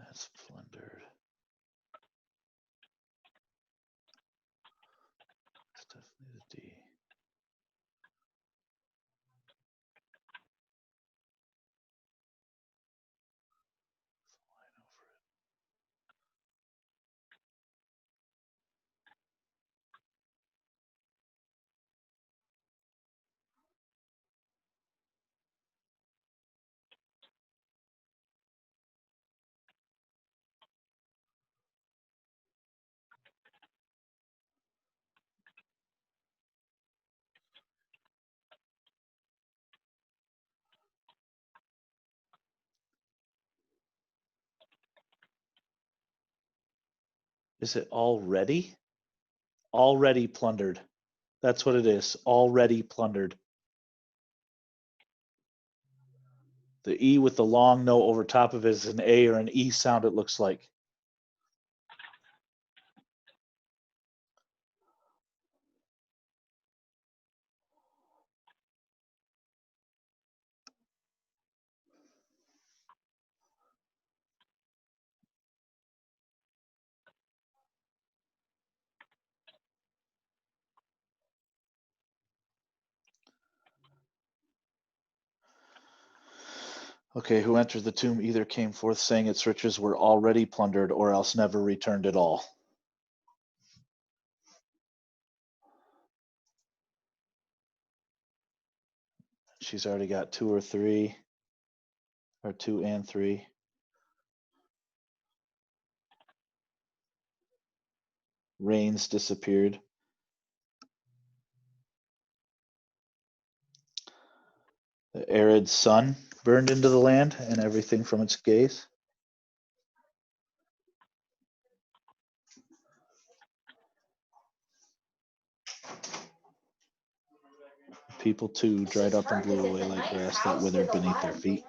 That's plundered. It's definitely the D. Line over it. Is it already? Already plundered. That's what it is. Already plundered. The E with the long no over top of it is an A or an E sound, it looks like. Okay, who entered the tomb either came forth saying its riches were already plundered or else never returned at all. She's already got 2 or 3, or 2 and 3. Rains disappeared. The arid sun burned into the land and everything from its gaze. People too dried up and blew away like grass that withered beneath their feet.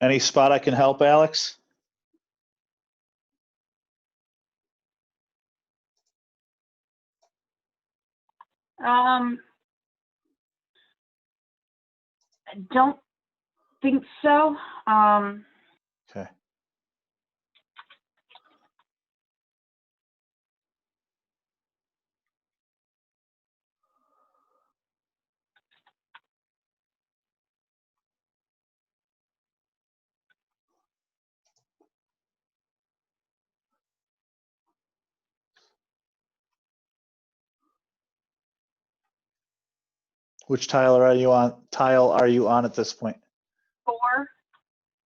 Any spot I can help, Alex? I don't think so. Okay. Which tile are you on? Tile are you on at this point? 4.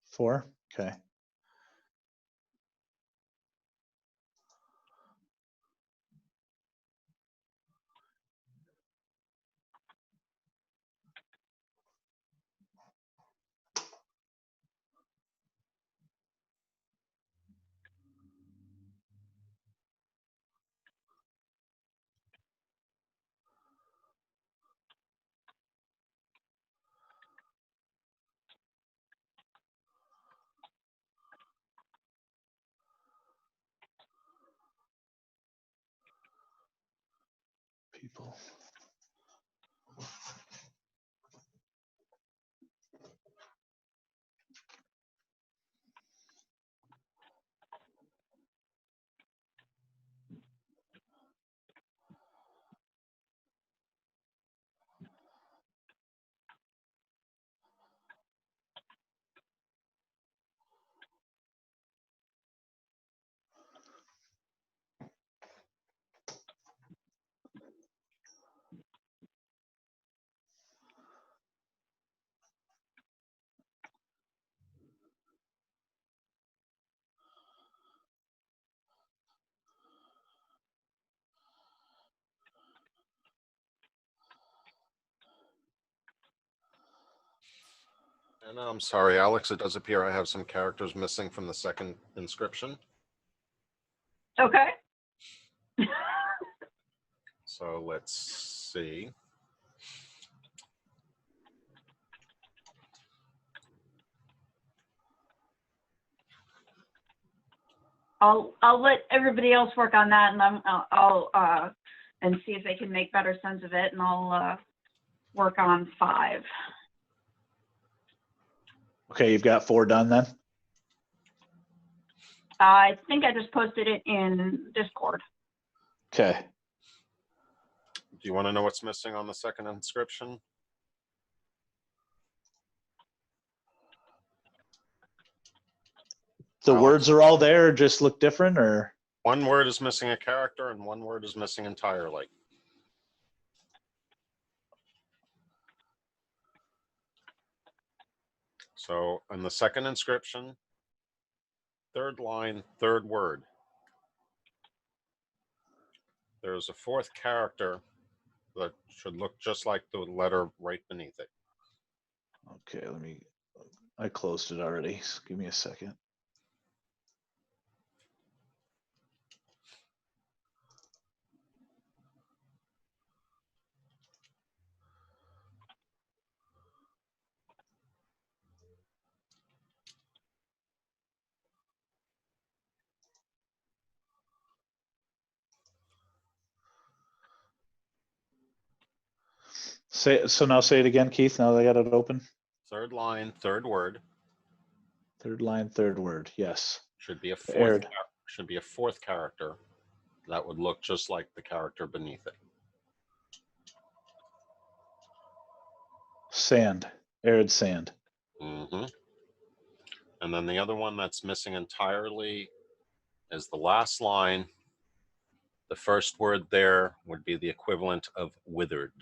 4. Okay. People. And I'm sorry, Alex, it does appear I have some characters missing from the second inscription. Okay. So let's see. I'll let everybody else work on that, and I'll and see if they can make better sense of it, and I'll work on 5. Okay, you've got 4 done then? I think I just posted it in Discord. Okay. Do you want to know what's missing on the second inscription? The Alex? words are all there, or just look different, or? One word is missing a character and one word is missing entirely. So in the second inscription, 3rd line, 3rd word, there's a 4th character that should look just like the letter right beneath it. Okay, I closed it already. So give me a second. Now say it again, Keith, now that I got it open. 3rd line, 3rd word. 3rd line, 3rd word, yes. Should be a 4th. Aired. Should be a 4th character that would look just like the character beneath it. Sand, arid sand. Mm-hmm. And then the other one that's missing entirely is the last line. The first word there would be the equivalent of withered.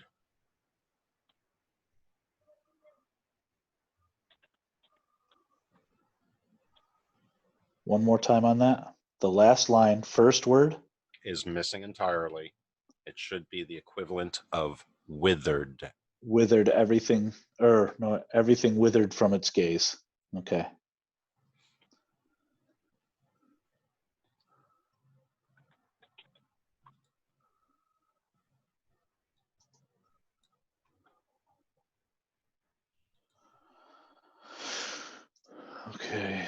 One more time on that. The last line, first word? Is missing entirely. It should be the equivalent of withered. Withered everything, or no, everything withered from its gaze. Okay. Okay.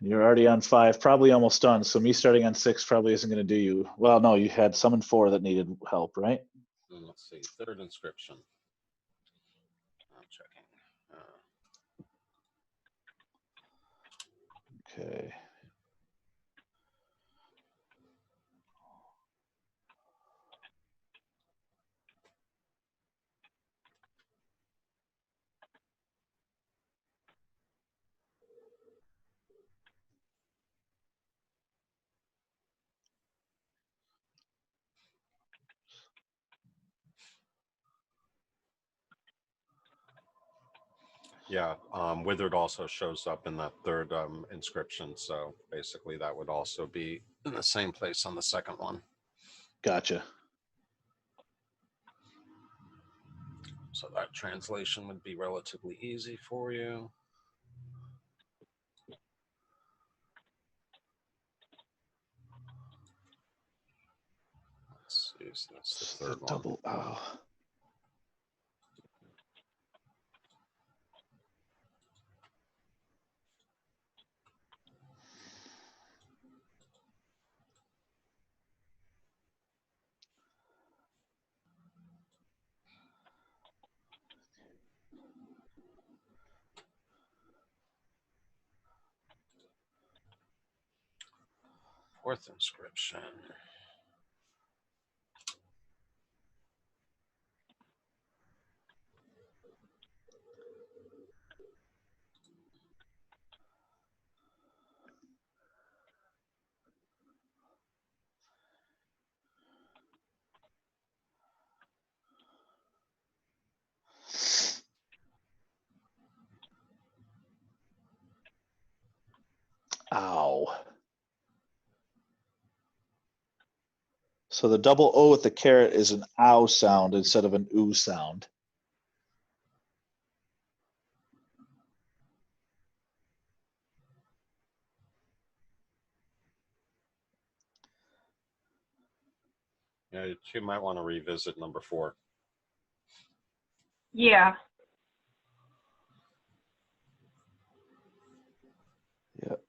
You're already on 5, probably almost done. So me starting on 6 probably isn't going to do you. Well, no, you had some in 4 that needed help, right? Let's see, third inscription. I'm checking. Okay. Yeah, withered also shows up in that third inscription. So basically, that would also be in the same place on the second one. Gotcha. So that translation would be relatively easy for you. Let's see, so that's the So third the one. double O. Fourth inscription. Ow. So the double O with the caret is an ow sound instead of an oo sound. Yeah, you might want to revisit number 4. Yeah. Yep.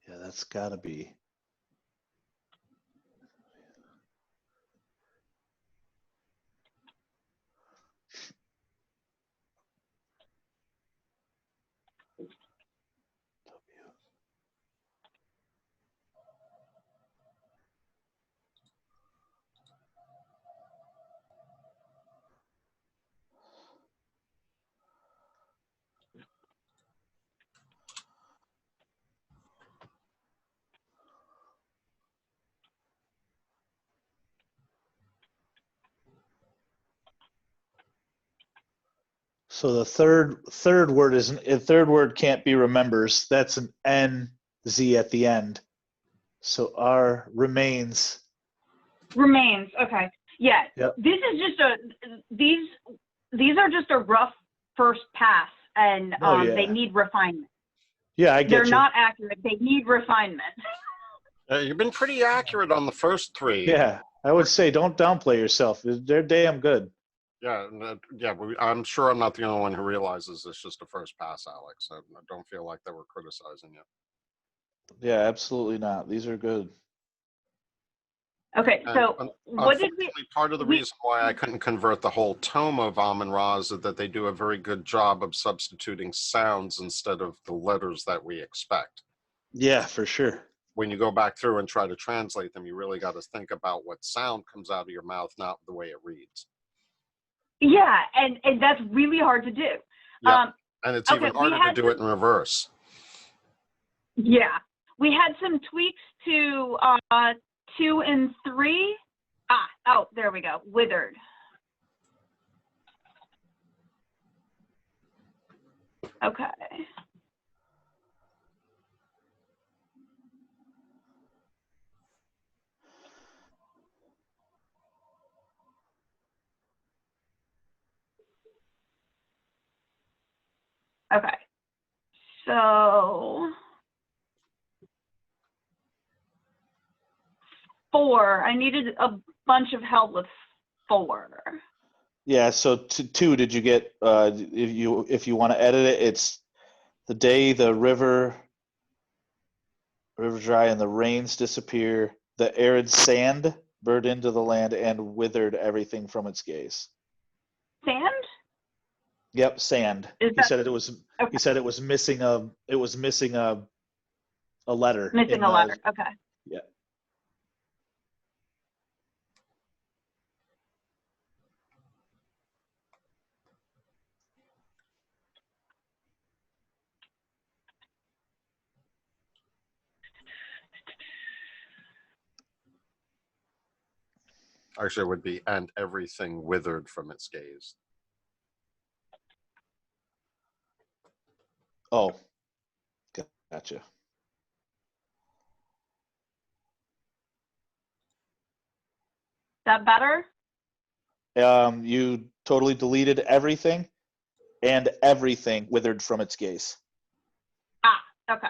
Yeah, that's gotta be. So the third word isn't a third word can't be remembers. That's an NZ at the end. So R remains. Remains. Okay. Yeah. Yep. This is just these are just a rough first pass, and Oh, yeah. they need refinement. Yeah, I get They're you. not accurate. They need refinement. You've been pretty accurate on the first 3. Yeah, I would say don't downplay yourself. They're damn good. Yeah, I'm sure I'm not the only one who realizes it's just a first pass, Alex. I don't feel like they were criticizing you. Yeah, absolutely not. These are good. Okay, And so what did we? unfortunately, part of the reason why I couldn't convert the whole tome of Amun-Re is that they do a very good job of substituting sounds instead of the letters that we expect. Yeah, for sure. When you go back through and try to translate them, you really got to think about what sound comes out of your mouth, not the way it reads. Yeah, and that's really hard to do. Yeah, and it's okay, even harder to do it in reverse. Yeah, we had some tweaks to 2 and 3. Oh, there we go. Withered. Okay. Okay. So 4. I needed a bunch of help with 4. Yeah, so 2, did you get, if you want to edit it, it's the day the river dry and the rains disappear, the arid sand burned into the land and withered everything from its gaze. Sand? Yep, sand. Is He that said it was. okay? He said it was missing a. It was missing a letter. Missing in a the- letter. Okay. Yeah. Actually, it would be, and everything withered from its gaze. Oh. Gotcha. That better? You totally deleted everything, and everything withered from its gaze. Ah, okay.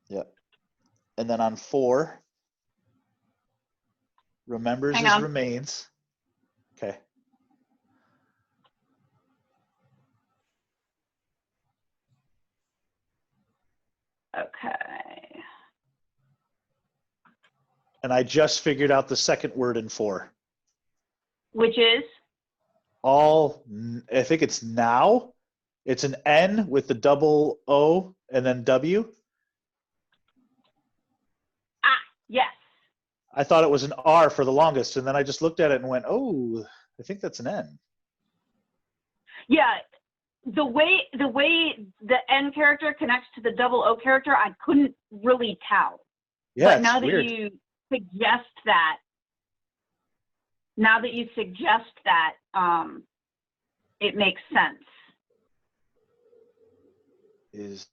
Yep. And then on 4, remembers Hang his on. remains. Okay. Okay. And I just figured out the second word in 4. Which is? I think it's now. It's an N with the double O and then W. Ah, yes. I thought it was an R for the longest, and then I just looked at it and went, "Oh, I think that's an N." Yeah. The way the N character connects to the double O character, I couldn't really tell. Yeah, But it's now weird. that you suggest that, it makes sense. Is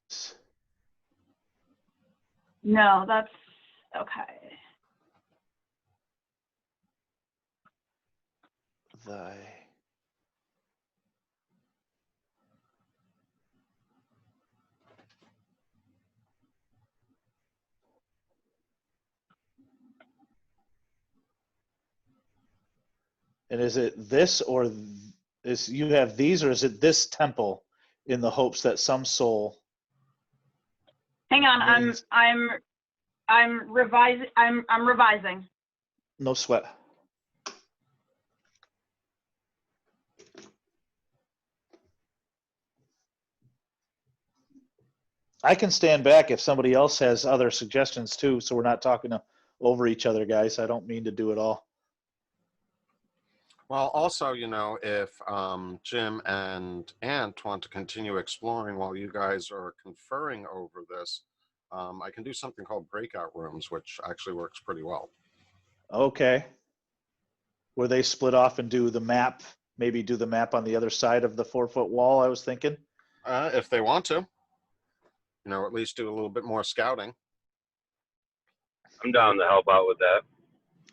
No, that's okay. thy and is it this or is you have these or is it this temple in the hopes that some soul Hang on, means- I'm revising. I'm revising. no sweat. I can stand back if somebody else has other suggestions too, so we're not talking over each other, guys. I don't mean to do it all. Well, also, you know, if Jim and Ant want to continue exploring while you guys are conferring over this, I can do something called breakout rooms, which actually works pretty well. Okay. Where they split off and do the map, maybe do the map on the other side of the 4-foot wall, I was thinking. If they want to, you know, at least do a little bit more scouting. I'm down to help out with that.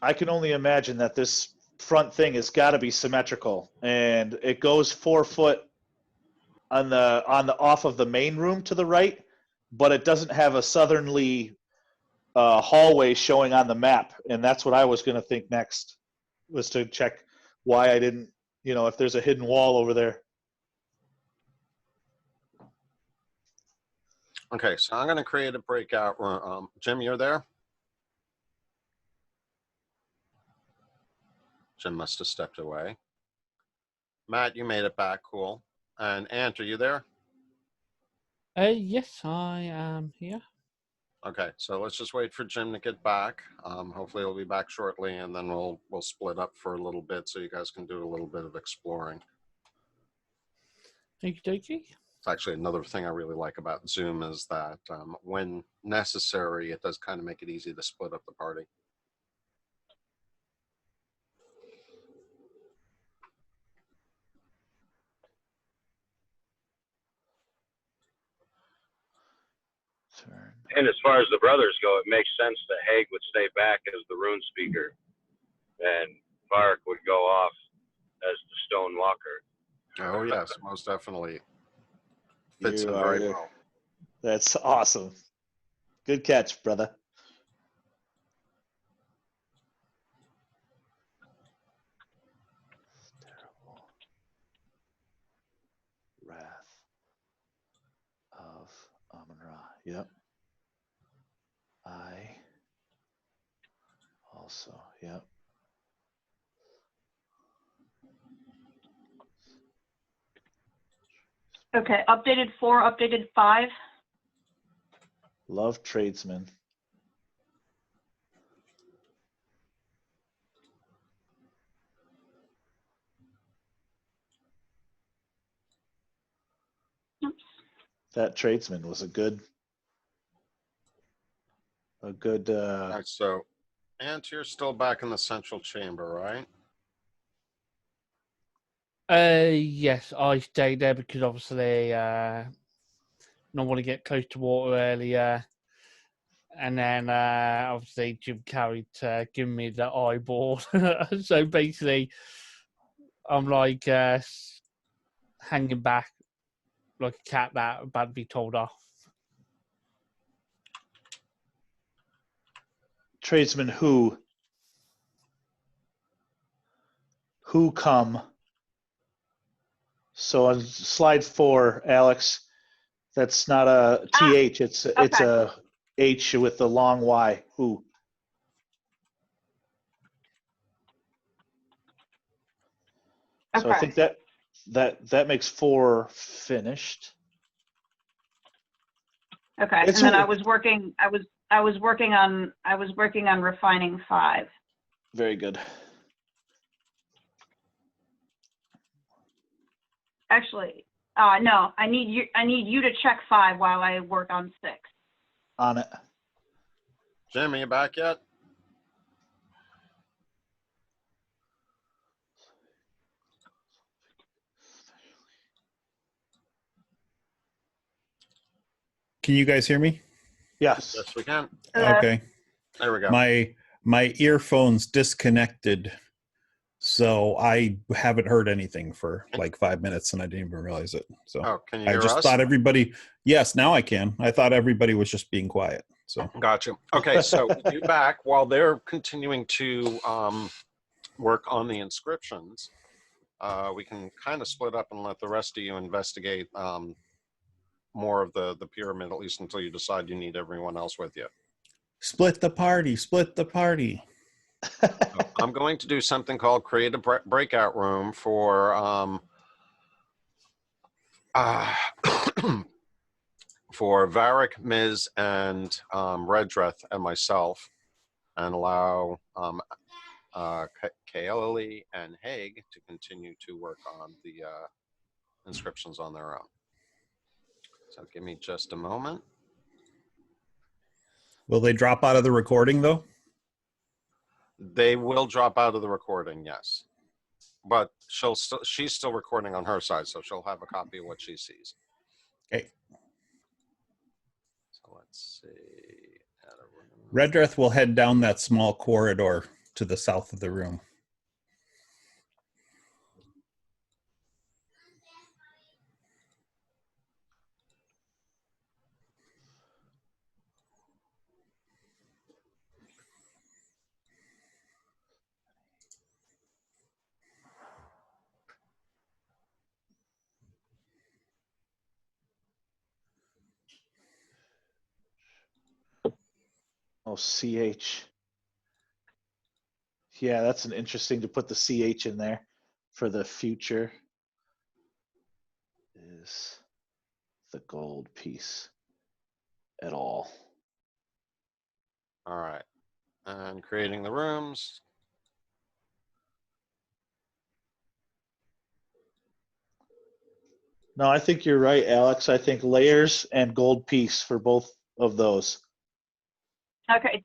I can only imagine that this front thing has got to be symmetrical, and it goes 4 foot on the off of the main room to the right, but it doesn't have a southerly hallway showing on the map, and that's what I was going to think next, was to check why I didn't, you know, if there's a hidden wall over there. Okay, so I'm going to create a breakout room. Jim, you're there? Jim must have stepped away. Matt, you made it back. Cool. And Ant, are you there? Yes, I am here. Okay, so let's just wait for Jim to get back. Hopefully he'll be back shortly, and then we'll split up for a little bit so you guys can do a little bit of exploring. Okie dokie. It's actually another thing I really like about Zoom is that when necessary, it does kind of make it easy to split up the party. Turn. And as far as the brothers go, it makes sense that Haig would stay back as the rune speaker, and Varric would go off as the stone walker. Oh yes, most definitely fits You in are very the- well. That's awesome. Good catch, brother. Terrible wrath of Amun-Re. Yep. I also. Yep. Okay, updated 4, updated 5. Love tradesmen. Oops. That tradesman was a good. All right, so, and you're still back in the central chamber, right? Yes, I stayed there because obviously not want to get close to water earlier. And then obviously Jim Carrey giving me the eyeball. So basically, I'm like hanging back like a cat that about to be told off. Tradesmen who come. So on slide 4, Alex, that's not a TH, it's okay. a H with the long Y. Who? So I Okay. think that makes 4 finished. Okay. It's And then a- I was working on refining 5. Very good. Actually, no, I need you to check 5 while I work on 6. On it. Jim, are you back yet? Can you guys hear me? Yes. Yes, we can. Okay. There we go. My earphones disconnected, so I haven't heard anything for like 5 minutes, and I didn't even realize it. So Oh, can you I hear just us? thought everybody. Yes, now I can. I thought everybody was just being quiet. So Gotcha. Okay, so you back while they're continuing to work on the inscriptions. We can kind of split up and let the rest of you investigate more of the pyramid, at least until you decide you need everyone else with you. split the party. Split the party. I'm going to do something called create a breakout room for for Varric, Miz, and Redreth and myself, and allow Kaeli and Haig to continue to work on the inscriptions on their own. So give me just a moment. Will they drop out of the recording though? They will drop out of the recording, yes. But she's still recording on her side, so she'll have a copy of what she sees. Okay. So let's see. Redreth will head down that small corridor to the south of the room. Oh, CH. Yeah, that's an interesting to put the CH in there for the future. Is the gold piece at all? All right. And creating the rooms. No, I think you're right, Alex. I think layers and gold piece for both of those. Okay.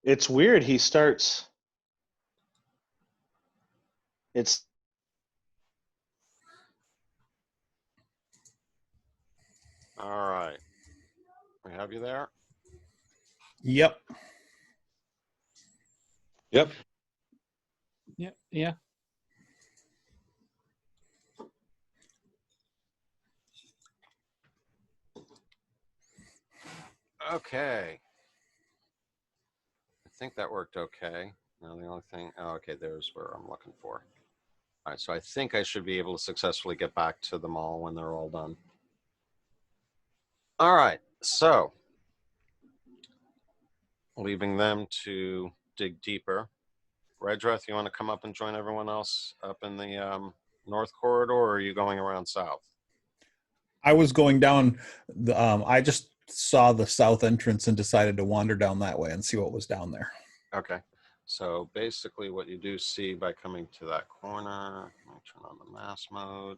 It's weird. He starts. It's All right. We have you there? Yep. Yep. Yeah, yeah. Okay. I think that worked okay. Now the only thing, oh, okay, there's where I'm looking for. All right, so I think I should be able to successfully get back to them all when they're all done. All right, so leaving them to dig deeper. Redreth, you want to come up and join everyone else up in the north corridor, or are you going around south? I was going down the I just saw the south entrance and decided to wander down that way and see what was down there. Okay. So basically what you do see by coming to that corner, let me turn on the mass mode.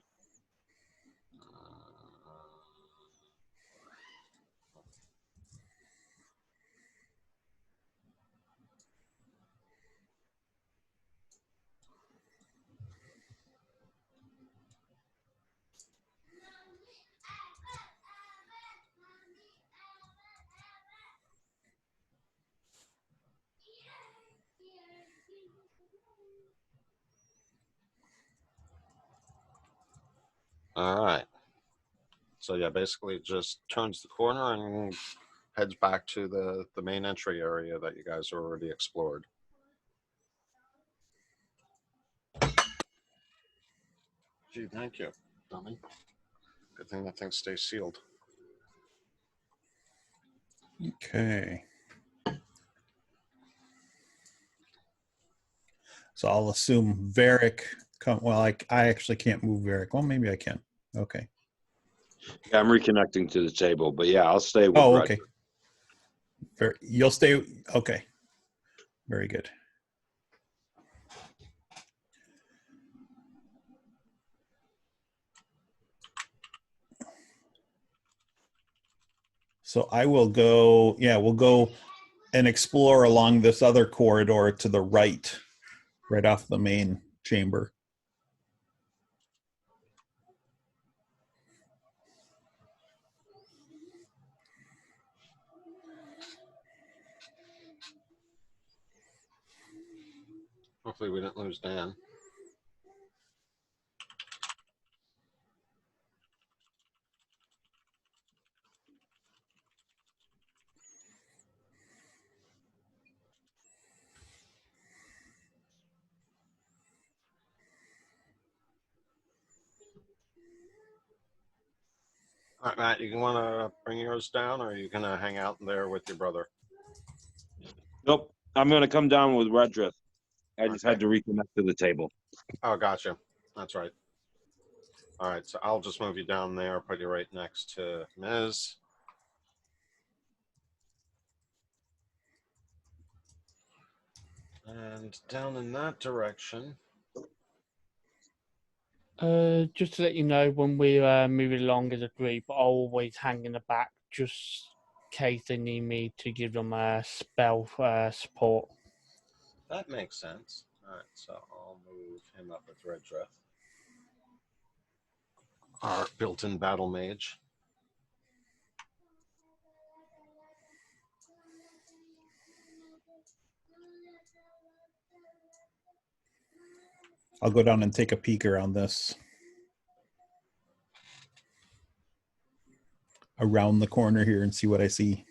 All right. So yeah, basically it just turns the corner and heads back to the main entry area that you guys already explored. Gee, thank you, dummy. Good thing that thing stays sealed. Okay. So I'll assume Varric come. Well, I actually can't move Varric. Well, maybe I can. Okay. Yeah, I'm reconnecting to the table, but yeah, I'll stay with Oh, Red. okay. You'll stay. Okay. Very good. So I will go. Yeah, we'll go and explore along this other corridor to the right, right off the main chamber. Hopefully we didn't lose Dan. All right, Matt, you want to bring yours down, or are you going to hang out there with your brother? Nope, I'm gonna come down with Redriff. I just Okay. had to reconnect to the table. Oh, gotcha. That's right. All right, so I'll just move you down there, put you right next to Ms. And down in that direction. Just to let you know, when we're moving along as a group, I'll always hang in the back just in case they need me to give them a spell support. That makes sense. All right, so I'll move him up with Redreth, our built-in battle mage. I'll go down and take a peek around this. Around the corner here and see what I see.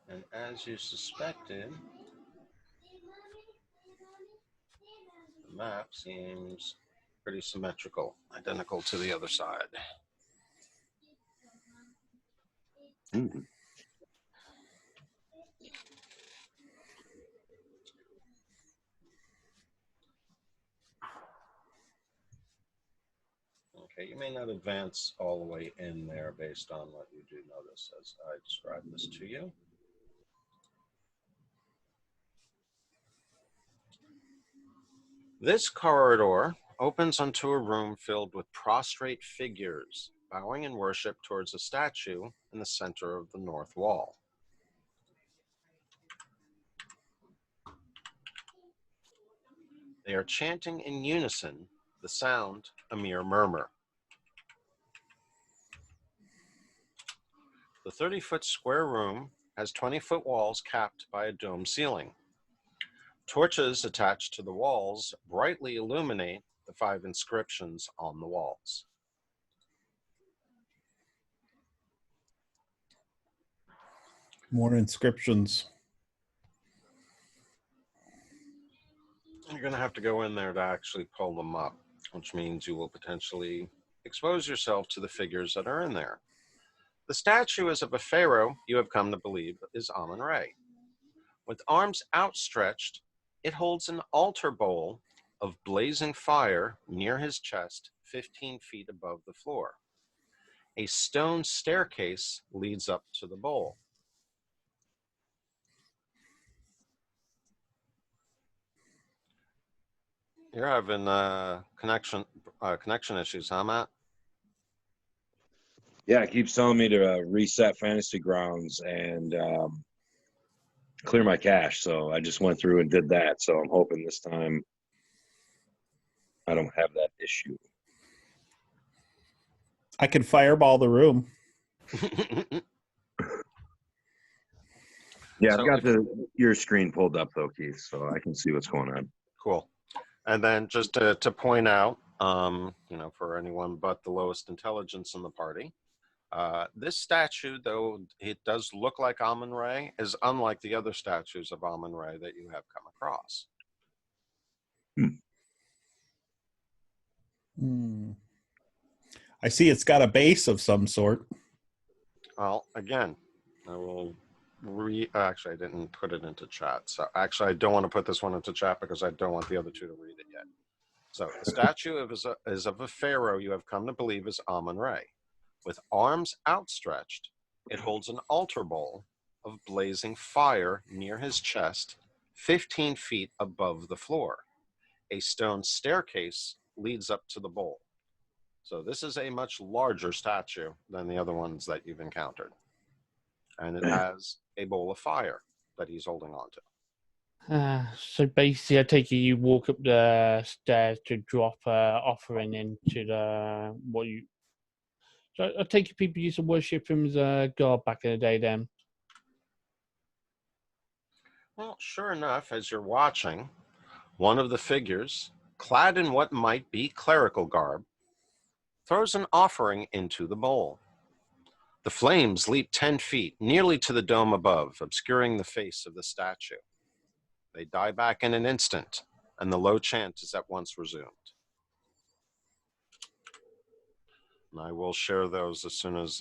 And as you suspected, the map seems pretty symmetrical, identical to the other side. Mm-hmm. Okay, you may not advance all the way in there based on what you do notice as I describe this to you. This corridor opens onto a room filled with prostrate figures, bowing in worship towards a statue in the center of the north wall. They are chanting in unison, the sound a mere murmur. The 30-foot square room has 20-foot walls capped by a dome ceiling. Torches attached to the walls brightly illuminate the 5 inscriptions on the walls. More inscriptions. You're going to have to go in there to actually pull them up, which means you will potentially expose yourself to the figures that are in there. The statue is of a pharaoh you have come to believe is Amun-Re. With arms outstretched, it holds an altar bowl of blazing fire near his chest, 15 feet above the floor. A stone staircase leads up to the bowl. You're having connection issues, huh, Matt? Yeah, it keeps telling me to reset Fantasy Grounds and clear my cache. So I just went through and did that. So I'm hoping this time I don't have that issue. I can fireball the room. Yeah, So I've got your screen pulled up though, Keith, so I can see what's going on. Cool. And then just to point out, for anyone but the lowest intelligence in the party, this statue, though it does look like Amun-Re, is unlike the other statues of Amun-Re that you have come across. I see it's got a base of some sort. Well, again, I will actually, I didn't put it into chat. So actually, I don't want to put this one into chat because I don't want the other two to read it yet. So the statue is of a pharaoh you have come to believe is Amun-Re. With arms outstretched, it holds an altar bowl of blazing fire near his chest, 15 feet above the floor. A stone staircase leads up to the bowl. So this is a much larger statue than the other ones that you've encountered. And it has a bowl of fire that he's holding on to. So basically, I take it you walk up the stairs to drop offering into the what you. So I take it people used to worship him as a god back in the day. Then. Well, sure enough, as you're watching, one of the figures, clad in what might be clerical garb, throws an offering into the bowl. The flames leap 10 feet, nearly to the dome above, obscuring the face of the statue. They die back in an instant, and the low chant is at once resumed. And I will share those as soon as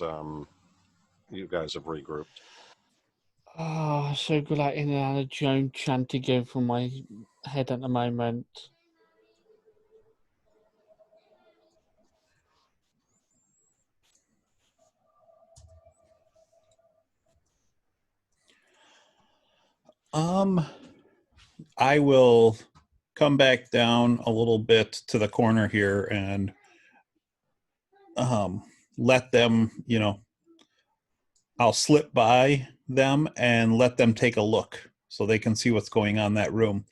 you guys have regrouped. Oh, so good like Indiana Jones chanting going through my head at the moment. I will come back down a little bit to the corner here and let them, I'll slip by them and let them take a look so they can see what's going on in that room.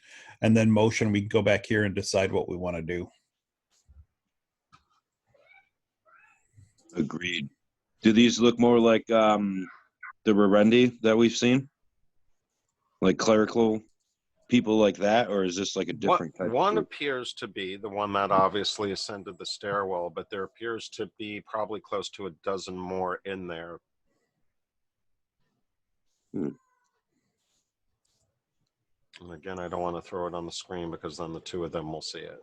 And then motion, we can go back here and decide what we want to do. Agreed. Do these look more like the Rerendi that we've seen? Like clerical people like that, or is this like a different type? One appears to be the one that obviously ascended the stairwell, but there appears to be probably close to a dozen more in there. And again, I don't want to throw it on the screen because then the two of them will see it.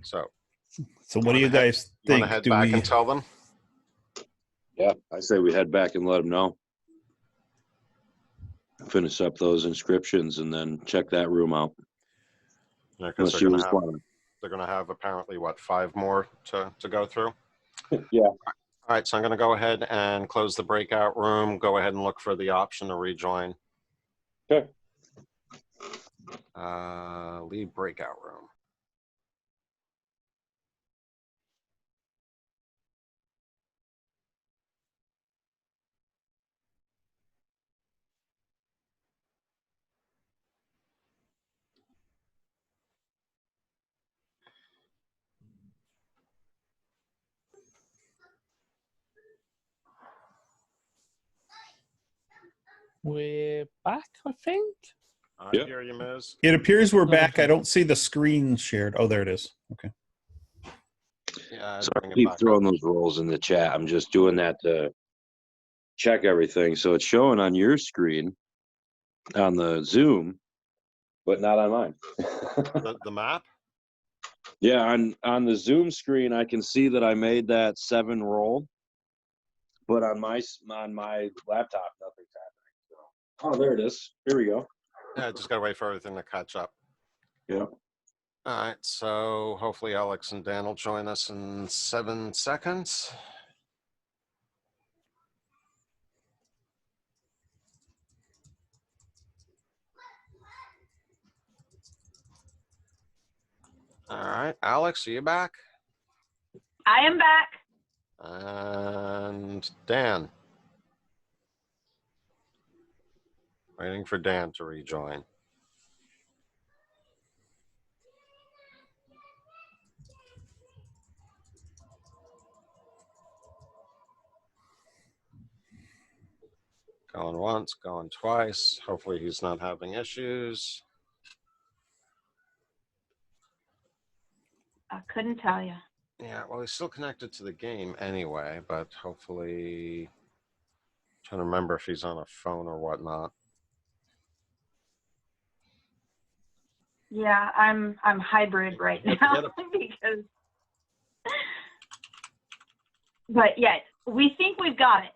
So what do you guys think? Want to head back and tell them? Yeah, I say we head back and let them know. Finish up those inscriptions and then check that room out. Yeah, because they're going to have apparently, 5 more to go through. Yeah. All right, so I'm going to go ahead and close the breakout room. Go ahead and look for the option to rejoin. Okay. Leave breakout room. We're back, I think. I Yep. hear you, Miz. It appears we're back. Okay. I don't see the screen shared. Oh, there it is. Okay. Yeah, I'd So bring I it keep back throwing up. those rolls in the chat. I'm just doing that to check everything. So it's showing on your screen on the Zoom, but not on mine. The map? Yeah, on the Zoom screen, I can see that I made that 7 roll, but on my laptop, nothing's happening. So, oh, there it is. Here we go. Yeah, just got to wait for everything to catch up. Yeah. All right, so hopefully Alex and Dan will join us in 7 seconds. All right, Alex, are you back? I am back. And Dan. Waiting for Dan to rejoin. Going once, going twice. Hopefully he's not having issues. I couldn't tell you. Yeah, well, he's still connected to the game anyway, but hopefully, trying to remember if he's on a phone or whatnot. Yeah, I'm hybrid right Get now a- because. But yeah, we think we've got it.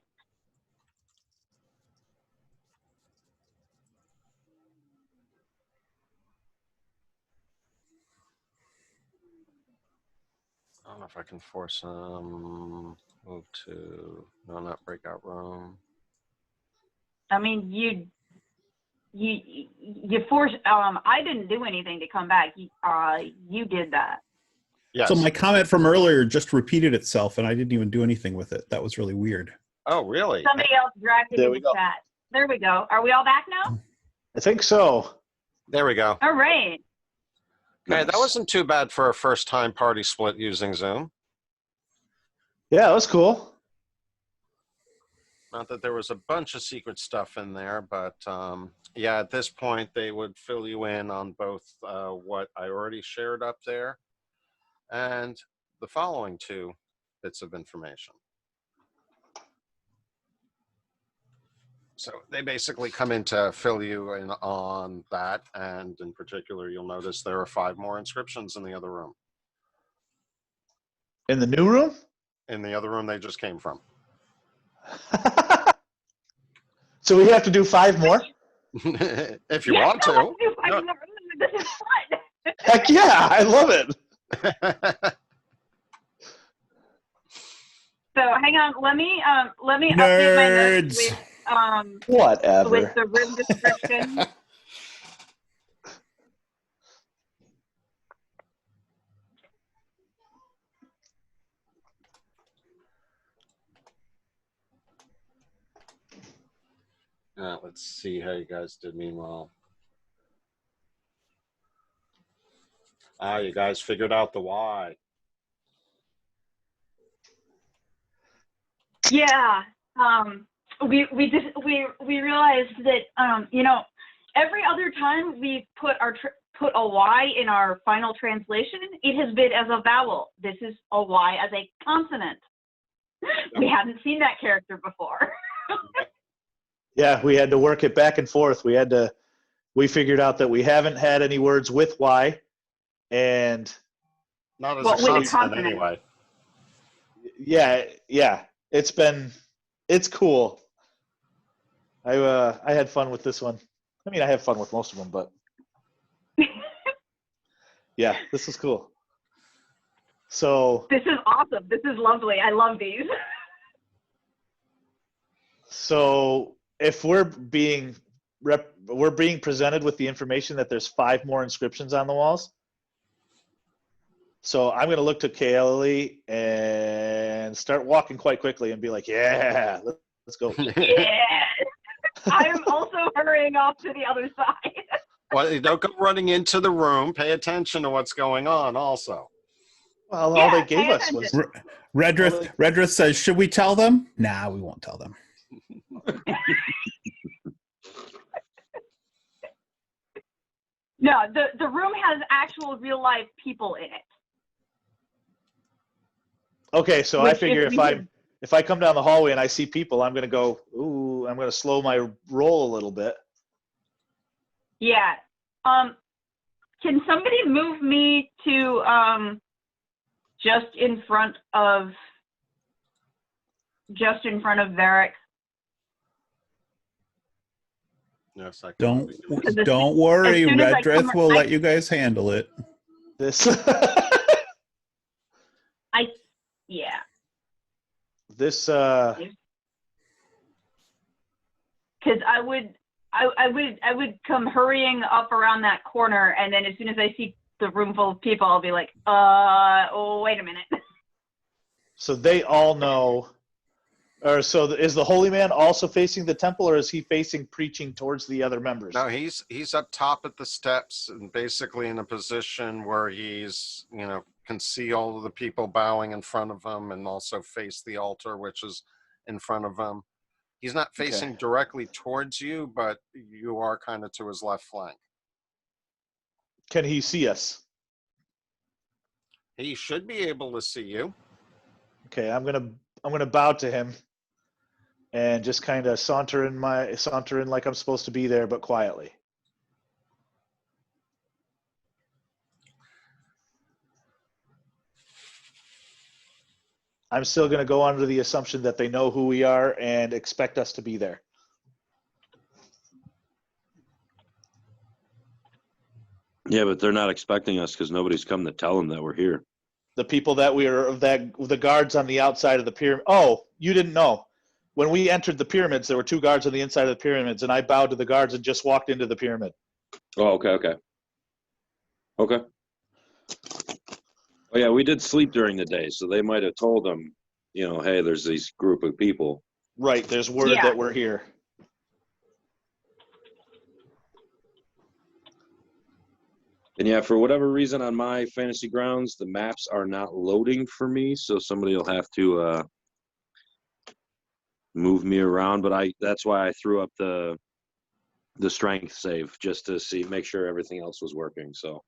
I don't know if I can force him. Move to, no, not breakout room. I mean, you forced. I didn't do anything to come back. You did that. Yes. So my comment from earlier just repeated itself, and I didn't even do anything with it. That was really weird. Oh, really? Somebody else dragged it There in we the go. chat. There we go. Are we all back now? I think so. There we go. All right. Okay, that Nice. wasn't too bad for a first-time party split using Zoom. Yeah, that was cool. Not that there was a bunch of secret stuff in there, but yeah, at this point, they would fill you in on both what I already shared up there and the following 2 bits of information. So they basically come in to fill you in on that, and in particular, you'll notice there are 5 more inscriptions in the other room. In the new room? In the other room they just came from. So we have to do 5 more? If you Yeah, want no, to. let's do 5 more. This is fun. Heck yeah, I love it. So hang on. Let me update my notes Nerds. Whatever. with the room description. Let's see how you guys did meanwhile. You guys figured out the why. Yeah. We realized that every other time we put a Y in our final translation, it has been as a vowel. This is a Y as a consonant. We hadn't seen that character before. Yeah, we had to work it back and forth. We figured out that we haven't had any words with Y, and Not as Well, a with a consonant consonant. anyway. yeah, it's cool. I had fun with this one. I mean, I have fun with most of them, but yeah, this is cool. So This is awesome. This is lovely. I love these. So if we're being presented with the information that there's 5 more inscriptions on the walls. So I'm going to look to Kaylee and start walking quite quickly and be like, yeah, let's go. Yeah. I'm also hurrying off to the other side. Well, don't go running into the room. Pay attention to what's going on also. Well, Yeah, all they gave pay us was attention. Redrith says, should we tell them? Nah, we won't tell them. No, the room has actual real life people in it. okay. So I Which figure if I come down the hallway and I see people, I'm going to go, ooh, I'm going to slow my roll a little bit. Yeah. Can somebody move me to just in front of Varric? Yes, I can. Don't worry, as soon as I Redrith come- will I- let you guys handle it. This Yeah. this Because I would come hurrying up around that corner, and then as soon as I see the room full of people, I'll be like, oh, wait a minute. so they all know. Or so is the holy man also facing the temple, or is he facing preaching towards the other members? No, he's up top at the steps and basically in a position where he's, can see all of the people bowing in front of him and also face the altar, which is in front of him. He's not facing directly towards you, but you are kind of to his left flank. Can he see us? He should be able to see you. Okay, I'm gonna bow to him and just kind of saunter in like I'm supposed to be there, but quietly. I'm still gonna go under the assumption that they know who we are and expect us to be there. Yeah, but they're not expecting us because nobody's come to tell them that we're here. The people the guards on the outside of the pyramid. Oh, you didn't know. When we entered the pyramids, there were 2 guards on the inside of the pyramids, and I bowed to the guards and just walked into the pyramid. Oh, okay. Oh yeah, we did sleep during the day, so they might have told them, hey, there's these group of people. Right, there's word that we're here. And yeah, for whatever reason on my fantasy grounds, the maps are not loading for me, so somebody will have to move me around. But that's why I threw up the strength save, just to make sure everything else was working. So.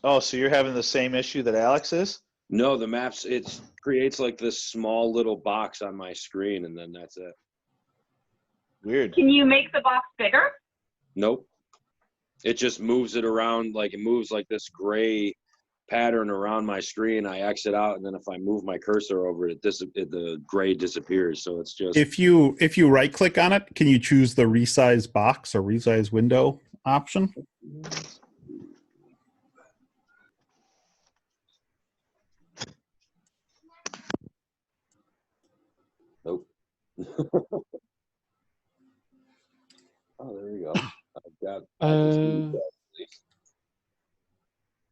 Oh, so you're having the same issue that Alex is? No, the maps, it creates like this small little box on my screen, and then that's it. Weird. Can you make the box bigger? Nope. It just moves it around, like it moves like this gray pattern around my screen. I exit out, and then if I move my cursor over it, the gray disappears. So it's just. If you right click on it, can you choose the resize box or resize window option? Nope. Oh, there we go.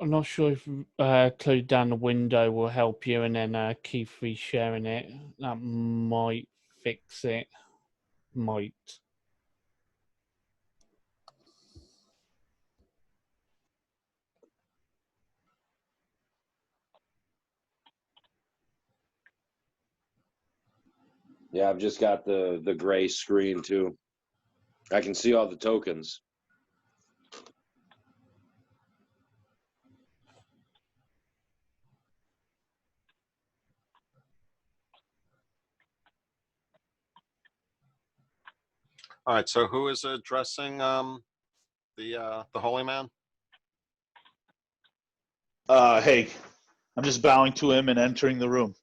I'm not sure if close down the window will help you, and then keep resharing it. That might fix it. Might. Yeah, I've just got the gray screen too. I can see all the tokens. All right, so who is addressing the holy man? Hey, I'm just bowing to him and entering the room,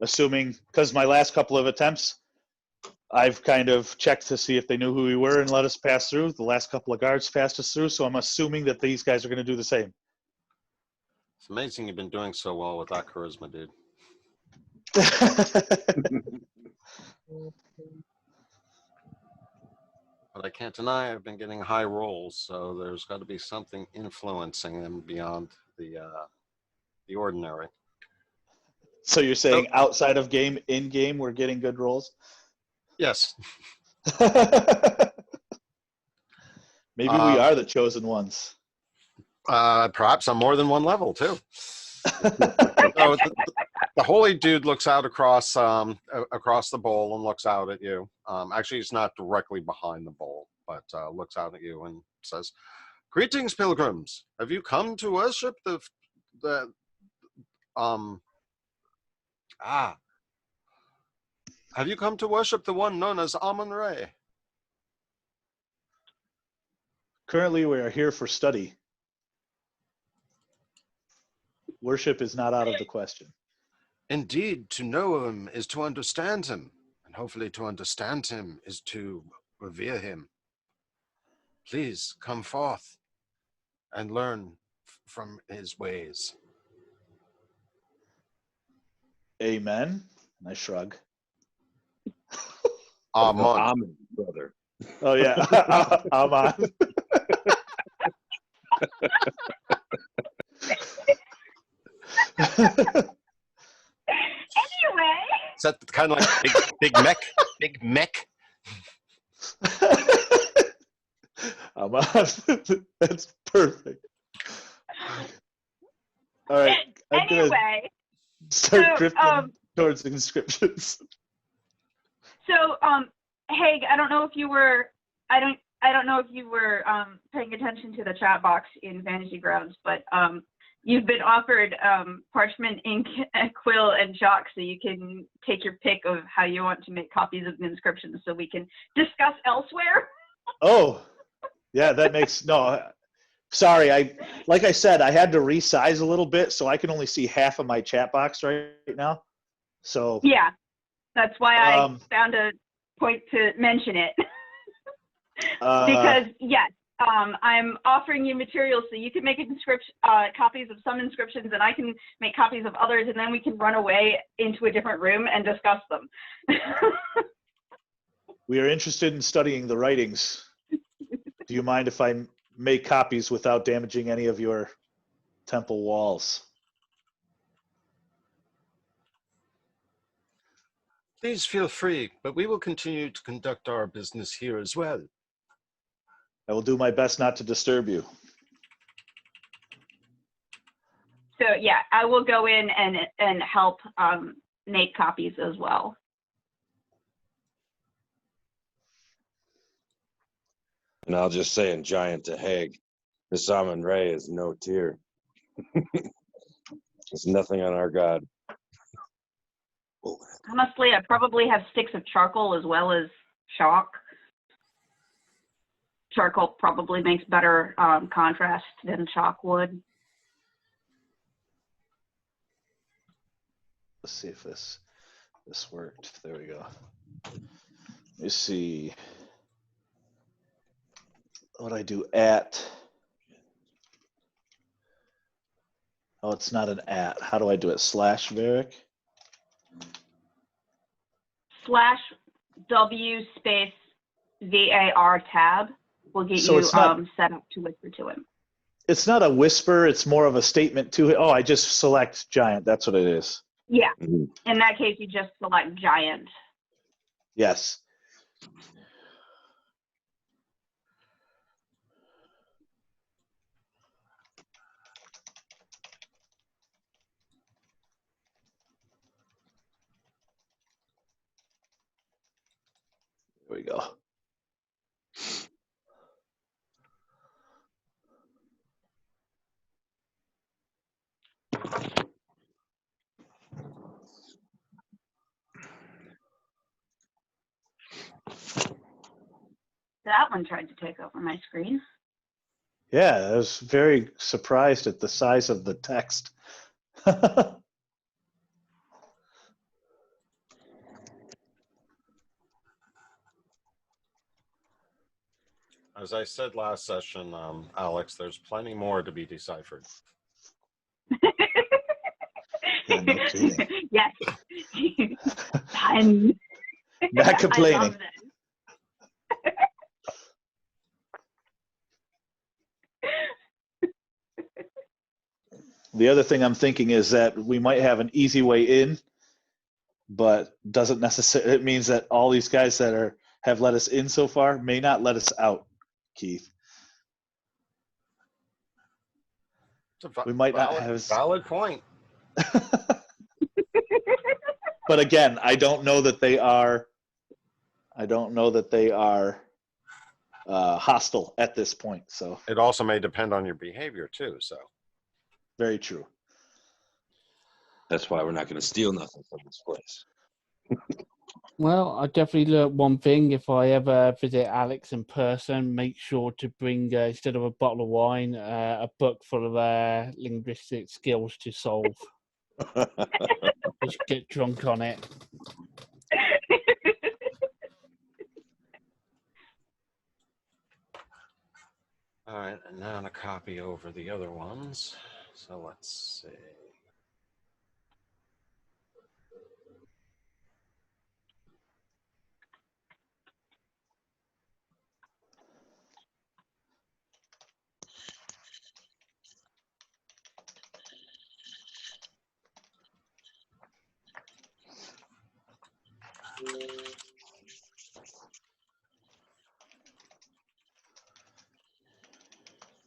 assuming, because my last couple of attempts, I've kind of checked to see if they knew who we were and let us pass through. The last couple of guards passed us through, so I'm assuming that these guys are going to do the same. It's amazing you've been doing so well with that charisma, dude. But I can't deny I've been getting high rolls, so there's got to be something influencing them beyond the ordinary. So you're saying outside of game, in game, we're getting good rolls? Yes. Maybe we are the chosen ones. Perhaps on more than one level too. So the holy dude looks out across the bowl and looks out at you. Actually, he's not directly behind the bowl, but looks out at you and says, "Greetings, pilgrims. Have you come to worship Have you come to worship the one known as Amun-Re?" Currently, we are here for study. Worship is not out of the question. Indeed, to know him is to understand him, and hopefully to understand him is to revere him. Please come forth and learn from his ways. Amen. And I shrug. Amun. Amen, brother. Oh yeah, I'm on. Anyway. Is that kind of like big mech? Big mech? I'm on. That's perfect. All right. I'm gonna Anyway. start So, drifting towards inscriptions. So, Haig, I don't know if you were paying attention to the chat box in Vanity Grounds, but you've been offered parchment, ink, and quill, and chalk, so you can take your pick of how you want to make copies of the inscriptions, so we can discuss elsewhere. Oh, yeah, that makes no. Sorry, like I said, I had to resize a little bit, so I can only see half of my chat box right now. So Yeah, that's why I found a point to mention it. Because yes, I'm offering you materials so you can make copies of some inscriptions, and I can make copies of others, and then we can run away into a different room and discuss them. We are interested in studying the writings. Do you mind if I make copies without damaging any of your temple walls? Please feel free, but we will continue to conduct our business here as well. I will do my best not to disturb you. So yeah, I will go in and help make copies as well. And I'll just say in giant to Haig, this Amun-Re is no tier. It's nothing on our God. Honestly, I probably have sticks of charcoal as well as chalk. Charcoal probably makes better contrast than chalk would. Let's see if this worked. There we go. Let me see. What I do at? Oh, it's not an at. How do I do it? Slash Varick? /W space VAR tab will get So you it's not- set up to whisper to him. It's not a whisper. It's more of a statement to it. Oh, I just select giant. That's what it is. Yeah. Mhm. In that case, you just select giant. Yes. There we go. That one tried to take over my screen. Yeah, I was very surprised at the size of the text. As I said last session, Alex, there's plenty more to be deciphered. Yeah, no kidding. Yes. Done. Not I complaining. love that. The other thing I'm thinking is that we might have an easy way in, but doesn't necessarily. It means that all these guys that have let us in so far may not let us out, Keith. We might not have valid point. But again, I don't know that they are. I don't know that they are hostile at this point. So It also may depend on your behavior too. So very true. That's why we're not going to steal nothing from this place. Well, I definitely learned one thing. If I ever visit Alex in person, make sure to bring, instead of a bottle of wine, a book full of linguistic skills to solve. Just get drunk on it. all right, and now to copy over the other ones. So let's see.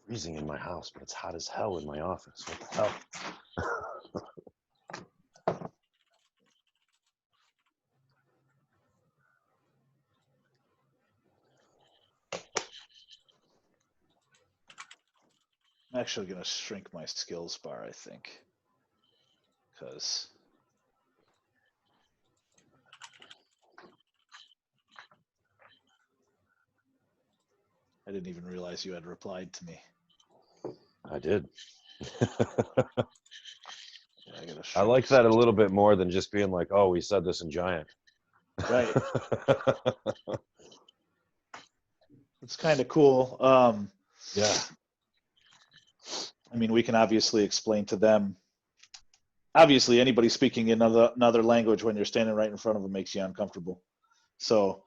Freezing in my house, but it's hot as hell in my office. What the hell? I'm actually going to shrink my skills bar, I think, because I didn't even realize you had replied to me. I did. Yeah, I like that a little bit more than just being like, oh, we said this in giant. Right. It's kind of cool. Yeah. I mean, we can obviously explain to them. Obviously, anybody speaking in another language when you're standing right in front of them makes you uncomfortable. So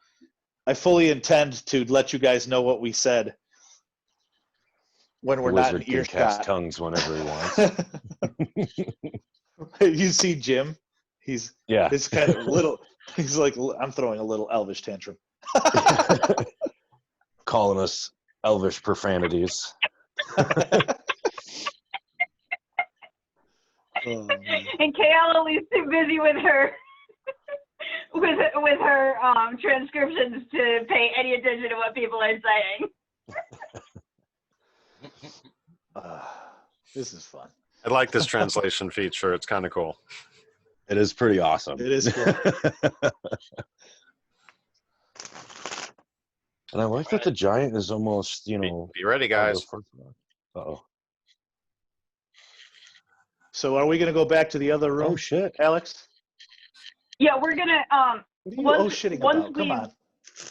I fully intend to let you guys know what we said when we're not in Wizard can cast earshot. tongues whenever he wants. You see Jim? He's Yeah. kind of little. He's like, I'm throwing a little elvish tantrum. Calling us elvish profanities. Oh, man. And Kayla is too busy with her with her transcriptions to pay any attention to what people are saying. This is fun. I like this translation feature. It's kind of cool. It is pretty awesome. It is cool. And I like that the giant is almost, you know. Be ready, guys. Uh-oh. So are we going to go back to the other room? Oh, shit. Alex? Yeah, we're gonna What are you shitting about? Come on.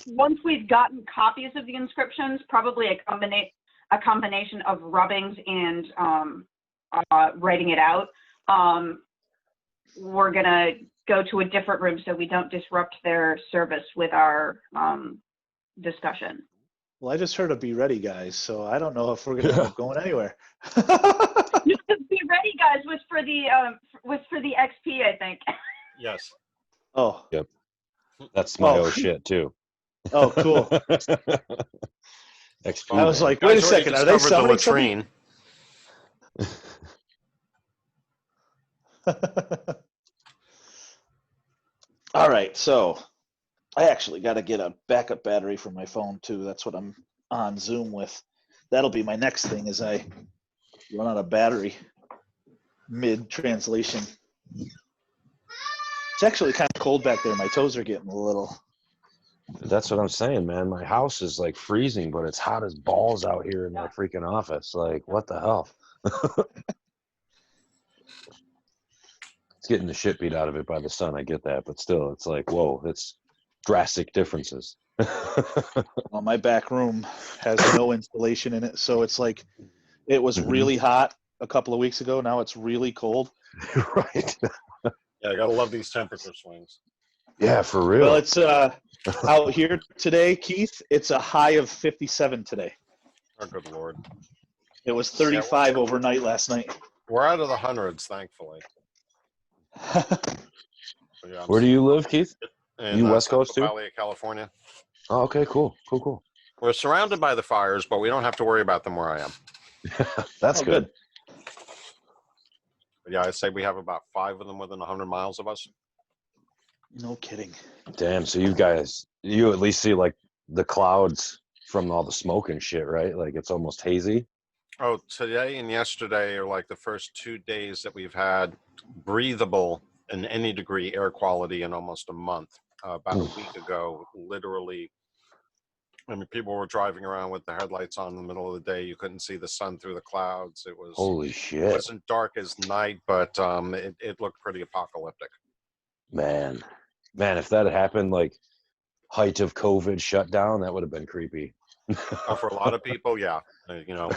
once we've gotten copies of the inscriptions, probably a combination of rubbings and writing it out. We're gonna go to a different room so we don't disrupt their service with our discussion. Well, I just heard a be ready, guys, so I don't know if we're going to end up going anywhere. Be ready, guys. Was for the XP, I think. Yes. Oh. Yep. That's my shit, too. Oh, cool. XP, I was man. like, wait a Guys already second, are they discovered the summoning something? latrine. All right, so I actually got to get a backup battery for my phone too. That's what I'm on Zoom with. That'll be my next thing as I run out of battery mid-translation. It's actually kind of cold back there. My toes are getting a little. That's what I'm saying, man. My house is like freezing, but it's hot as balls out here in my freaking office. Like, what the hell? It's getting the shit beat out of it by the sun. I get that, but still, it's like, whoa, it's drastic differences. Well, my back room has no insulation in it, so it's like it was really hot a couple of weeks ago. Now it's really cold. Right. Yeah, I gotta love these temperature swings. Yeah, for real. Well, it's out here today, Keith. It's a high of 57 today. Oh, good Lord. It was 35 overnight last night. We're out of the hundreds, thankfully. But yeah, Where do you live, Keith? in You West Central Coast too? Valley of California. Oh, okay, cool. We're surrounded by the fires, but we don't have to worry about them where I am. That's Oh, good. But yeah, I'd say we have about 5 of them within 100 miles of us. No kidding. Damn, so you at least see like the clouds from all the smoke and shit, right? Like it's almost hazy. Oh, today and yesterday are like the first 2 days that we've had breathable in any degree air quality in almost a month. About a week ago, literally, I mean, people were driving around with the headlights on in the middle of the day. You couldn't see the sun through the clouds. It Holy shit. wasn't dark as night, but it looked pretty apocalyptic. Man, if that had happened like height of COVID shutdown, that would have been creepy. For a lot of people, yeah, you know.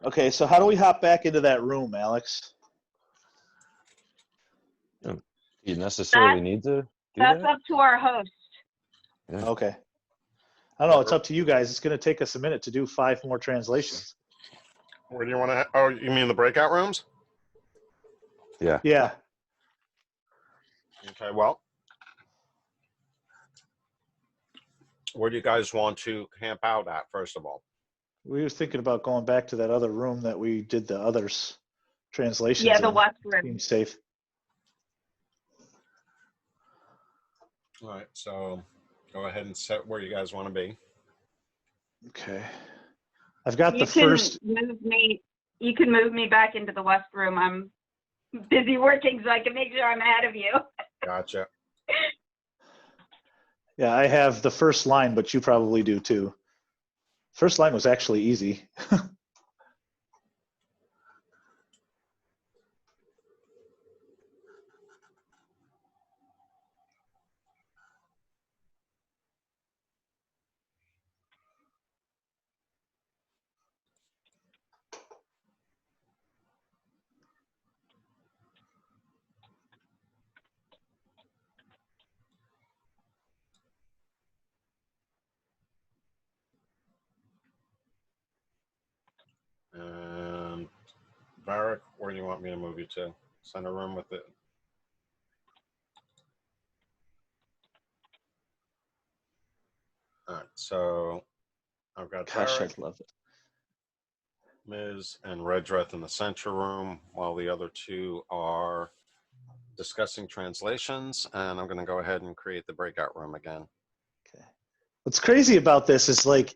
Okay, so how do we hop back into that room, Alex? You necessarily need to do That's that? up to our host. Yeah. Okay. I don't know. It's up to you guys. It's going to take us a minute to do 5 more translations. Where do you want to? Oh, you mean the breakout rooms? Yeah. Yeah. Okay. Well, where do you guys want to camp out at? First of all, We were thinking about going back to that other room that we did the others translations Yeah, the in. West Room. Seems safe. all right. So, go ahead and set where you guys want to be. Okay. I've got You the can first. move me. You can move me back into the West Room. I'm busy working, so I can make sure I'm ahead of you. Gotcha. Yeah, I have the first line, but you probably do too. First line was actually easy. And Varric, where do you want me to move you to? Center room with it. All right. So, I've got Gosh, Varric, I love it. Ms. and Redreth in the center room, while the other 2 are discussing translations. And I'm going to go ahead and create the breakout room again. Okay. What's crazy about this is like,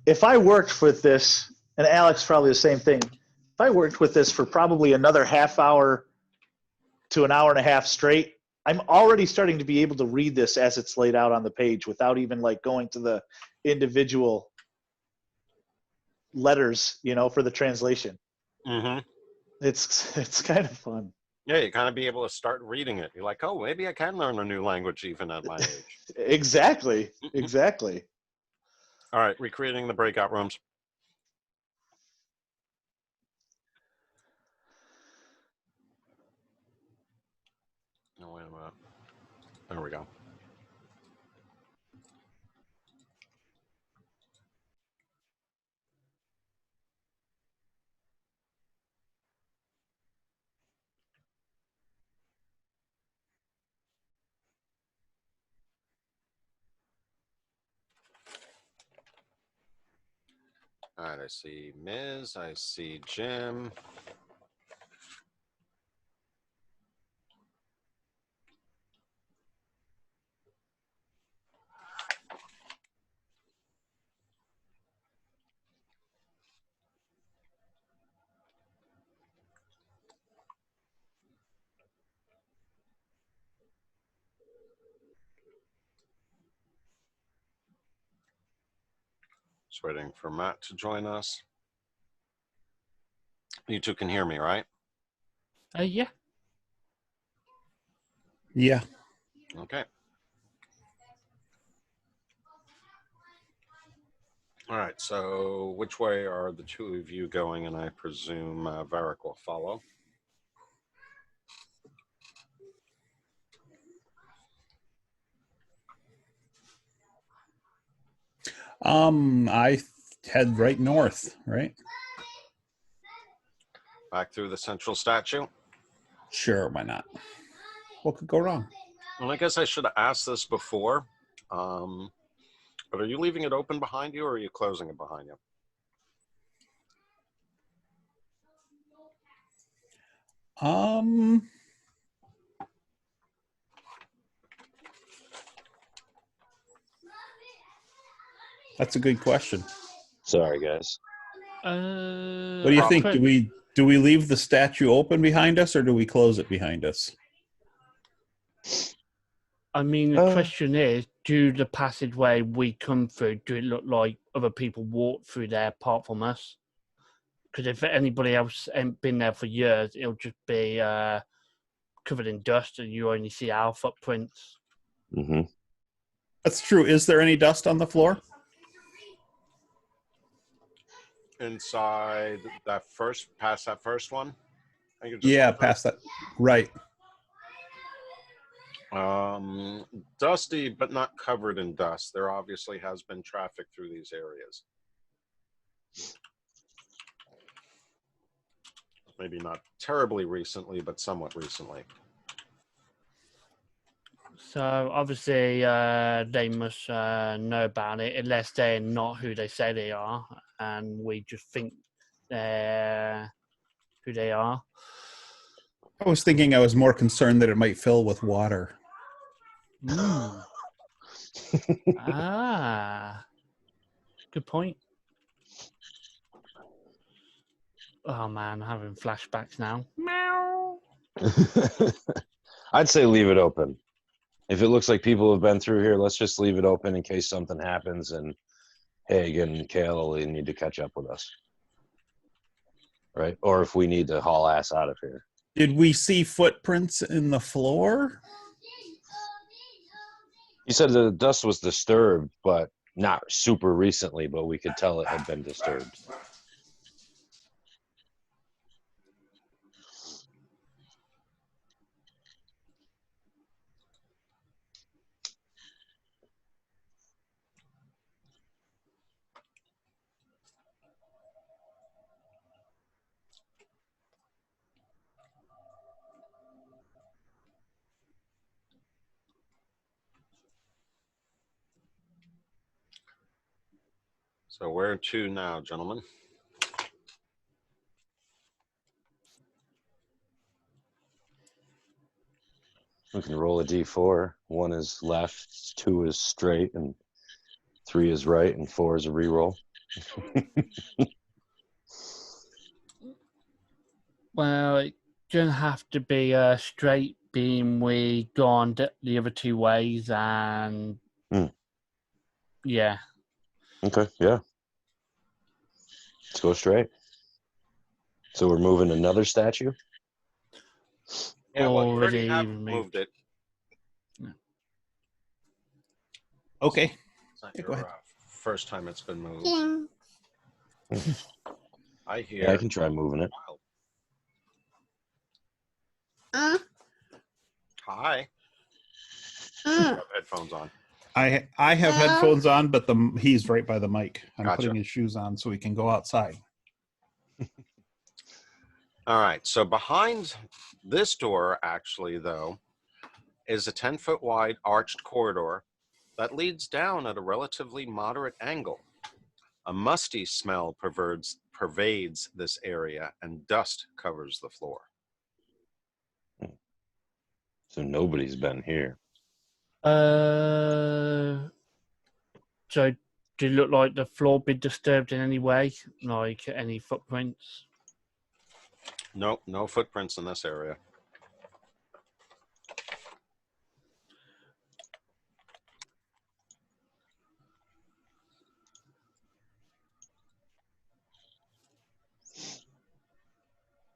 if I worked with this, and Alex probably the same thing, if I worked with this for probably another half hour to an hour and a half straight, I'm already starting to be able to read this as it's laid out on the page without even like going to the individual letters, for the translation. Mm-hmm. It's kind of fun. Yeah, you kind of be able to start reading it. You're like, oh, maybe I can learn a new language even at my age. Exactly. All right, recreating the breakout rooms. Oh, wait a minute. There we go. All right, I see Ms. I see Jim. Just waiting for Matt to join us. You 2 can hear me, right? Yeah. Yeah. Okay. All right, so which way are the two of you going? And I presume Varric will follow. I head right north, right? Back through the central statue. Sure, why not? What could go wrong? Well, I guess I should have asked this before. But are you leaving it open behind you, or are you closing it behind you? That's a good question. Sorry, guys. What do you think? Probably- Do we leave the statue open behind us, or do we close it behind us? I mean, the question is, do the passageway we come through, do it look like other people walk through there apart from us? Because if anybody else ain't been there for years, it'll just be covered in dust and you only see our footprints. Mm-hmm. That's true. Is there any dust on the floor? Inside that past that first one? I think Yeah, past that. Right. Dusty, but not covered in dust. There obviously has been traffic through these areas. Maybe not terribly recently, but somewhat recently. So obviously they must know about it, unless they're not who they say they are, and we just think they're who they are. I was thinking I was more concerned that it might fill with water. Good point. Oh man, I'm having flashbacks now. Meow. I'd say leave it open. If it looks like people have been through here, let's just leave it open in case something happens and Haig and Kale need to catch up with us. Right? Or if we need to haul ass out of here. Did we see footprints in the floor? You said the dust was disturbed, but not super recently, but we could tell it had been disturbed. So where to now, gentlemen? We can roll a d4. 1 is left, 2 is straight, and 3 is right, and 4 is a reroll. Well, it doesn't have to be straight, being we gone the other two ways, and yeah. Okay, yeah. Let's go straight. So we're moving another statue? Yeah, well, you Already already have even moved it. Okay. It's not Yeah, your go ahead. first time it's been moved. I hear. Yeah, I can try moving it. Hi. You have headphones on. I have headphones on, but he's right by the mic. I'm Gotcha. putting his shoes on so he can go outside. All right. So behind this door, actually, though, is a 10-foot wide arched corridor that leads down at a relatively moderate angle. A musty smell pervades this area, and dust covers the floor. So nobody's been here. So did it look like the floor been disturbed in any way? Like any footprints? Nope, no footprints in this area.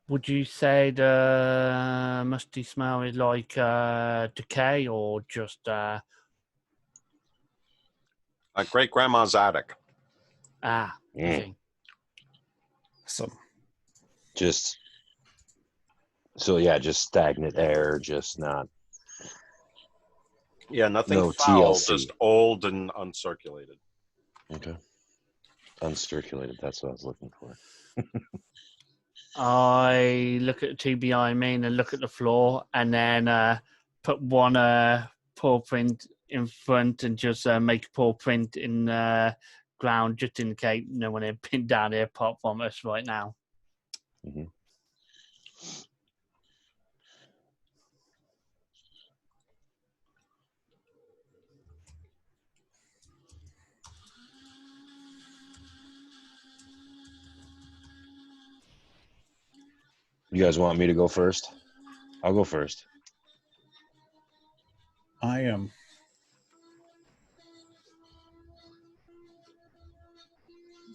Would you say the musty smell is like decay or just Great grandma's attic. Ah, I Mm. see. So Just just stagnant air, just not Yeah, nothing no foul, TLC. just old and uncirculated. Okay. Uncirculated, that's what I was looking for. I look at the two behind me and then look at the floor and then put one paw print in front and just make a paw print in the ground just in case no one had been down here apart from us right now. Mm-hmm. You guys want me to go first? I'll go first. I am.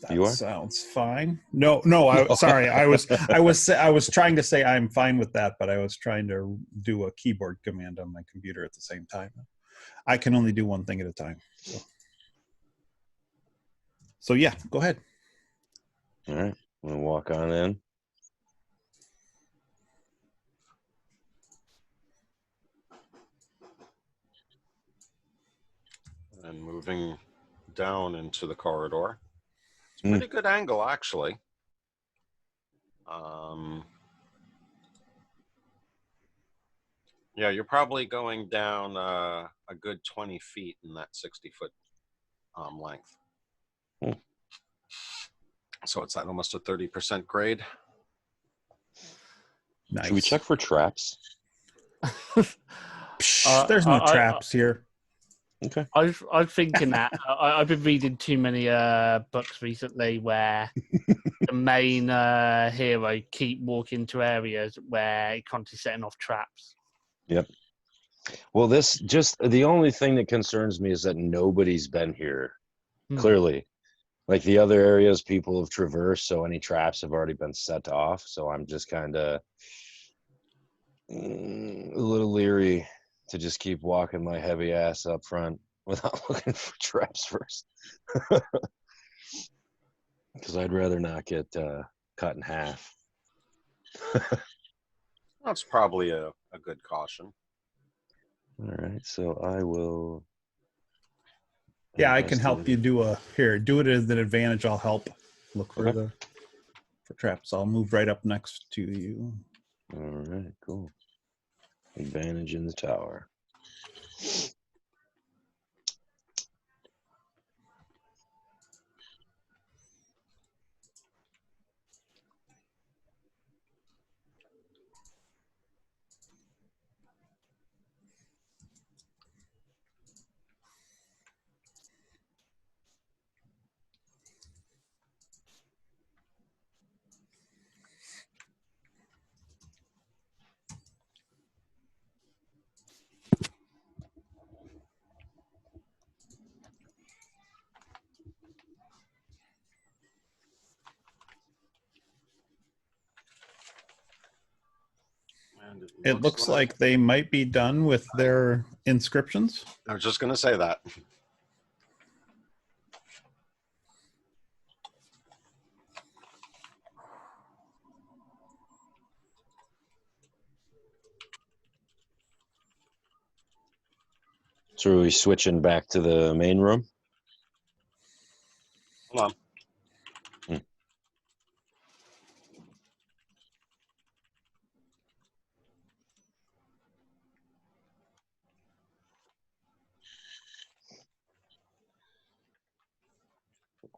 That You are? sounds fine. No. Sorry. I was trying to say I'm fine with that, but I was trying to do a keyboard command on my computer at the same time. I can only do one thing at a time. So yeah, go ahead. All right. I'm gonna walk on in. And moving down into the corridor. It's a pretty good angle, actually. Yeah, you're probably going down a good 20 feet in that 60-foot length. Mm. So it's at almost a 30% grade. Nice. Should we check for traps? Psh, there's no traps here. Okay. I was thinking that I've been reading too many books recently where the main hero keep walking to areas where he can't be setting off traps. Yep. Well, this just the only thing that concerns me is that nobody's been here. Clearly, like the other areas people have traversed, so any traps have already been set off. So I'm just kind of a little leery to just keep walking my heavy ass up front without looking for traps first. Because I'd rather not get cut in half. That's probably a good caution. All right, so I will. Yeah, I can help you do it as an advantage. I'll help look for for traps. I'll move right up next to you. All right, cool. Advantage in the tower. And It looks like they might be done with their inscriptions. I was just going to say that. So are we switching back to the main room? Hold on.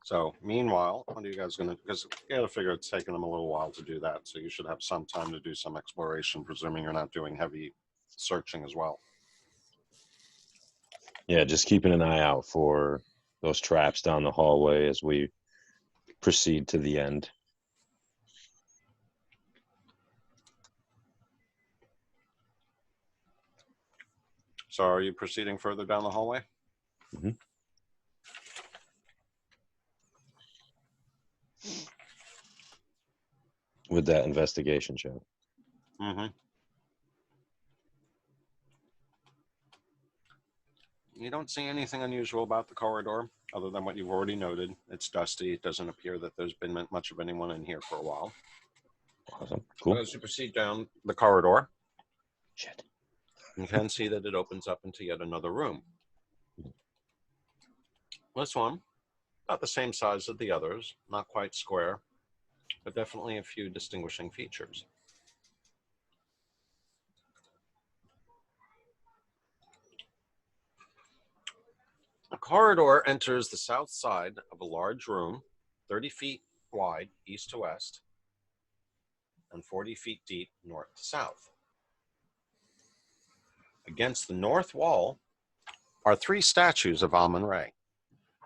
So meanwhile, what are you guys going to, because you got to figure it's taking them a little while to do that. So you should have some time to do some exploration, presuming you're not doing heavy searching as well. Yeah, just keeping an eye out for those traps down the hallway as we proceed to the end. So are you proceeding further down the hallway? Mm-hmm. With that investigation check. Mm-hmm. You don't see anything unusual about the corridor other than what you've already noted. It's dusty. It doesn't appear that there's been much of anyone in here for a while. Awesome. Cool. As you proceed down the corridor, Shit. you can see that it opens up into yet another room. This one, about the same size as the others, not quite square, but definitely a few distinguishing features. A corridor enters the south side of a large room, 30 feet wide east to west, and 40 feet deep north to south. Against the north wall are 3 statues of Amun-Re,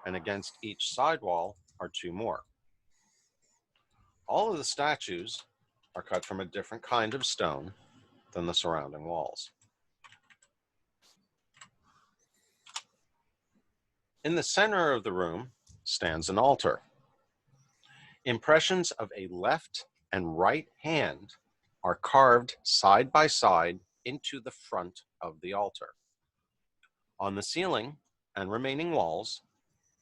and against each side wall are 2 more. All of the statues are cut from a different kind of stone than the surrounding walls. In the center of the room stands an altar. Impressions of a left and right hand are carved side by side into the front of the altar. On the ceiling and remaining walls,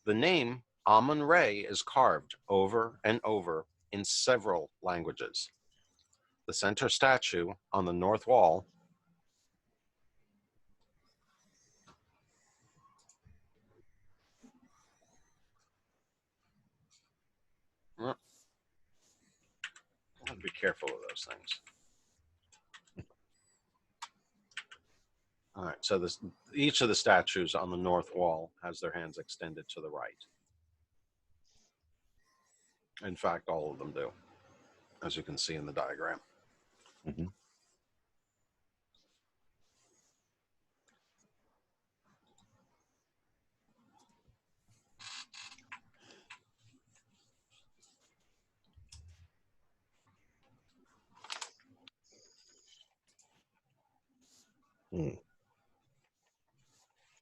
the name Amun-Re is carved over and over in several languages. The center statue on the north wall I have to be careful of those things. All right, so each of the statues on the north wall has their hands extended to the right. In fact, all of them do, as you can see in the diagram. Mm-hmm.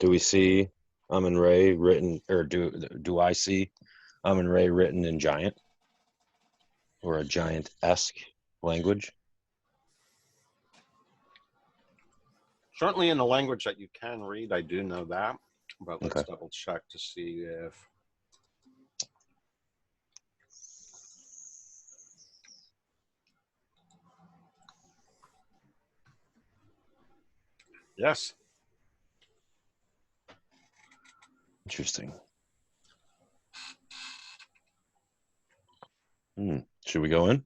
Do we see Amun-Re written, or do I see Amun-Re written in giant or a giant-esque language? Certainly in a language that you can read, I do know that, but let's Okay. double check to see if... Yes. Interesting. Should we go in?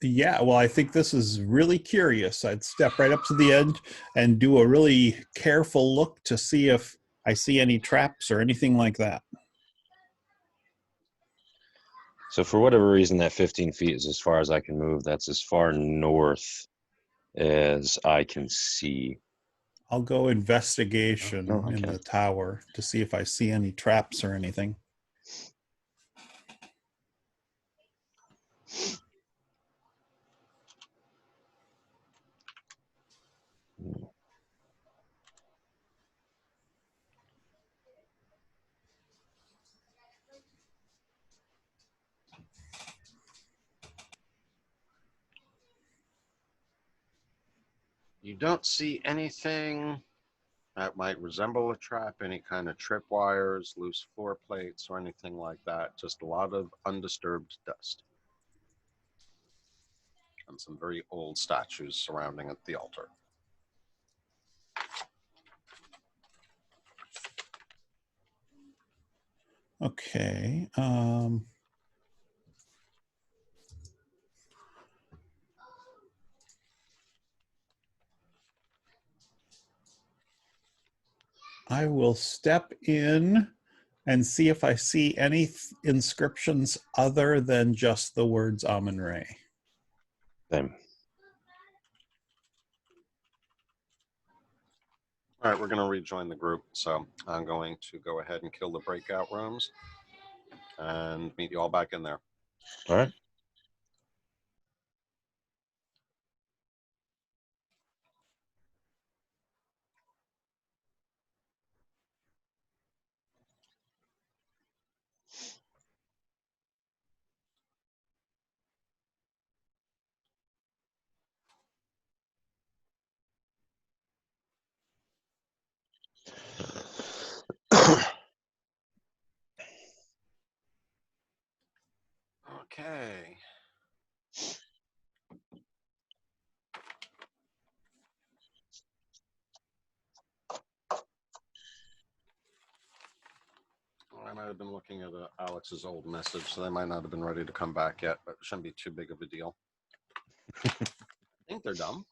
Yeah, well, I think this is really curious. I'd step right up to the edge and do a really careful look to see if I see any traps or anything like that. So for whatever reason, that 15 feet is as far as I can move. That's as far north as I can see. I'll go investigation Oh, in okay. the tower to see if I see any traps or anything. You don't see anything that might resemble a trap, any kind of tripwires, loose floor plates, or anything like that. Just a lot of undisturbed dust. And some very old statues surrounding the altar. Okay. I will step in and see if I see any inscriptions other than just the words Amun-Re. Same. All right, we're going to rejoin the group. So I'm going to go ahead and kill the breakout rooms and meet you all back in there. All right. I might have been looking at Alex's old message, so they might not have been ready to come back yet, but it shouldn't be too big of a deal. I think they're done.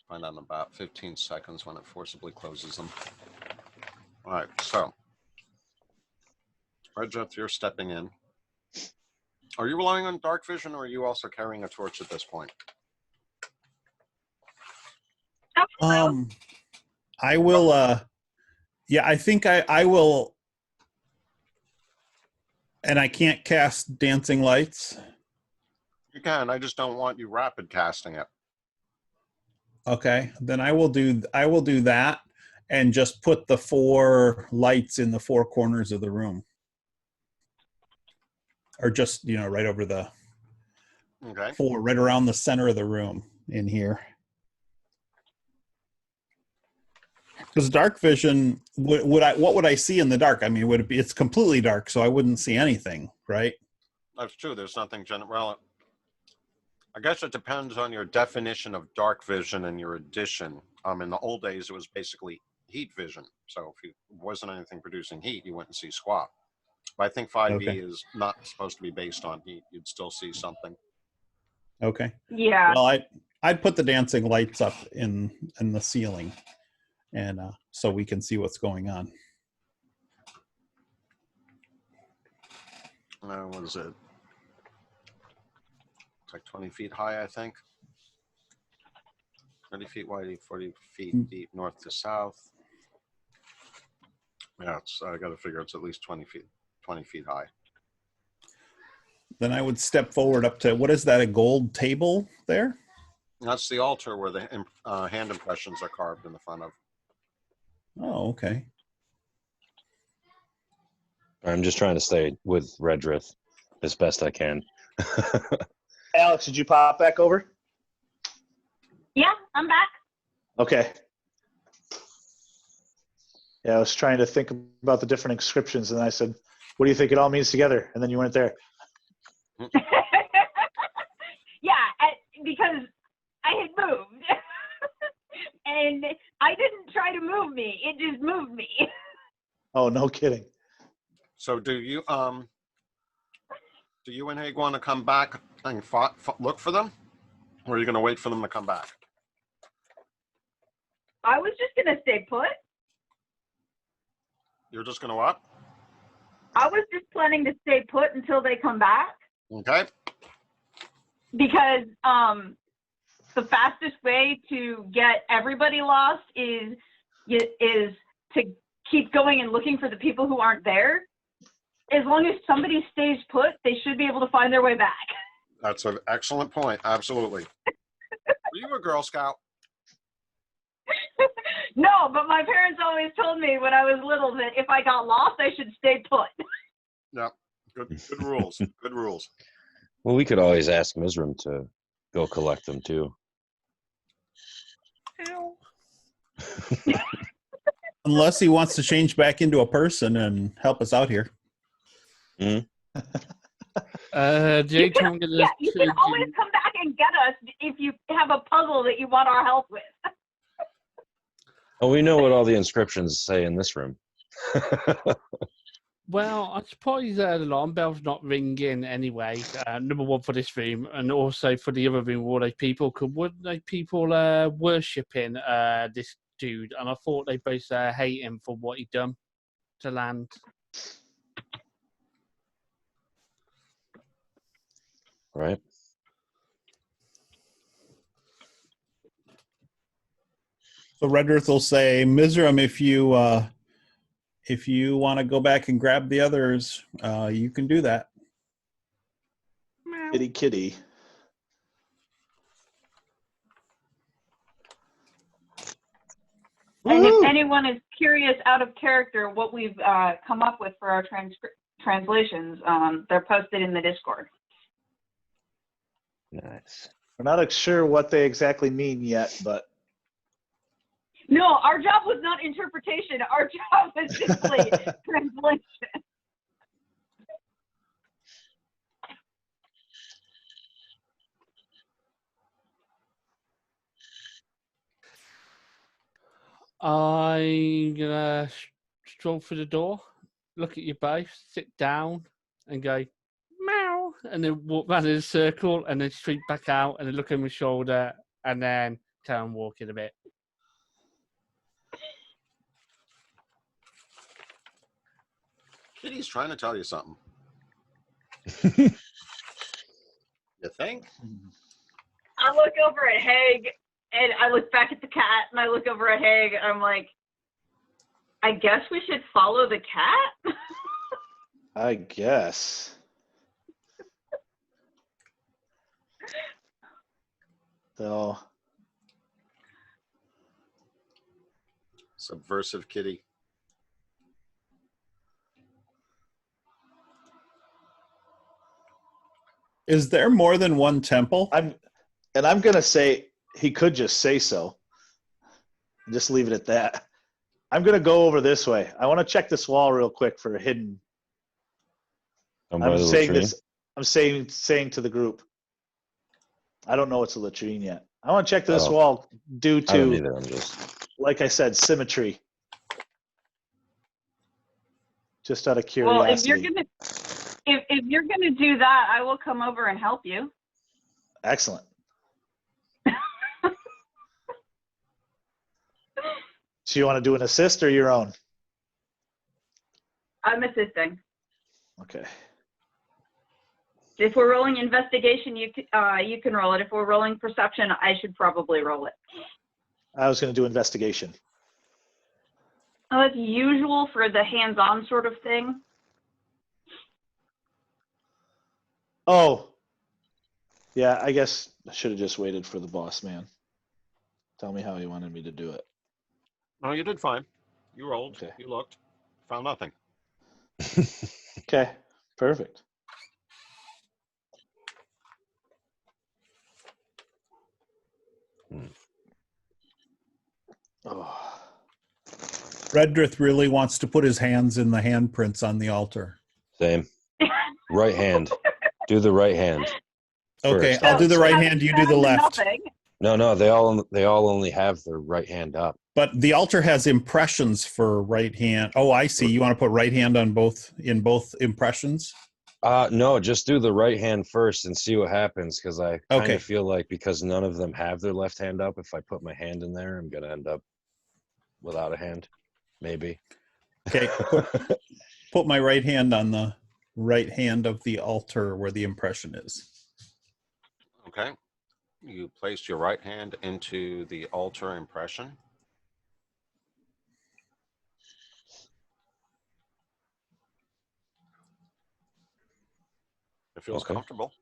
Find out in about 15 seconds when it forcibly closes them. All right, so Redruth, you're stepping in. Are you relying on dark vision, or are you also carrying a torch at this point? I will. Yeah, I think I will. And I can't cast dancing lights. You can. I just don't want you rapid casting it. Okay, then I will do that, and just put the 4 lights in the 4 corners of the room, or just right over the Okay. 4, right around the center of the room in here. Because dark vision, what would I see in the dark? I mean, would it be? It's completely dark, so I wouldn't see anything, right? That's true. There's nothing well, I guess it depends on your definition of dark vision and your addition. In the old days, it was basically heat vision. So if it wasn't anything producing heat, you wouldn't see squat. But I think 5e Okay. is not supposed to be based on heat. You'd still see something. Okay. Yeah. Well, I'd put the dancing lights up in the ceiling, and so we can see what's going on. What is it? It's like 20 feet high, I think. 30 feet wide, 40 feet deep, north to south. Yeah, I got to figure it's at least 20 feet high. Then I would step forward up to, what is that, a gold table there? That's the altar where the hand impressions are carved in the front of. Oh, okay. I'm just trying to stay with Redruth as best I can. Alex, did you pop back over? Yeah, I'm back. Okay. Yeah, I was trying to think about the different inscriptions, and I said, what do you think it all means together? And then you weren't there. Yeah, because I had moved. And I didn't try to move me. It just moved me. Oh, no kidding. So do you and Haig want to come back and look for them? Or are you going to wait for them to come back? I was just going to stay put. You're just going to what? I was just planning to stay put until they come back. Okay. Because the fastest way to get everybody lost is to keep going and looking for the people who aren't there. As long as somebody stays put, they should be able to find their way back. That's an excellent point. Absolutely. Were you a Girl Scout? No, but my parents always told me when I was little that if I got lost, I should stay put. Yeah. Good rules. Good rules. Well, we could always ask Mizram to go collect them too. Unless he wants to change back into a person and help us out here. You can always come back and get us if you have a puzzle that you want our help with. Oh, we know what all the inscriptions say in this room. Well, I suppose the alarm bell's not ringing anyway. Number one for this room, and also for the other room, were they people? Were they people worshipping this dude? And I thought they both hate him for what he done to land. Right. So Red Earth will say, Mizram, if you want to go back and grab the others, you can do that. Kitty, kitty. And if anyone is curious out of character what we've come up with for our translations, they're posted in the Discord. Nice. We're not sure what they exactly mean yet, but No, our job was not interpretation. Our job was simply translation. I'm gonna stroll through the door, look at you both, sit down, and go meow, and then walk round in a circle, and then streak back out, and then look over my shoulder, and then carry on walking a bit. Kitty's trying to tell you something. You think? I look over at Haig, and I look back at the cat, and I look over at Haig, and I'm like, I guess we should follow the cat? I guess. So, Subversive kitty. Is there more than one temple? I'm gonna say he could just say so. Just leave it at that. I'm gonna go over this way. I want to check this wall real quick for a hidden. I'm by I'm the saying latrine. this. I'm saying to the group. I don't know it's a latrine yet. I want to check this Oh. wall due I don't to, either. I'm just. like I said, symmetry. Just out of Well, curiosity. if you're gonna do that, I will come over and help you. Excellent. So you want to do an assist or your own? I'm assisting. Okay. If we're rolling investigation, you can roll it. If we're rolling perception, I should probably roll it. I was going to do investigation. Oh, it's usual for the hands-on sort of thing. Oh. Yeah, I guess I should have just waited for the boss man. Tell me how he wanted me to do it. No, you did fine. You rolled. Okay. You looked. Found nothing. Okay, perfect. Oh. Redrith really wants to put his hands in the handprints on the altar. Same. Right hand. Do the right hand. Okay, First. I'll do the So, right hand, you do the left. nothing. No, they all only have their right hand up. But the altar has impressions for right hand. Oh, I see. You want to put right hand on both impressions? No, just do the right hand first and see what happens, because I kind Okay. of feel like because none of them have their left hand up, if I put my hand in there, I'm gonna end up without a hand. Maybe. Okay. Put my right hand on the right hand of the altar where the impression is. Okay. You placed your right hand into the altar impression. It feels Okay. comfortable.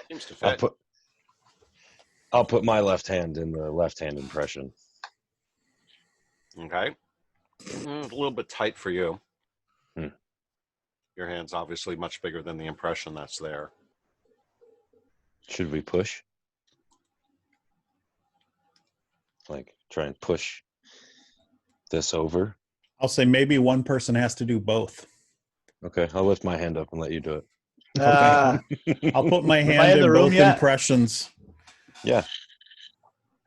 Seems to fit. I'll put my left hand in the left hand impression. Okay. A little bit tight for you. Hmm. Your hand's obviously much bigger than the impression that's there. Should we push? Like try and push this over? I'll say maybe one person has to do both. Okay, I'll lift my hand up and let you do it. I'll put my Am I hand in the in room both yet? impressions. Yeah.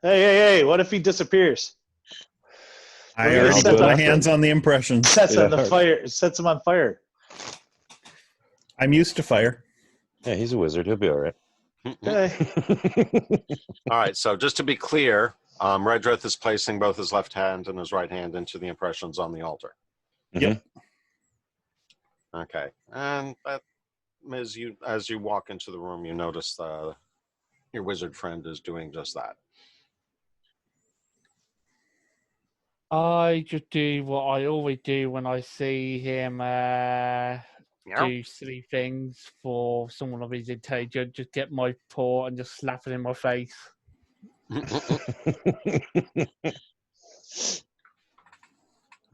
Hey, what if he disappears? I We're gonna already set put my up- hands on the impressions. Sets on the Yeah. fire. Sets him on fire. I'm used to fire. Yeah, he's a wizard. He'll be all right. Okay. All right, so just to be clear, Redrith is placing both his left hand and his right hand into the impressions on the altar. Yep. Okay, and that, as you walk into the room, you notice your wizard friend is doing just that. I just do what I always do when I see him do silly things for someone of his intelligence. Just get my paw and just slap it in my face.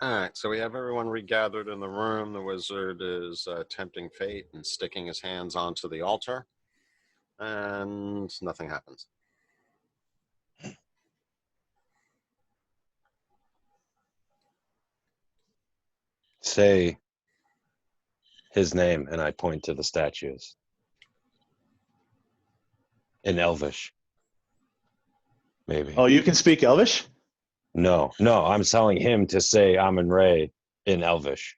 All right, so we have everyone regathered in the room. The wizard is tempting fate and sticking his hands onto the altar, and nothing happens. Say his name, and I point to the statues. In Elvish. Maybe. Oh, you can speak Elvish? No, I'm telling him to say Amun-Re in Elvish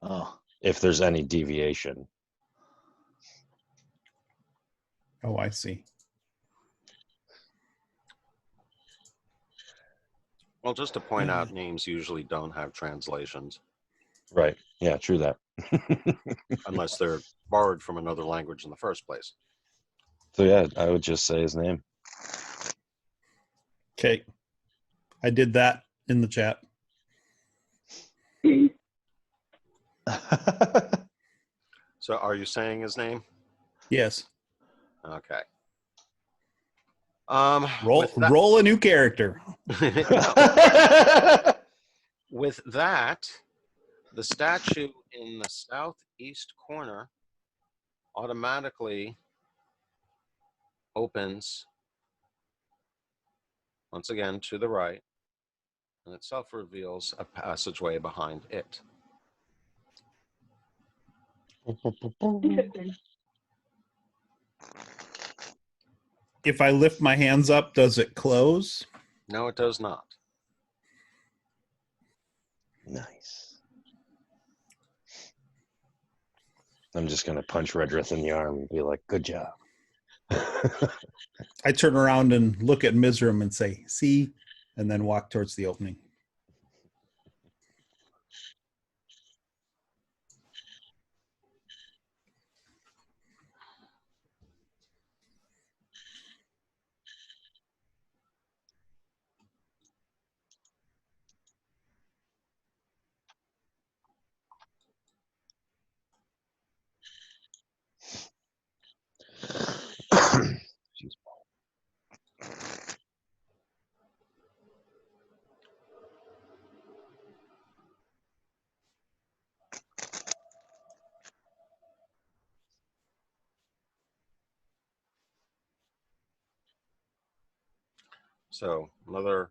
Oh. if there's any deviation. Oh, I see. Well, just to point out, names usually don't have translations Right. Yeah, true that. unless they're borrowed from another language in the first place. So yeah, I would just say his name. Okay. I did that in the chat. So are you saying his name? Yes. Okay. Roll a new character. With that, the statue in the southeast corner automatically opens once again to the right, and itself reveals a passageway behind it. Interesting. If I lift my hands up, does it close? No, it does not. Nice. I'm just gonna punch Redrith in the arm and be like, "Good job." I turn around and look at Mizram and say, "See," and then walk towards the opening. So another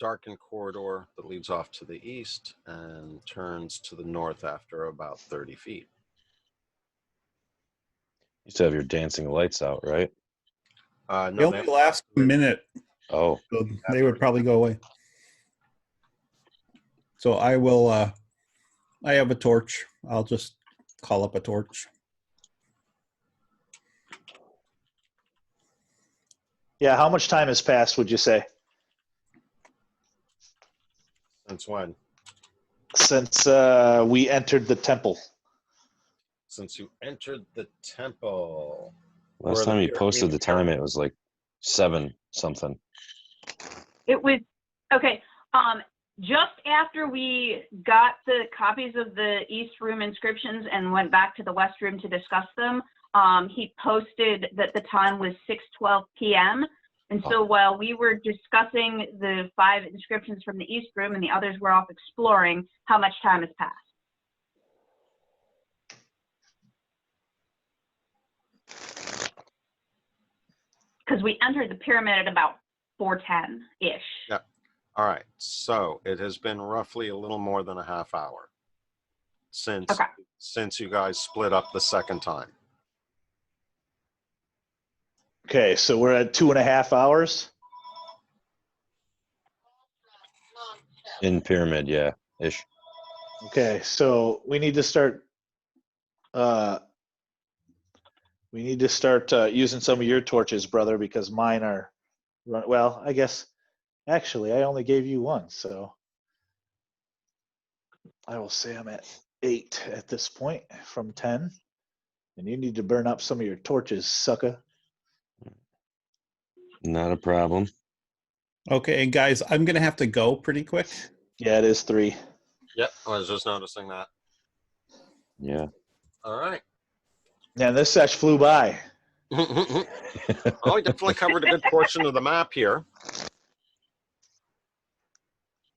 darkened corridor that leads off to the east and turns to the north after about 30 feet. You still have your dancing lights out, right? No, They only last a minute, Oh, so they would probably go away. So I will. I have a torch. I'll just call up a torch. Yeah, how much time has passed, would you say? Since when? Since we entered the temple. Since you entered the temple. last time you posted the time, it was like 7 something. It was okay. Just after we got the copies of the East Room inscriptions and went back to the West Room to discuss them, he posted that the time was 6:12 p.m. And so while we were discussing the 5 inscriptions from the East Room and the others were off exploring, how much time has passed? Because we entered the pyramid at about 4:10-ish. Yeah. All right. So it has been roughly a little more than a half hour since you guys split up the second time. Okay, so we're at 2.5 hours. In pyramid, yeah, ish. Okay, so we need to start. Using some of your torches, brother, because mine are. Well, I guess. Actually, I only gave you one, so I will say I'm at 8 at this point from 10, and you need to burn up some of your torches, sucker. Not a problem. Okay, guys, I'm gonna have to go pretty quick. Yeah, it is 3. Yep. I was just noticing that. Yeah. All right. Yeah, this sesh flew by. Oh, we definitely covered a good portion of the map here.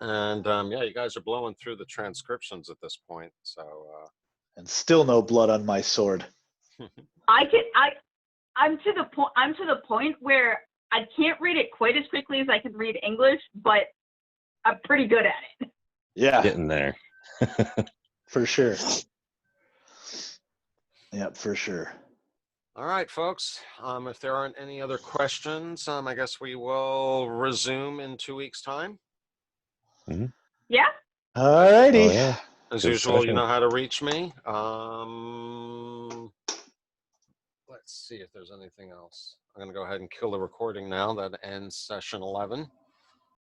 And yeah, you guys are blowing through the transcriptions at this point. So And still no blood on my sword. I'm to the point where I can't read it quite as quickly as I can read English, but I'm pretty good at it. Yeah, Getting there. for sure. Yep, for sure. All right, folks. If there aren't any other questions, I guess we will resume in 2 weeks' time. Yeah. All righty. Oh, yeah. As Good usual, you session. know how to reach me. Let's see if there's anything else. I'm going to go ahead and kill the recording now. That ends session 11.